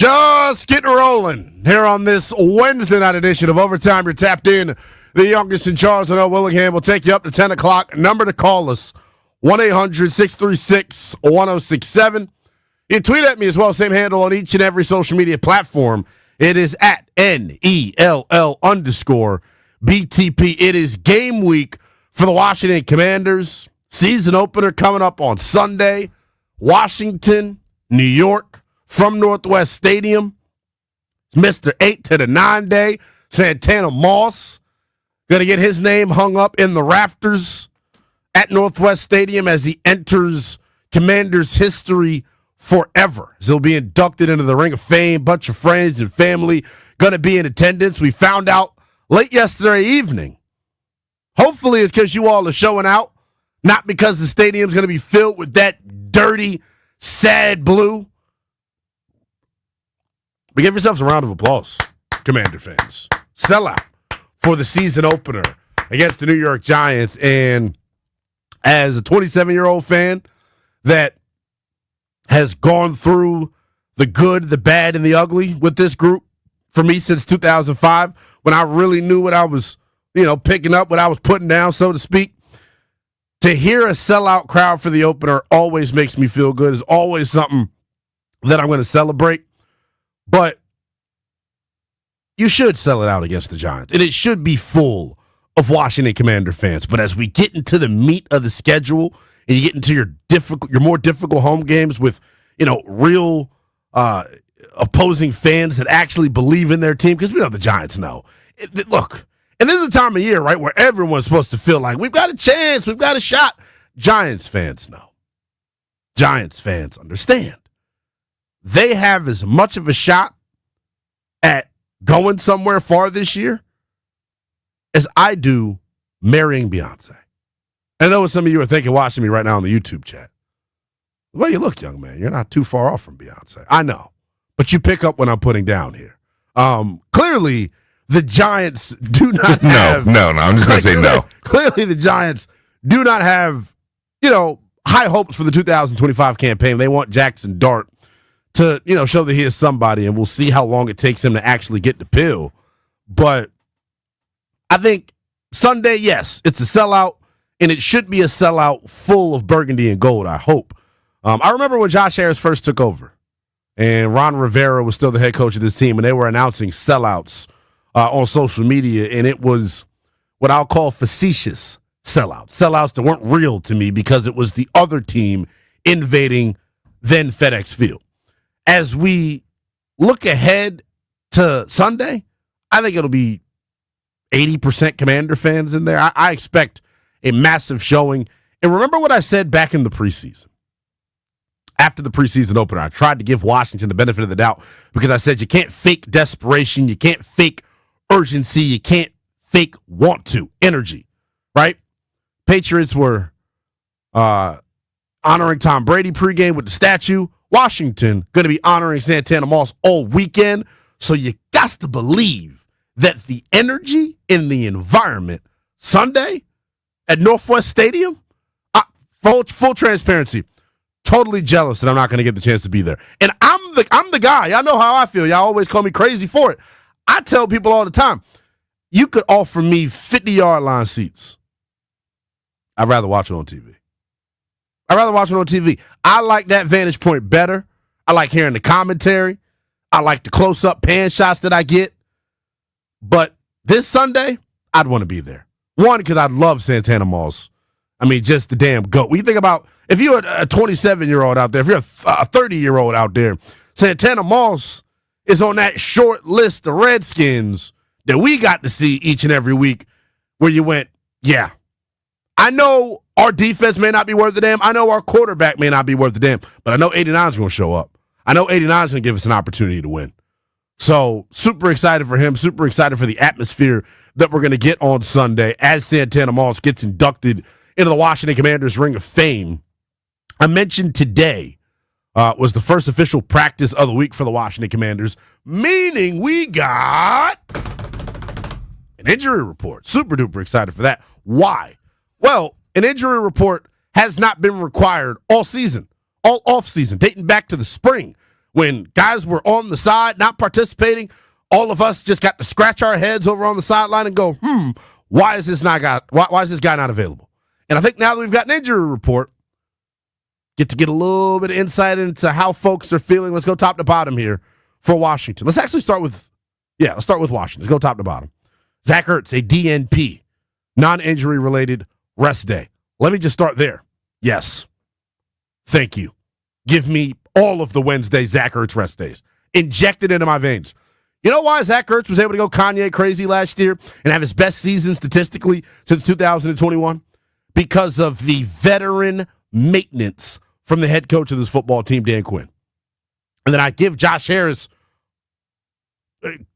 [SPEAKER 4] Just getting rolling here on this Wednesday night edition of Overtime. You're tapped in. The youngest in charge, Lynnell Willingham, will take you up to 10 o'clock. Number to call us, 1-800-636-1067. You can tweet at me as well, same handle on each and every social media platform. It is at NELL_BTP. It is game week for the Washington Commanders. Season opener coming up on Sunday. Washington, New York, from Northwest Stadium. Mr. 8 to the 9 day. Santana Moss going to get his name hung up in the rafters at Northwest Stadium as he enters Commanders history forever. So he'll be inducted into the Ring of Fame. Bunch of friends and family going to be in attendance. We found out late yesterday evening. Hopefully it's because you all are showing out, not because the stadium's going to be filled with that dirty, sad blue. But give yourselves a round of applause, Commander fans. Sell out for the season opener against the New York Giants. And as a 27-year-old fan that has gone through the good, the bad, and the ugly with this group for me since 2005, when I really knew what I was, picking up, what I was putting down, so to speak, to hear a sellout crowd for the opener always makes me feel good. It's always something that I'm going to celebrate. But you should sell it out against the Giants, and it should be full of Washington Commander fans. But as we get into the meat of the schedule and you get into your more difficult home games with, real opposing fans that actually believe in their team, because we know the Giants know. Look, and this is the time of year, right, where everyone's supposed to feel like we've got a chance, we've got a shot. Giants fans know. Giants fans understand. They have as much of a shot at going somewhere far this year as I do marrying Beyonce. I know what some of you are thinking watching me right now on the YouTube chat. The way you look, young man, you're not too far off from Beyonce. I know. But you pick up what I'm putting down here. Clearly, the Giants do not have...
[SPEAKER 10] No, I'm just going to say no.
[SPEAKER 4] Clearly, the Giants do not have, high hopes for the 2025 campaign. They want Jackson Dart to, show that he is somebody, and we'll see how long it takes him to actually get the pill. But I think Sunday, yes, it's a sellout, and it should be a sellout full of burgundy and gold, I hope. I remember when Josh Harris first took over, and Ron Rivera was still the head coach of this team, and they were announcing sellouts on social media, and it was what I'll call facetious sellouts that weren't real to me because it was the other team invading then FedEx Field. As we look ahead to Sunday, I think it'll be 80% Commander fans in there. I expect a massive showing. And remember what I said back in the preseason. After the preseason opener, I tried to give Washington the benefit of the doubt because I said you can't fake desperation, you can't fake urgency, you can't fake want to, energy, right? Patriots were honoring Tom Brady pregame with the statue. Washington going to be honoring Santana Moss all weekend. So you got to believe that the energy in the environment Sunday at Northwest Stadium, full transparency, totally jealous that I'm not going to get the chance to be there. And I'm the guy. Y'all know how I feel. Y'all always call me crazy for it. I tell people all the time, you could offer me 50-yard line seats. I'd rather watch it on TV. I like that vantage point better. I like hearing the commentary. I like the close-up pan shots that I get. But this Sunday, I'd want to be there. One, because I love Santana Moss. I mean, just the damn GOAT. When you think about, if you're a 27-year-old out there, if you're a 30-year-old out there, Santana Moss is on that short list of Redskins that we got to see each and every week where you went, yeah, I know our defense may not be worth a damn. I know our quarterback may not be worth a damn, but I know 89's going to show up. I know 89's going to give us an opportunity to win. So super excited for him, super excited for the atmosphere that we're going to get on Sunday as Santana Moss gets inducted into the Washington Commanders Ring of Fame. I mentioned today was the first official practice of the week for the Washington Commanders, meaning we got an injury report. Super duper excited for that. Why? Well, an injury report has not been required all season, all off season, dating back to the spring When guys were on the side, not participating, all of us just got to scratch our heads over on the sideline and go, why is this guy not available? And I think now that we've got an injury report, get a little bit of insight into how folks are feeling. Let's go top to bottom here for Washington. Let's actually start with Washington. Let's go top to bottom. Zach Ertz, a DNP, non-injury related rest day. Let me just start there. Yes. Thank you. Give me all of the Wednesday Zach Ertz rest days. Inject it into my veins. You know why Zach Ertz was able to go Kanye crazy last year and have his best season statistically since 2021? Because of the veteran maintenance from the head coach of this football team, Dan Quinn. And then I give Josh Harris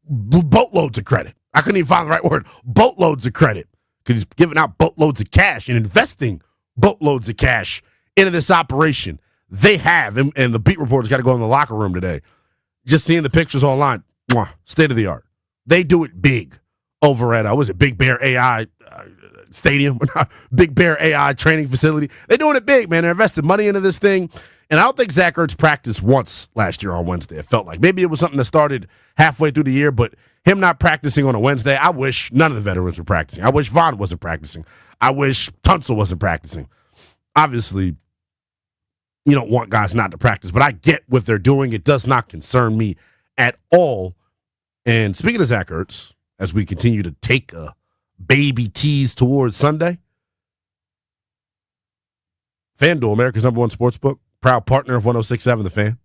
[SPEAKER 4] boatloads of credit. I couldn't even find the right word. Boatloads of credit. Because he's giving out boatloads of cash and investing boatloads of cash into this operation. They have, and the beat reporters got to go in the locker room today. Just seeing the pictures online, state of the art. They do it big over at, Big Bear AI Stadium, Big Bear AI training facility. They're doing it big, man. They're investing money into this thing. And I don't think Zach Ertz practiced once last year on Wednesday. It felt like maybe it was something that started halfway through the year, but him not practicing on a Wednesday, I wish none of the veterans were practicing. I wish Vaughn wasn't practicing. I wish Tunsil wasn't practicing. Obviously, you don't want guys not to practice, but I get what they're doing. It does not concern me at all. And speaking of Zach Ertz, as we continue to take a baby tease towards Sunday, FanDuel, America's #1 sportsbook, proud partner of 106.7 The Fan.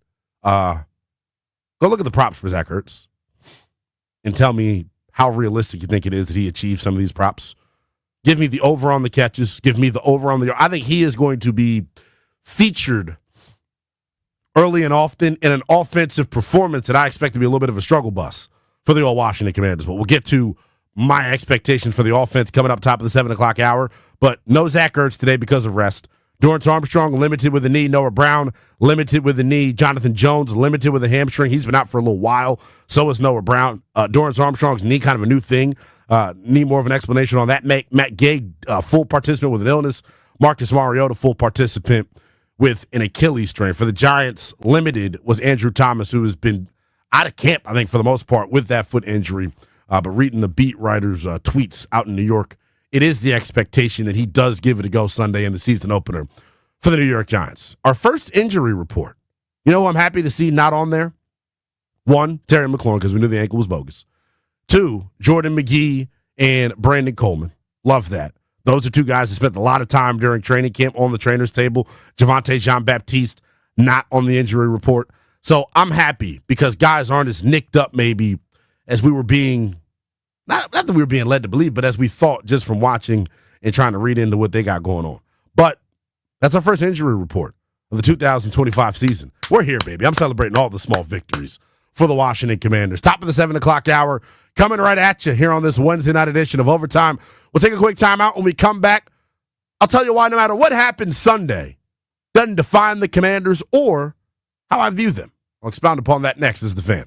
[SPEAKER 4] Go look at the props for Zach Ertz and tell me how realistic you think it is that he achieves some of these props. Give me the over on the catches. Give me the over on the. I think he is going to be featured early and often in an offensive performance that I expect to be a little bit of a struggle bus for the old Washington Commanders. But we'll get to my expectations for the offense coming up top of the 7 o'clock hour. But no Zach Ertz today because of rest. Dorrance Armstrong limited with a knee. Noah Brown limited with a knee. Jonathan Jones limited with a hamstring. He's been out for a little while. So is Noah Brown. Dorrance Armstrong's knee, kind of a new thing. Need more of an explanation on that. Matt Gay, full participant with an illness. Marcus Mariota, full participant with an Achilles strain. For the Giants, limited was Andrew Thomas, who has been out of camp, I think, for the most part, with that foot injury. But reading the beat writers' tweets out in New York, it is the expectation that he does give it a go Sunday in the season opener for the New York Giants. Our first injury report. You know who I'm happy to see not on there? One, Terry McLaurin, because we knew the ankle was bogus. Two, Jordan McGee and Brandon Coleman. Love that. Those are two guys that spent a lot of time during training camp on the trainer's table. Javonte Jean-Baptiste, not on the injury report. So I'm happy because guys aren't as nicked up maybe as we were being, not that we were being led to believe, but as we thought just from watching and trying to read into what they got going on. But that's our first injury report of the 2025 season. We're here, baby. I'm celebrating all the small victories for the Washington Commanders. Top of the 7 o'clock hour, coming right at you here on this Wednesday night edition of Overtime. We'll take a quick timeout. When we come back, I'll tell you why no matter what happens Sunday doesn't define the Commanders or how I view them. I'll expound upon that next as The Fan.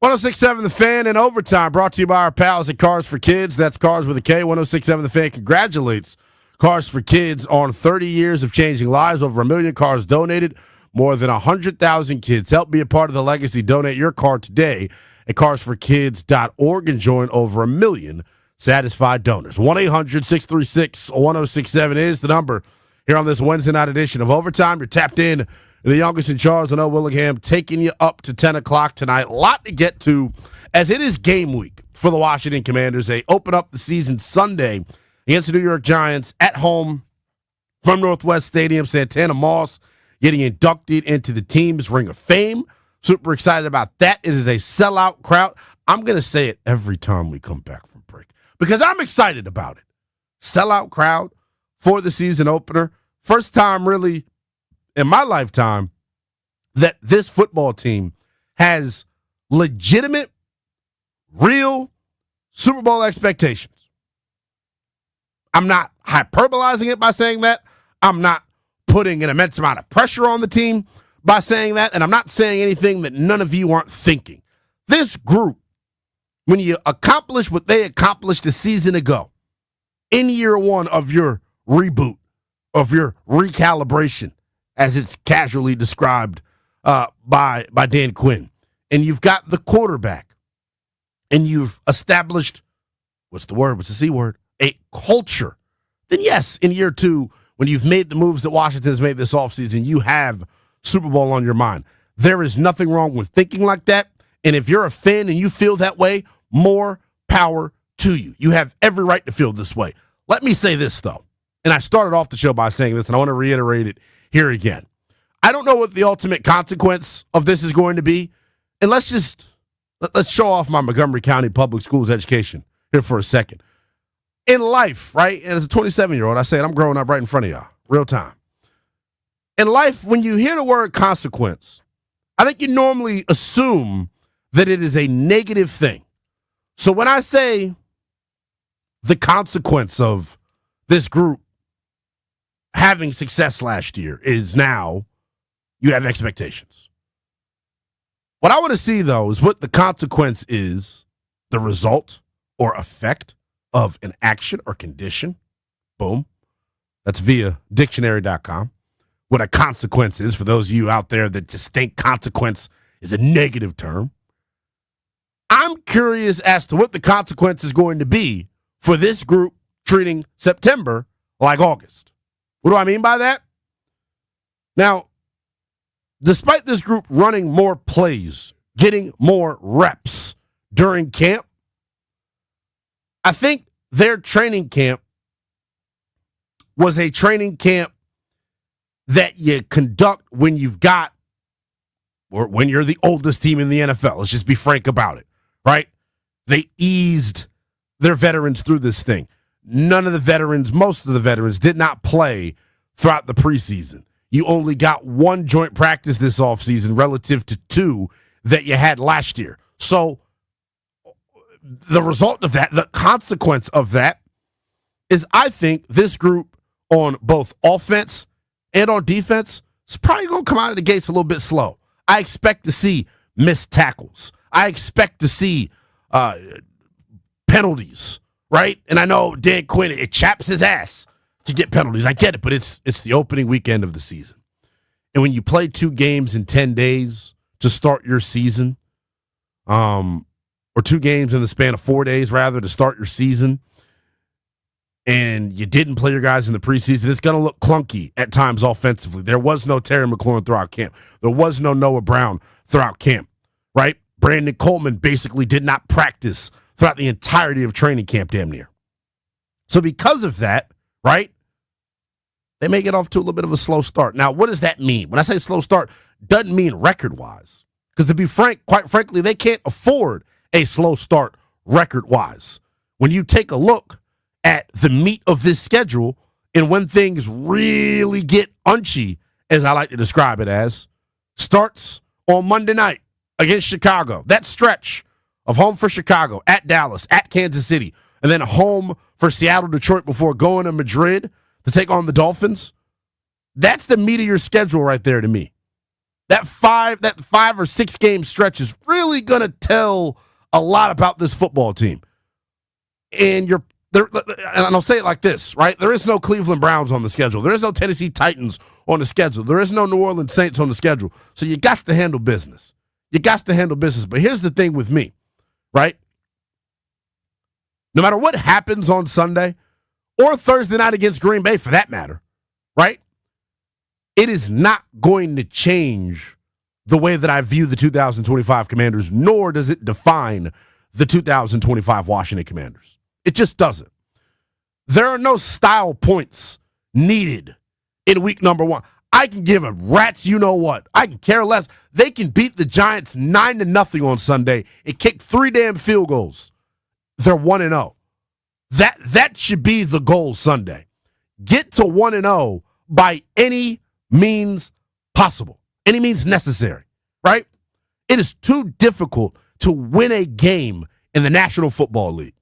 [SPEAKER 4] 1067 The Fan in overtime, brought to you by our pals at Cars for Kids. That's Cars with a K. 1067 The Fan congratulates Cars for Kids on 30 years of changing lives. Over 1 million cars donated. More than 100,000 kids. Help be a part of the legacy. Donate your car today at carsforkids.org and join over 1 million satisfied donors. 1-800-636-1067 is the number here on this Wednesday night edition of Overtime. You're tapped in. The youngest in charge, Lynnell Willingham, taking you up to 10 o'clock tonight. A lot to get to as it is game week for the Washington Commanders. They open up the season Sunday against the New York Giants at home from Northwest Stadium. Santana Moss getting inducted into the team's Ring of Fame. Super excited about that. It is a sellout crowd. I'm going to say it every time we come back from break because I'm excited about it. Sellout crowd for the season opener. First time really in my lifetime that this football team has legitimate, real Super Bowl expectations. I'm not hyperbolizing it by saying that. I'm not putting an immense amount of pressure on the team by saying that, and I'm not saying anything that none of you aren't thinking. This group, when you accomplish what they accomplished a season ago, in year one of your reboot, of your recalibration, as it's casually described by Dan Quinn, and you've got the quarterback, and you've established, what's the C word, a culture, then yes, in year two, when you've made the moves that Washington's made this offseason, you have Super Bowl on your mind. There is nothing wrong with thinking like that, and if you're a fan and you feel that way, more power to you. You have every right to feel this way. Let me say this, though, and I started off the show by saying this, and I want to reiterate it here again. I don't know what the ultimate consequence of this is going to be, and let's show off my Montgomery County Public Schools education here for a second. In life, right, and as a 27-year-old, I say it, I'm growing up right in front of y'all, real time. In life, when you hear the word consequence, I think you normally assume that it is a negative thing. So when I say the consequence of this group having success last year is now you have expectations. What I want to see, though, is what the consequence is, the result or effect of an action or condition. Boom. That's via dictionary.com. What a consequence is for those of you out there that just think consequence is a negative term. I'm curious as to what the consequence is going to be for this group treating September like August. What do I mean by that? Now, despite this group running more plays, getting more reps during camp, I think their training camp was a training camp that you conduct when you've got, or when you're the oldest team in the NFL. Let's just be frank about it, right? They eased their veterans through this thing. None of the veterans, most of the veterans, did not play throughout the preseason. You only got one joint practice this offseason relative to two that you had last year. So the result of that, the consequence of that, is I think this group on both offense and on defense is probably going to come out of the gates a little bit slow. I expect to see missed tackles. I expect to see penalties, right? And I know Dan Quinn, it chaps his ass to get penalties. I get it, but it's the opening weekend of the season. And when you play 2 games in 10 days to start your season, or 2 games in the span of 4 days, rather, to start your season, and you didn't play your guys in the preseason, it's going to look clunky at times offensively. There was no Terry McLaurin throughout camp. There was no Noah Brown throughout camp, right? Brandon Coleman basically did not practice throughout the entirety of training camp, damn near. So because of that, right, they may get off to a little bit of a slow start. Now, what does that mean? When I say slow start, doesn't mean record-wise. Because to be frank, quite frankly, they can't afford a slow start record-wise. When you take a look at the meat of this schedule and when things really get unchy, as I like to describe it as, starts on Monday night against Chicago. That stretch of home for Chicago, at Dallas, at Kansas City, and then home for Seattle, Detroit before going to Madrid to take on the Dolphins. That's the meat of your schedule right there to me. That 5 or 6 game stretch is really going to tell a lot about this football team. And I'll say it like this, right? There is no Cleveland Browns on the schedule. There is no Tennessee Titans on the schedule. There is no New Orleans Saints on the schedule. So you got to handle business. But here's the thing with me, right? No matter what happens on Sunday or Thursday night against Green Bay for that matter, right? It is not going to change the way that I view the 2025 Commanders, nor does it define the 2025 Washington Commanders. It just doesn't. There are no style points needed in week number 1. I can give a rat's you-know-what. I can care less. They can beat the Giants 9-0 on Sunday and kick 3 damn field goals. They're 1-0. That should be the goal Sunday. Get to 1-0 by any means possible, any means necessary, right? It is too difficult to win a game in the National Football League.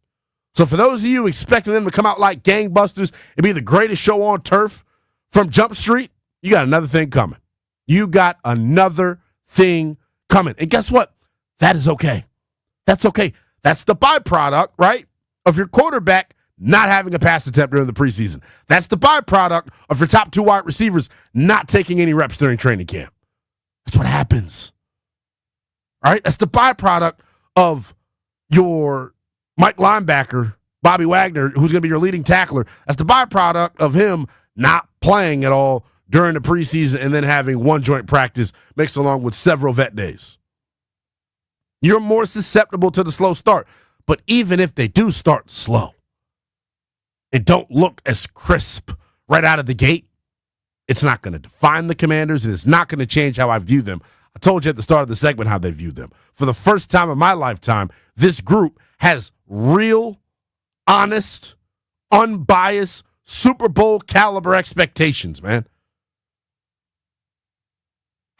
[SPEAKER 4] So for those of you expecting them to come out like gangbusters and be the greatest show on turf from Jump Street, you got another thing coming. And guess what? That is okay. That's okay. That's the byproduct, right, of your quarterback not having a pass attempt during the preseason. That's the byproduct of your top 2 wide receivers not taking any reps during training camp. That's what happens. All right? That's the byproduct of your Mike linebacker, Bobby Wagner, who's going to be your leading tackler. That's the byproduct of him not playing at all during the preseason and then having 1 joint practice mixed along with several vet days. You're more susceptible to the slow start. But even if they do start slow and don't look as crisp right out of the gate, it's not going to define the Commanders, and it's not going to change how I view them. I told you at the start of the segment how they view them. For the first time in my lifetime, this group has real, honest, unbiased, Super Bowl caliber expectations, man.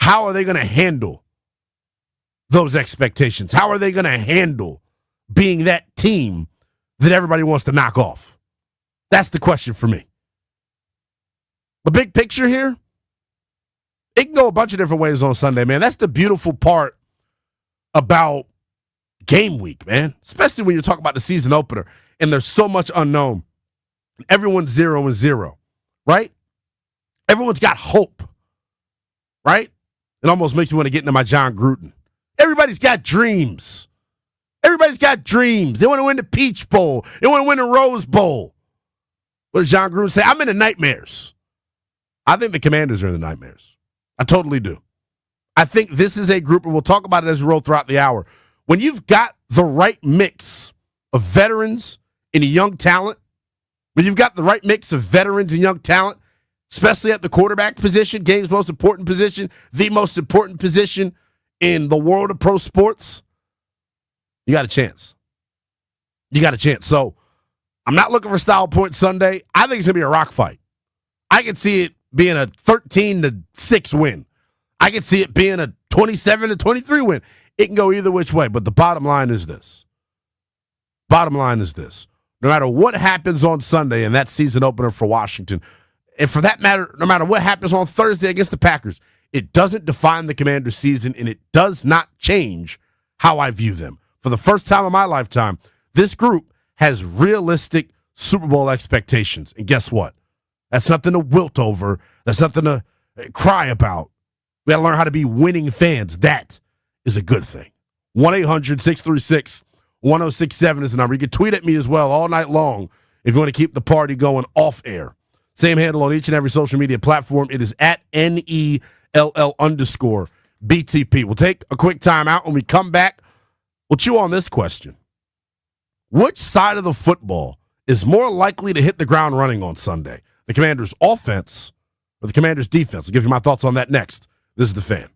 [SPEAKER 4] How are they going to handle those expectations? How are they going to handle being that team that everybody wants to knock off? That's the question for me. The big picture here, it can go a bunch of different ways on Sunday, man. That's the beautiful part about game week, man, especially when you're talking about the season opener and there's so much unknown. Everyone's 0-0, right? Everyone's got hope, right? It almost makes me want to get into my John Gruden. Everybody's got dreams. Everybody's got dreams. They want to win the Peach Bowl. They want to win the Rose Bowl. What does John Gruden say? I'm in the nightmares. I think the Commanders are in the nightmares. I totally do. I think this is a group, and we'll talk about it as we roll throughout the hour. When you've got the right mix of veterans and young talent, when you've got the right mix of veterans and young talent, especially at the quarterback position, game's most important position, the most important position in the world of pro sports, you got a chance. You got a chance. So I'm not looking for style point Sunday. I think it's going to be a rock fight. I can see it being a 13-6 win. I can see it being a 27-23 win. It can go either which way, but the bottom line is this. Bottom line is this. No matter what happens on Sunday in that season opener for Washington, and for that matter, no matter what happens on Thursday against the Packers, it doesn't define the Commanders' season, and it does not change how I view them. For the first time in my lifetime, this group has realistic Super Bowl expectations. And guess what? That's nothing to wilt over. That's nothing to cry about. We got to learn how to be winning fans. That is a good thing. 1-800-636-1067 is the number. You can tweet at me as well all night long if you want to keep the party going off air. Same handle on each and every social media platform. It is at NELL_BTP. We'll take a quick time out. When we come back, we'll chew on this question. Which side of the football is more likely to hit the ground running on Sunday? The Commanders' offense or the Commanders' defense? I'll give you my thoughts on that next. This is The Fan.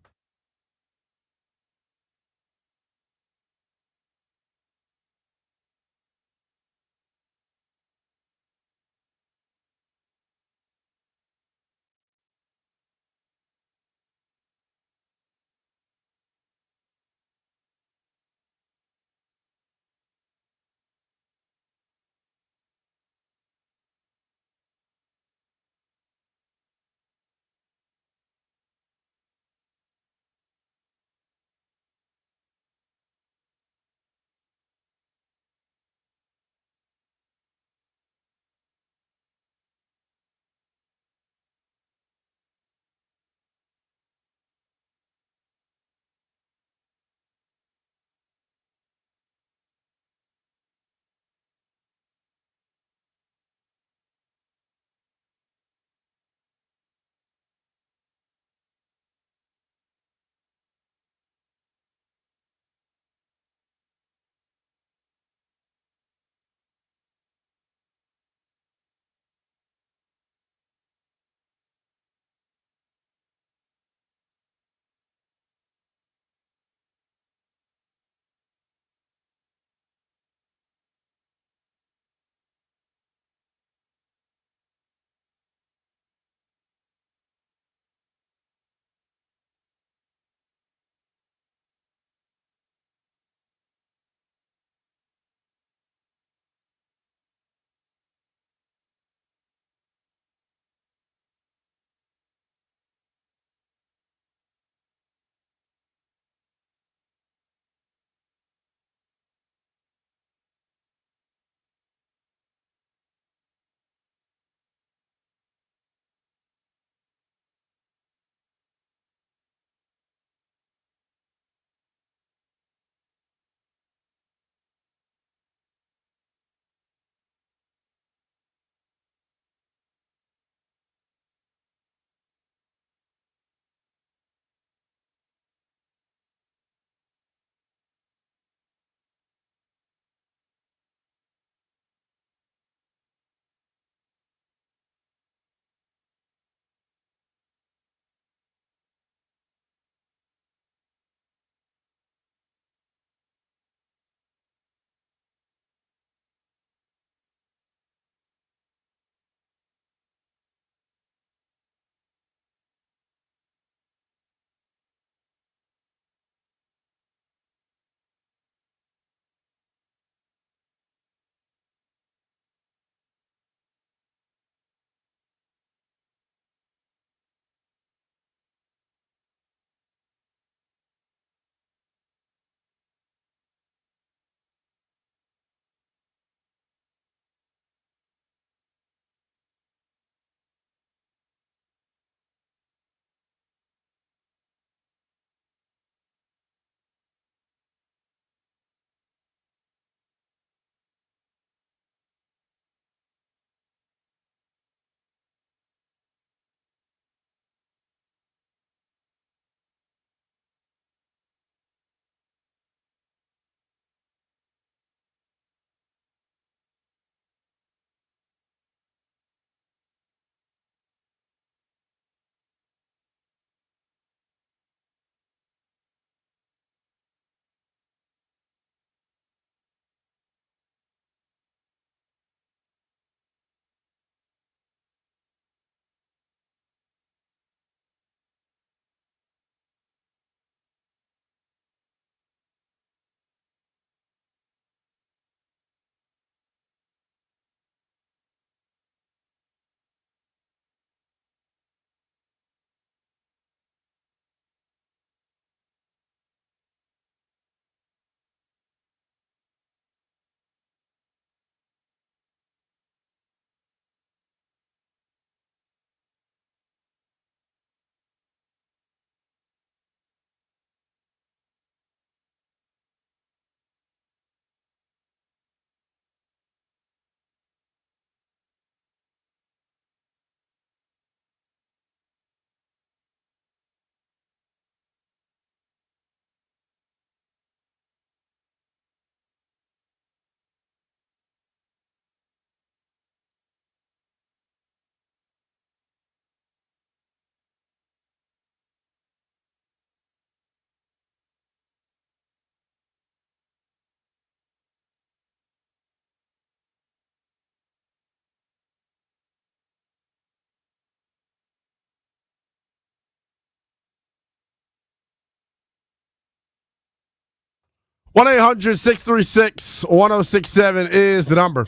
[SPEAKER 4] 1-800-636-1067 is the number.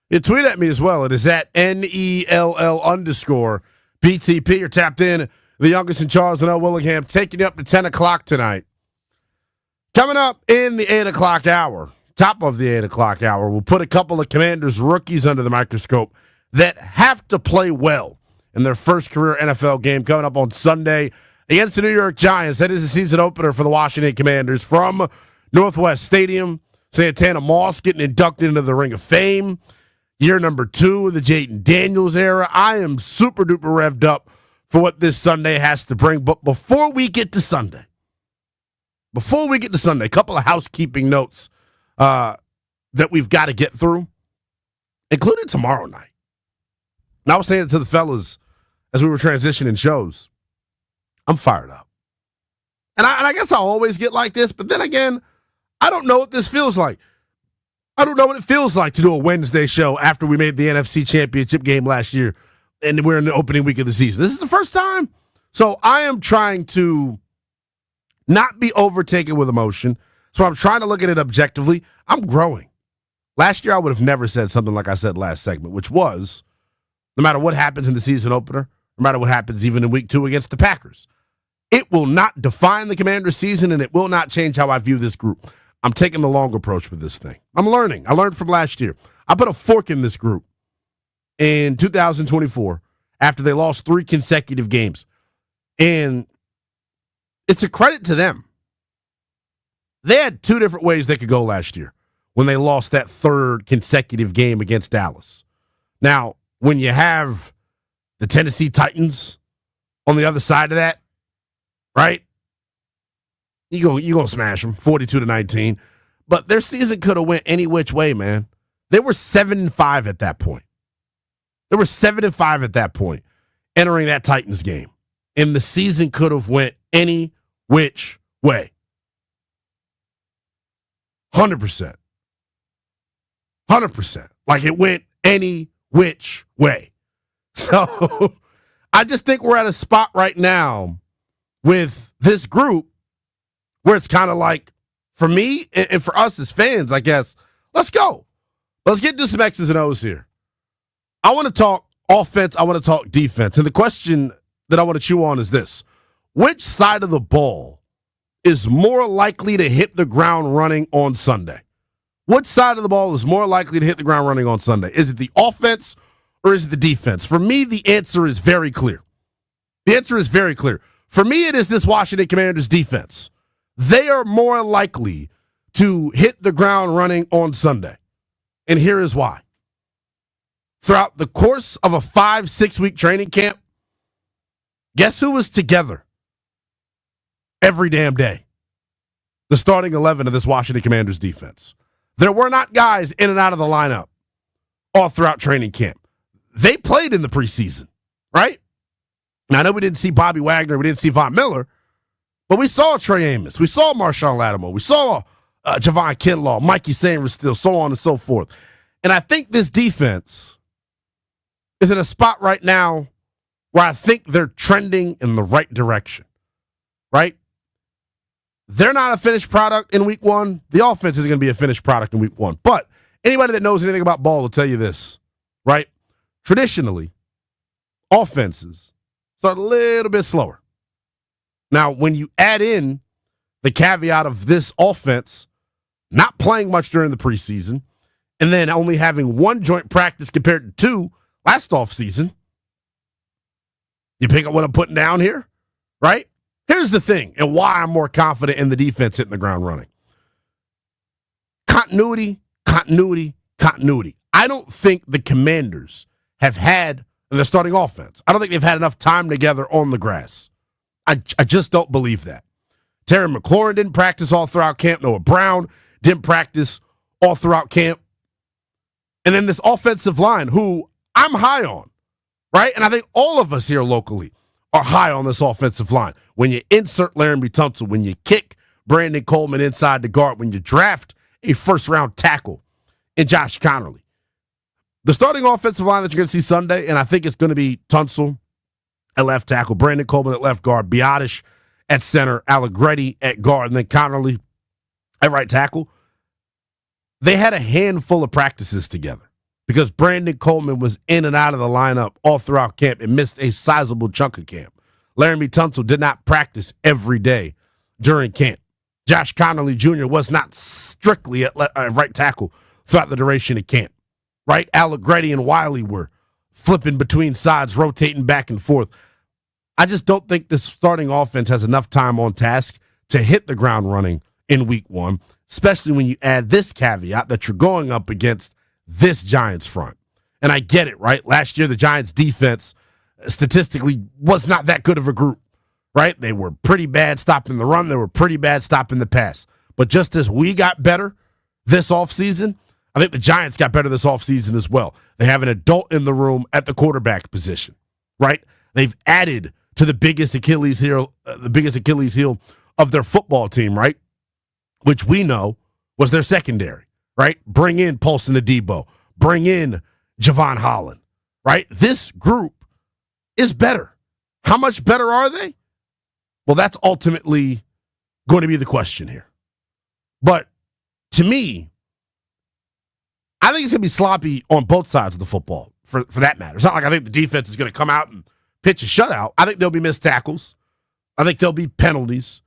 [SPEAKER 4] You tweet at me as well. It is at NELL_BTP. You're tapped in. The youngest in charge, Lynnell Willingham, taking you up to 10 o'clock tonight. Coming up in the 8 o'clock hour, top of the 8 o'clock hour, we'll put a couple of Commanders rookies under the microscope that have to play well in their first career NFL game coming up on Sunday against the New York Giants. That is the season opener for the Washington Commanders from Northwest Stadium. Santana Moss getting inducted into the Ring of Fame. Year number 2 of the Jaden Daniels era. I am super duper revved up for what this Sunday has to bring. But before we get to Sunday, a couple of housekeeping notes that we've got to get through, including tomorrow night. And I was saying it to the fellas as we were transitioning shows. I'm fired up. And I guess I'll always get like this, but then again, I don't know what this feels like. I don't know what it feels like to do a Wednesday show after we made the NFC Championship game last year, and we're in the opening week of the season. This is the first time. So I am trying to not be overtaken with emotion. So I'm trying to look at it objectively. I'm growing. Last year, I would have never said something like I said last segment, which was, no matter what happens in the season opener, no matter what happens even in week 2 against the Packers, it will not define the Commanders season, and it will not change how I view this group. I'm taking the long approach with this thing. I'm learning. I learned from last year. I put a fork in this group in 2024 after they lost 3 consecutive games. And it's a credit to them. They had 2 different ways they could go last year when they lost that 3rd consecutive game against Dallas. Now, when you have the Tennessee Titans on the other side of that, right? You're going to smash them 42-19. But their season could have went any which way, man. They were 7-5 at that point. Entering that Titans game. And the season could have went any which way. 100%. 100%. Like it went any which way. So I just think we're at a spot right now with this group where it's kind of like, for me and for us as fans, I guess, let's go. Let's get into some X's and O's here. I want to talk offense. I want to talk defense. And the question that I want to chew on is this. Which side of the ball is more likely to hit the ground running on Sunday? Which side of the ball is more likely to hit the ground running on Sunday? Is it the offense or is it the defense? For me, the answer is very clear. For me, it is this Washington Commanders defense. They are more likely to hit the ground running on Sunday. And here is why. Throughout the course of a 5-6 week training camp, guess who was together every damn day? The starting 11 of this Washington Commanders defense. There were not guys in and out of the lineup all throughout training camp. They played in the preseason, right? Now, I know we didn't see Bobby Wagner, we didn't see Von Miller, but we saw Trey Amos, we saw Marshawn Lattimore, we saw Javon Kinlaw, Mikey Sanders still, so on and so forth. And I think this defense is in a spot right now where I think they're trending in the right direction, right? They're not a finished product in week 1. The offense is going to be a finished product in week 1. But anybody that knows anything about ball will tell you this, right? Traditionally, offenses start a little bit slower. Now, when you add in the caveat of this offense not playing much during the preseason and then only having 1 joint practice compared to 2 last offseason, you pick up what I'm putting down here, right? Here's the thing and why I'm more confident in the defense hitting the ground running. Continuity. I don't think the Commanders have had, in their starting offense, I don't think they've had enough time together on the grass. I just don't believe that. Terry McLaurin didn't practice all throughout camp. Noah Brown didn't practice all throughout camp. And then this offensive line, who I'm high on, right? And I think all of us here locally are high on this offensive line. When you insert Laramie Tunsil, when you kick Brandon Coleman inside the guard, when you draft a first-round tackle in Josh Connerly. The starting offensive line that you're going to see Sunday, and I think it's going to be Tunsil at left tackle, Brandon Coleman at left guard, Biotish at center, Allegretti at guard, and then Connerly at right tackle, they had a handful of practices together because Brandon Coleman was in and out of the lineup all throughout camp and missed a sizable chunk of camp. Laramie Tunsil did not practice every day during camp. Josh Connolly Jr. was not strictly at right tackle throughout the duration of camp. Right? Allegretti and Wiley were flipping between sides, rotating back and forth. I just don't think this starting offense has enough time on task to hit the ground running in week one, especially when you add this caveat that you're going up against this Giants front. And I get it, right? Last year, the Giants defense statistically was not that good of a group, right? They were pretty bad stopping the run. They were pretty bad stopping the pass. But just as we got better this offseason, I think the Giants got better this offseason as well. They have an adult in the room at the quarterback position, right? They've added to the biggest Achilles heel of their football team, right? Which we know was their secondary, right? Bring in Paulson Adebo. Bring in Javon Holland, right? This group is better. How much better are they? Well, that's ultimately going to be the question here. But to me, I think it's going to be sloppy on both sides of the football, for that matter. It's not like I think the defense is going to come out and pitch a shutout. I think there'll be missed tackles. I think there'll be penalties.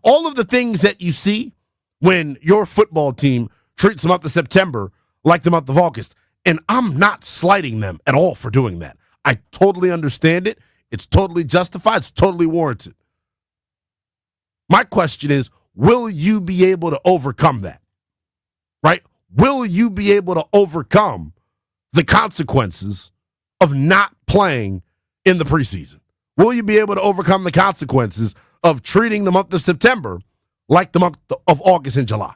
[SPEAKER 4] All of the things that you see when your football team treats the month of September like the month of August. And I'm not slighting them at all for doing that. I totally understand it. It's totally justified. It's totally warranted. My question is, will you be able to overcome that? Right? Will you be able to overcome the consequences of not playing in the preseason? Will you be able to overcome the consequences of treating the month of September like the month of August and July?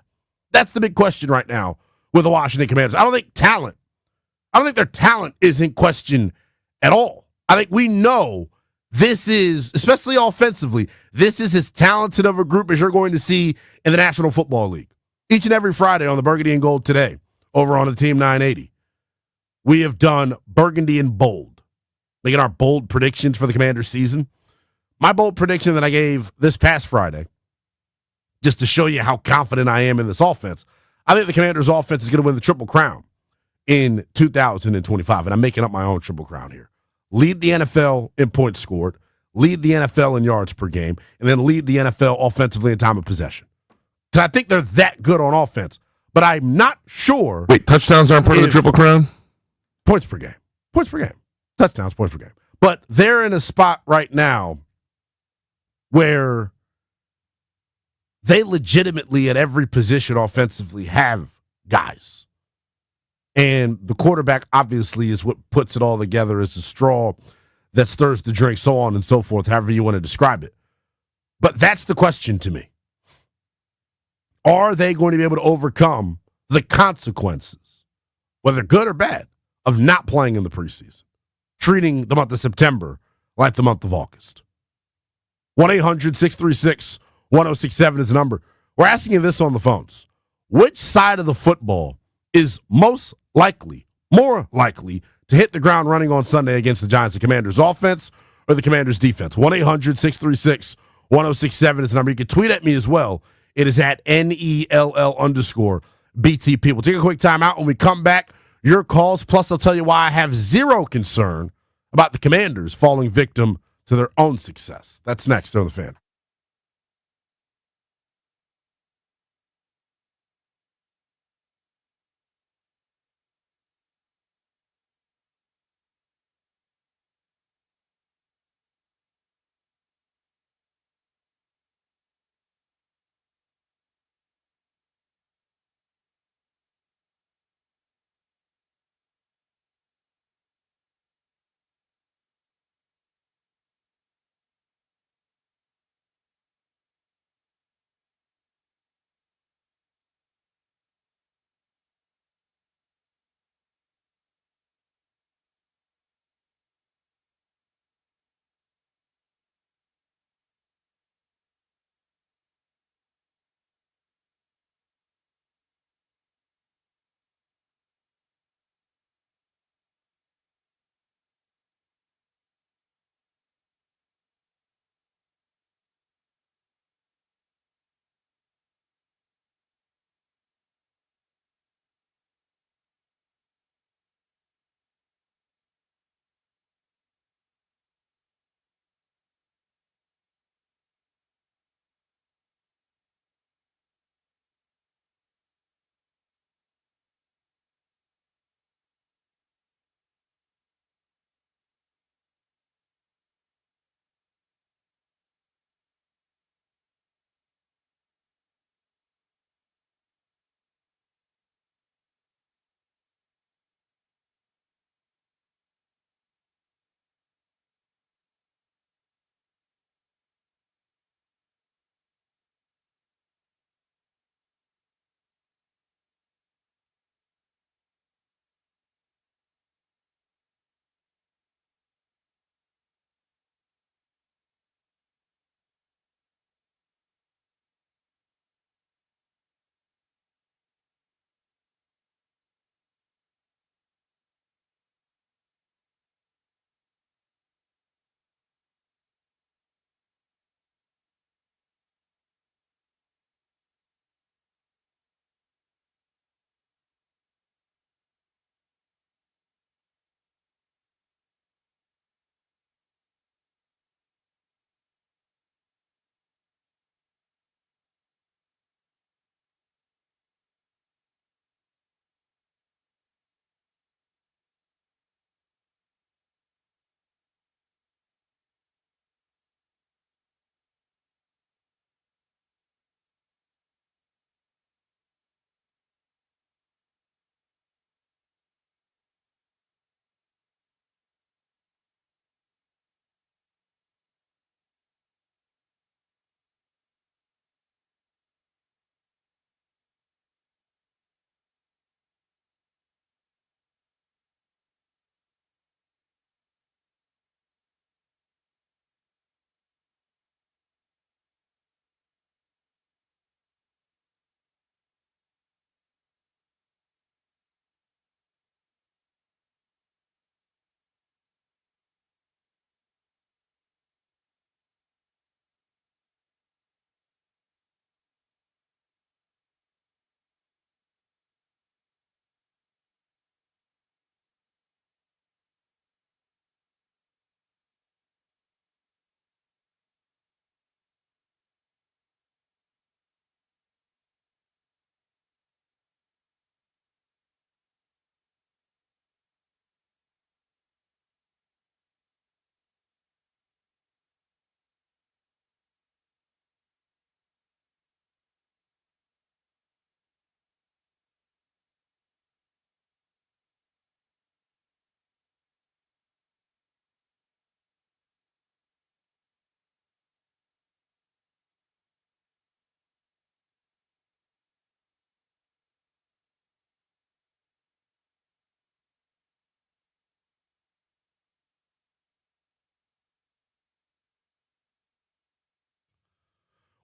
[SPEAKER 4] That's the big question right now with the Washington Commanders. I don't think their talent is in question at all. I think we know this is, especially offensively, this is as talented of a group as you're going to see in the National Football League. Each and every Friday on the Burgundy and Gold Today, over on the Team 980, we have done Burgundy and Bold, making our bold predictions for the Commanders season. My bold prediction that I gave this past Friday, just to show you how confident I am in this offense, I think the Commanders' offense is going to win the Triple Crown in 2025, and I'm making up my own Triple Crown here. Lead the NFL in points scored, lead the NFL in yards per game, and then lead the NFL offensively in time of possession. Because I think they're that good on offense, but I'm not sure.
[SPEAKER 8] Wait, touchdowns aren't part of the Triple Crown?
[SPEAKER 4] Points per game. Points per game. Touchdowns, points per game. But they're in a spot right now where they legitimately at every position offensively have guys. And the quarterback obviously is what puts it all together as the straw that stirs the drink, so on and so forth, however you want to describe it. But that's the question to me. Are they going to be able to overcome the consequences, whether good or bad, of not playing in the preseason, treating the month of September like the month of August? 1-800-636-1067 is the number. We're asking you this on the phones. Which side of the football is more likely to hit the ground running on Sunday against the Giants? The Commanders' offense or the Commanders' defense? 1-800-636-1067 is the number. You can tweet at me as well. It is at NELL_BTP. We'll take a quick time out. When we come back, your calls, plus I'll tell you why I have zero concern about the Commanders falling victim to their own success. That's next on The Fan.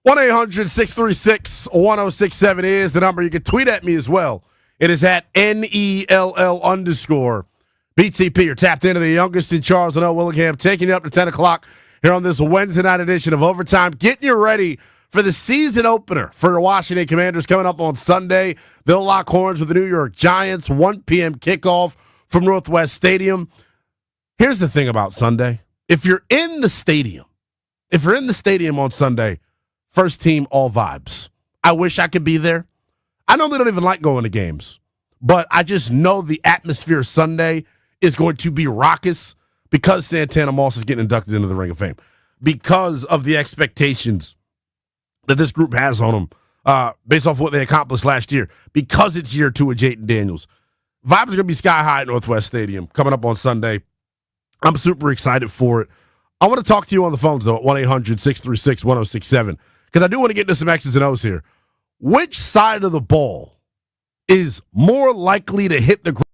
[SPEAKER 4] 1-800-636-1067 is the number. You can tweet at me as well. It is at NELL_BTP. You're tapped into the youngest in Charles, Lynnell Willingham, taking you up to 10 o'clock here on this Wednesday night edition of Overtime, getting you ready for the season opener for your Washington Commanders coming up on Sunday. They'll lock horns with the New York Giants, 1 p.m. kickoff from Northwest Stadium. Here's the thing about Sunday. If you're in the stadium on Sunday, first team, all vibes. I wish I could be there. I know they don't even like going to games, but I just know the atmosphere Sunday is going to be raucous because Santana Moss is getting inducted into the Ring of Fame, because of the expectations that this group has on them based off what they accomplished last year, because it's year 2 of Jayden Daniels. Vibes are going to be sky high at Northwest Stadium coming up on Sunday. I'm super excited for it. I want to talk to you on the phones, though, at 1-800-636-1067, because I do want to get into some X's and O's here. Which side of the ball is more likely to hit the ground